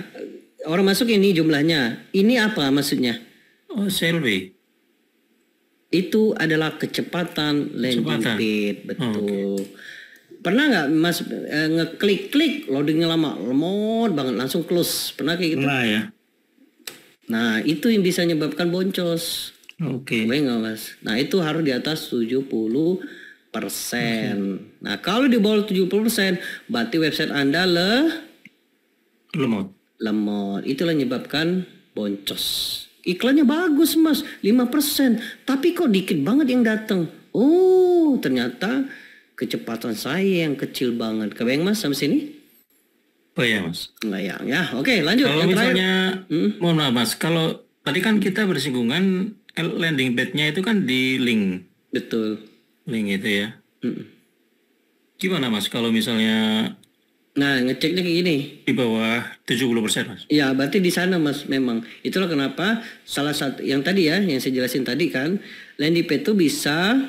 orang masuk ini jumlahnya. Ini apa maksudnya? Oh, CLB. Itu adalah kecepatan landing page, betul. Pernah nggak Mas ngeklik loadingnya lama, lemot banget, langsung close. Pernah kayak gitu? Pernah ya. Nah, itu yang bisa menyebabkan boncos. Oke. Kebayang nggak Mas? Nah itu harus di atas 70%. Nah kalau di bawah 70%, berarti website Anda Lemot. Itulah menyebabkan boncos. Iklannya bagus Mas, 5%. Tapi kok dikit banget yang datang. Oh ternyata kecepatan saya yang kecil banget. Kebayang Mas sampai sini? Bayang Mas. Bayang ya. Oke lanjut. Kalau Yang misalnya, terakhir. mohon maaf Mas, kalau tadi kan kita bersinggungan landing page-nya itu kan di link Betul. itu ya. Gimana Mas kalau misalnya Nah ngeceknya kayak gini. di bawah 70% Mas? Ya, berarti di sana Mas memang. Itulah kenapa salah satu yang tadi ya, yang saya jelasin tadi kan, landing page itu bisa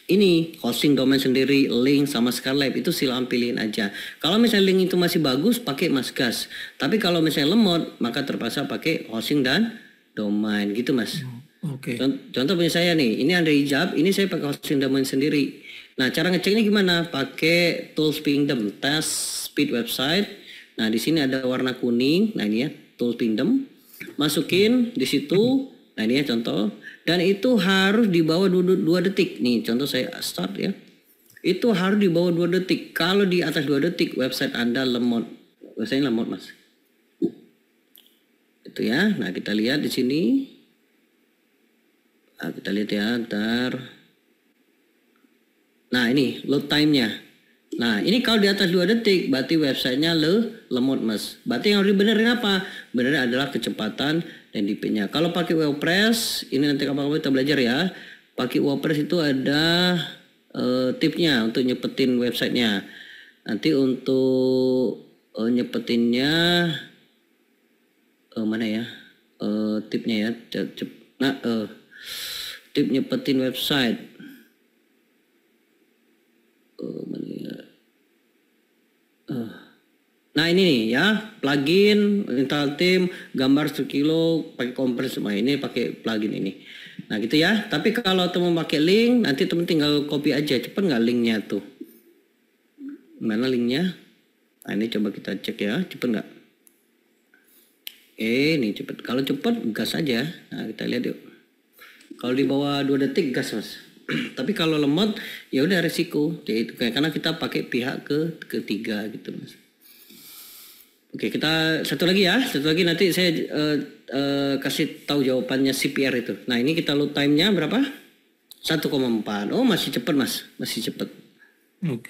ini hosting domain sendiri, link sama Scarlett itu silakan pilihin aja. Kalau misalnya link itu masih bagus, pakai Masgas. Tapi kalau misalnya lemot, maka terpaksa pakai hosting dan domain gitu Mas. Oke. Contoh punya saya nih, ini ada hijab, ini saya pakai hosting domain sendiri. Nah, cara ngeceknya gimana? Pakai tools Pingdom, test speed website. Nah, di sini ada warna kuning. Nah, ini ya, tools Pingdom. Masukin di situ. Nah, ini ya contoh. Dan itu harus di bawah 2 detik. Nih, contoh saya start ya. Itu harus di bawah 2 detik. Kalau di atas 2 detik, website Anda lemot. Website lemot, Mas. Itu ya. Nah, kita lihat di sini. Nah, kita lihat ya, ntar. Nah ini load time-nya. Nah ini kalau di atas 2 detik berarti websitenya lemot Mas. Berarti yang harus dibenerin apa? Benerin adalah kecepatan landing page-nya. Kalau pakai WordPress, ini nanti kapan-kapan kita belajar ya. Pakai WordPress itu ada tipsnya untuk nyepetin websitenya. Nanti untuk nyepetinnya mana ya? Tipnya ya. Nah tip nyepetin website. Nah ini nih ya, plugin, install theme, gambar 1 kilo, pakai kompres semua ini pakai plugin ini. Nah gitu ya. Tapi kalau teman pakai link, nanti teman tinggal copy aja. Cepet nggak linknya tuh? Mana linknya? Nah ini coba kita cek ya, cepet nggak? Ini cepet. Kalau cepet gas aja. Nah kita lihat yuk. Kalau di bawah 2 detik gas Mas. Tapi kalau lemot ya udah resiko itu karena kita pakai pihak ketiga gitu Mas. Oke kita satu lagi nanti saya kasih tahu jawabannya CPR itu. Nah ini kita load time-nya berapa? 1,4. Oh masih cepet Mas, masih cepet.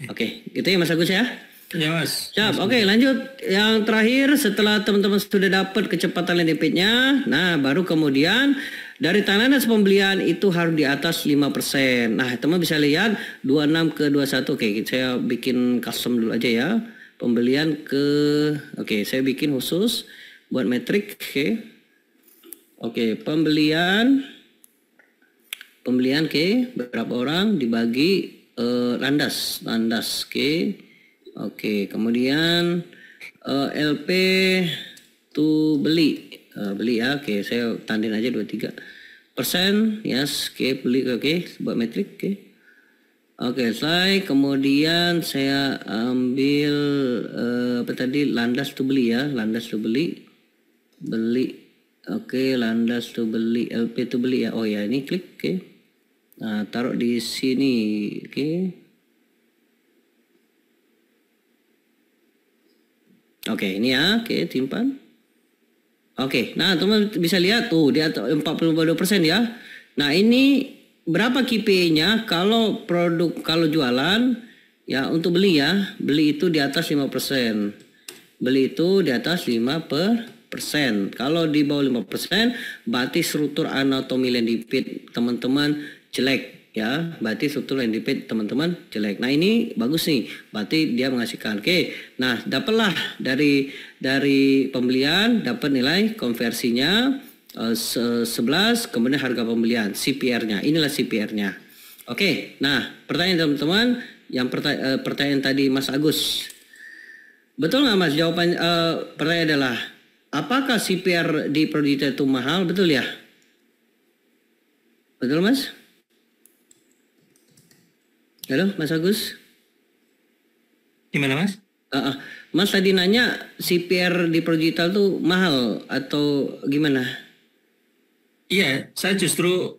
Oke, gitu ya Mas Agus ya. Ya Mas. Siap. Oke lanjut. Yang terakhir setelah teman-teman sudah dapat kecepatan landing page-nya, nah baru kemudian dari tanda pembelian itu harus di atas 5%. Nah, teman bisa lihat 26 ke 21. Oke, saya bikin custom dulu aja ya. Pembelian oke, saya bikin khusus buat metrik. Oke, pembelian berapa orang dibagi landas. Oke, kemudian LP to beli ya. Oke, saya tandin aja 23%. Yes, oke, beli buat metrik. Oke, selesai. Kemudian saya ambil apa tadi, landas to beli ya, landas to beli. Oke, landas to beli, LP to beli ya. Oh ya, ini klik. Oke. Nah, taruh di sini. Oke, ini ya. Oke, simpan. Oke, nah teman bisa lihat tuh di atas 42% ya. Nah ini berapa KPI-nya kalau jualan ya untuk beli ya. Beli itu di atas 5%. Beli itu di atas 5%. Kalau di bawah 5% berarti struktur anatomi landing page teman-teman jelek. Ya, berarti struktur landing page teman-teman jelek. Nah ini bagus nih, berarti dia menghasilkan. Oke, nah dapatlah dari pembelian dapat nilai konversinya 11, kemudian harga pembelian CPR-nya. Inilah CPR-nya. Oke, nah pertanyaan teman-teman, yang pertanyaan tadi Mas Agus, betul nggak Mas? Jawaban pertanyaan adalah apakah CPR di Prodigital itu mahal? Betul ya? Betul Mas? Halo Mas Agus. Gimana Mas? Mas tadi nanya CPR di Prodigital tuh mahal atau gimana? Iya, saya justru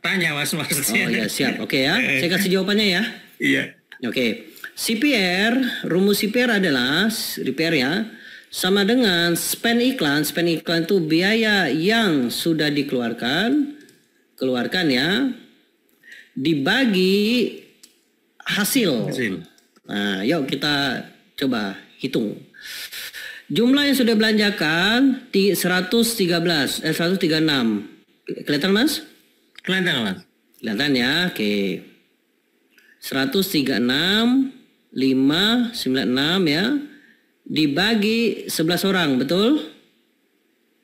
tanya Mas maksudnya. Oh ya, siap. Oke ya. Saya kasih jawabannya ya. Iya. Oke. CPR, rumus CPR adalah repair ya, sama dengan spend iklan. Spend iklan itu biaya yang sudah keluarkan ya, dibagi hasil. Nah, yuk kita coba hitung. Jumlah yang sudah belanjakan 136. Kelihatan Mas? Kelihatan Mas. Kelihatan ya. Oke. 136 596 ya. Dibagi 11 orang, betul?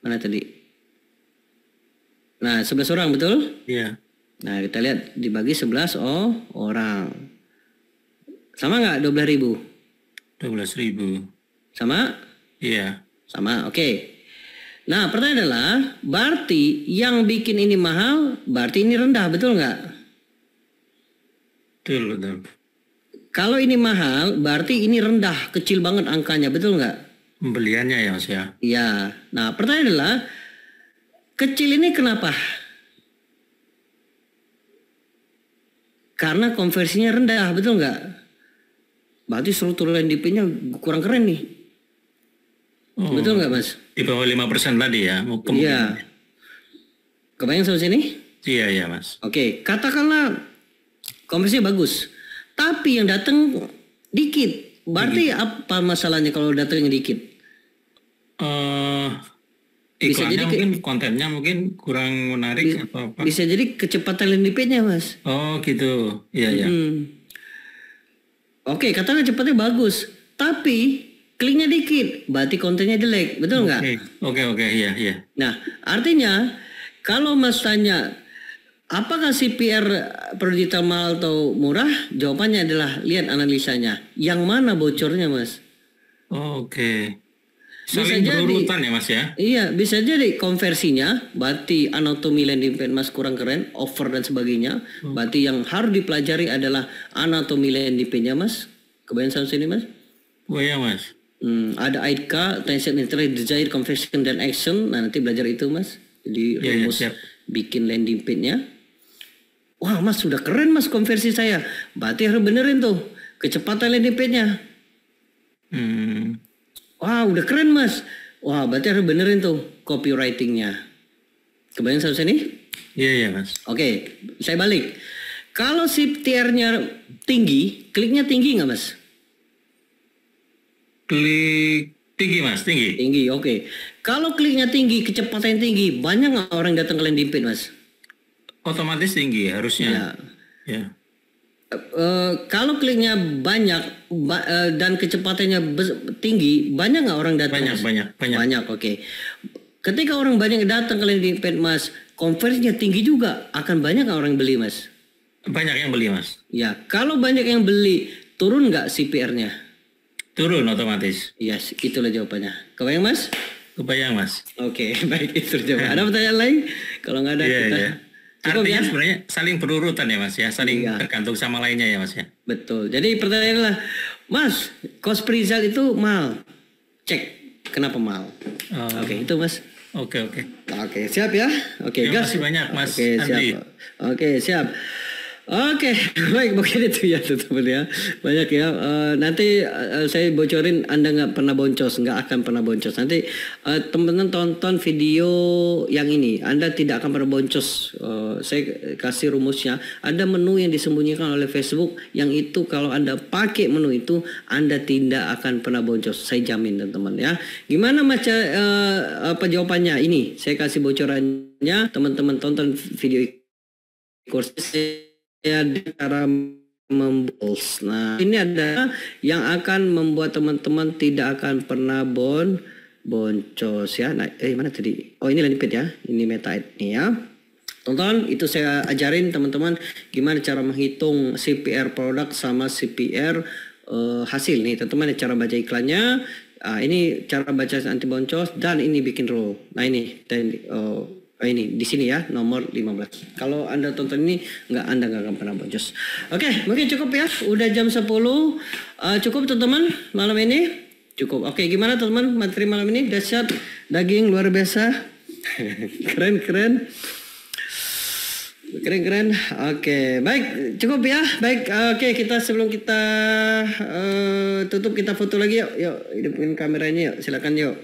Mana tadi? Nah, 11 orang, betul? Iya. Nah, kita lihat dibagi 11 orang. Sama nggak 12.000? 12.000. Sama? Iya. Sama, oke. Nah, pertanyaan adalah, berarti yang bikin ini mahal, berarti ini rendah, betul nggak? Betul. Kalau ini mahal, berarti ini rendah, kecil banget angkanya, betul nggak? Pembeliannya ya Mas ya? Iya. Nah, pertanyaan adalah, kecil ini kenapa? Karena konversinya rendah, betul nggak? Berarti struktur NDP-nya kurang keren nih. Betul nggak Mas? Di bawah 5% tadi ya? Iya. Kebayang sampai sini? Iya Mas. Oke, katakanlah konversinya bagus, tapi yang datang dikit. Berarti apa masalahnya kalau datangnya dikit? Iklannya jadi mungkin kontennya mungkin kurang menarik atau apa? Bisa jadi kecepatan landing-nya Mas. Oh gitu, iya. Oke, katakanlah cepatnya bagus, tapi kliknya dikit, berarti kontennya jelek, betul nggak? Oke, iya. Nah, artinya kalau Mas tanya, apakah CPR produk digital mahal atau murah? Jawabannya adalah lihat analisanya. Yang mana bocornya, Mas? Oke. Saling berurutan ya, Mas ya? Iya, bisa jadi konversinya, berarti anatomi landing page Mas kurang keren, offer dan sebagainya. Berarti yang harus dipelajari adalah anatomi landing page-nya, Mas. Kebayang sampai sini, Mas? Oh iya, Mas. Ada AIDK, Attention, Interest, Desire, Conversion, dan Action. Nah, nanti belajar itu, Mas. Jadi rumus bikin landing page-nya. Wah, Mas sudah keren, Mas, konversi saya. Berarti harus benerin tuh kecepatan landing page-nya. Wah, udah keren, Mas. Wah, berarti harus benerin tuh copywriting-nya. Kebayang sampai sini? Iya, Mas. Oke, saya balik. Kalau CTR-nya tinggi, kliknya tinggi nggak, Mas? Klik tinggi, Mas, tinggi. Tinggi, oke. Kalau kliknya tinggi, kecepatan tinggi, banyak nggak orang datang ke landing page, Mas? Otomatis tinggi harusnya. Ya. Kalau kliknya banyak dan kecepatannya tinggi, banyak nggak orang datang? Banyak, oke. Ketika orang banyak datang ke landing page, Mas, konversinya tinggi juga, akan banyak nggak orang beli, Mas? Banyak yang beli, Mas. Ya, kalau banyak yang beli, turun nggak CPR-nya? Turun otomatis. Yes, itulah jawabannya. Kebayang, Mas? Kebayang, Mas. Oke, baik, itu jawaban. Ada pertanyaan lain? Kalau nggak ada, kita... Artinya sebenarnya saling berurutan ya, Mas ya, saling tergantung sama lainnya ya, Mas ya. Betul. Jadi pertanyaannya adalah, Mas, cost per result itu mahal. Cek, kenapa mahal? Oke, itu Mas. Oke, siap ya. Terima kasih banyak, Mas Andri. Oke, siap. Oke, baik, mungkin itu ya teman-teman ya. Banyak ya. Nanti saya bocorin Anda nggak pernah boncos, nggak akan pernah boncos. Nanti teman-teman tonton video yang ini, Anda tidak akan pernah boncos. Saya kasih rumusnya. Ada menu yang disembunyikan oleh Facebook, yang itu kalau Anda pakai menu itu, Anda tidak akan pernah boncos. Saya jamin teman-teman ya. Gimana apa jawabannya? Ini saya kasih bocorannya. Teman-teman tonton video kursus cara membols. Nah, ini ada yang akan membuat teman-teman tidak akan pernah boncos ya. Nah, mana tadi? Oh, ini landing page ya. Ini meta ini ya. Tonton, itu saya ajarin teman-teman gimana cara menghitung CPR produk sama CPR hasil nih. Teman-teman cara baca iklannya. Ini cara baca anti boncos dan ini bikin row. Nah, ini dan ini di sini ya, nomor 15. Kalau Anda tonton ini, Anda nggak akan pernah boncos. Oke, mungkin cukup ya. Udah jam 10. Cukup teman-teman malam ini? Cukup. Oke, gimana teman-teman materi malam ini? Dahsyat, daging luar biasa. Keren. Oke, baik, cukup ya. Baik, oke, sebelum kita tutup, kita foto lagi yuk. Yuk, hidupin kameranya yuk. Silakan yuk.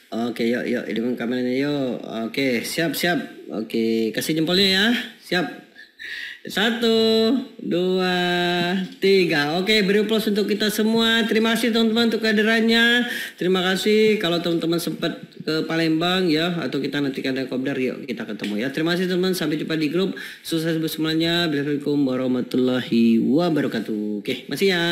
Oke, yuk, hidupin kameranya yuk. Oke, siap. Oke, kasih jempolnya ya. Siap. 1, 2, 3. Oke, beri aplaus untuk kita semua. Terima kasih teman-teman untuk kehadirannya. Terima kasih kalau teman-teman sempat ke Palembang ya, atau kita nanti ada kopdar, yuk kita ketemu ya. Terima kasih teman-teman, sampai jumpa di grup. Sukses bersemuanya. Assalamualaikum warahmatullahi wabarakatuh. Oke, masih ya.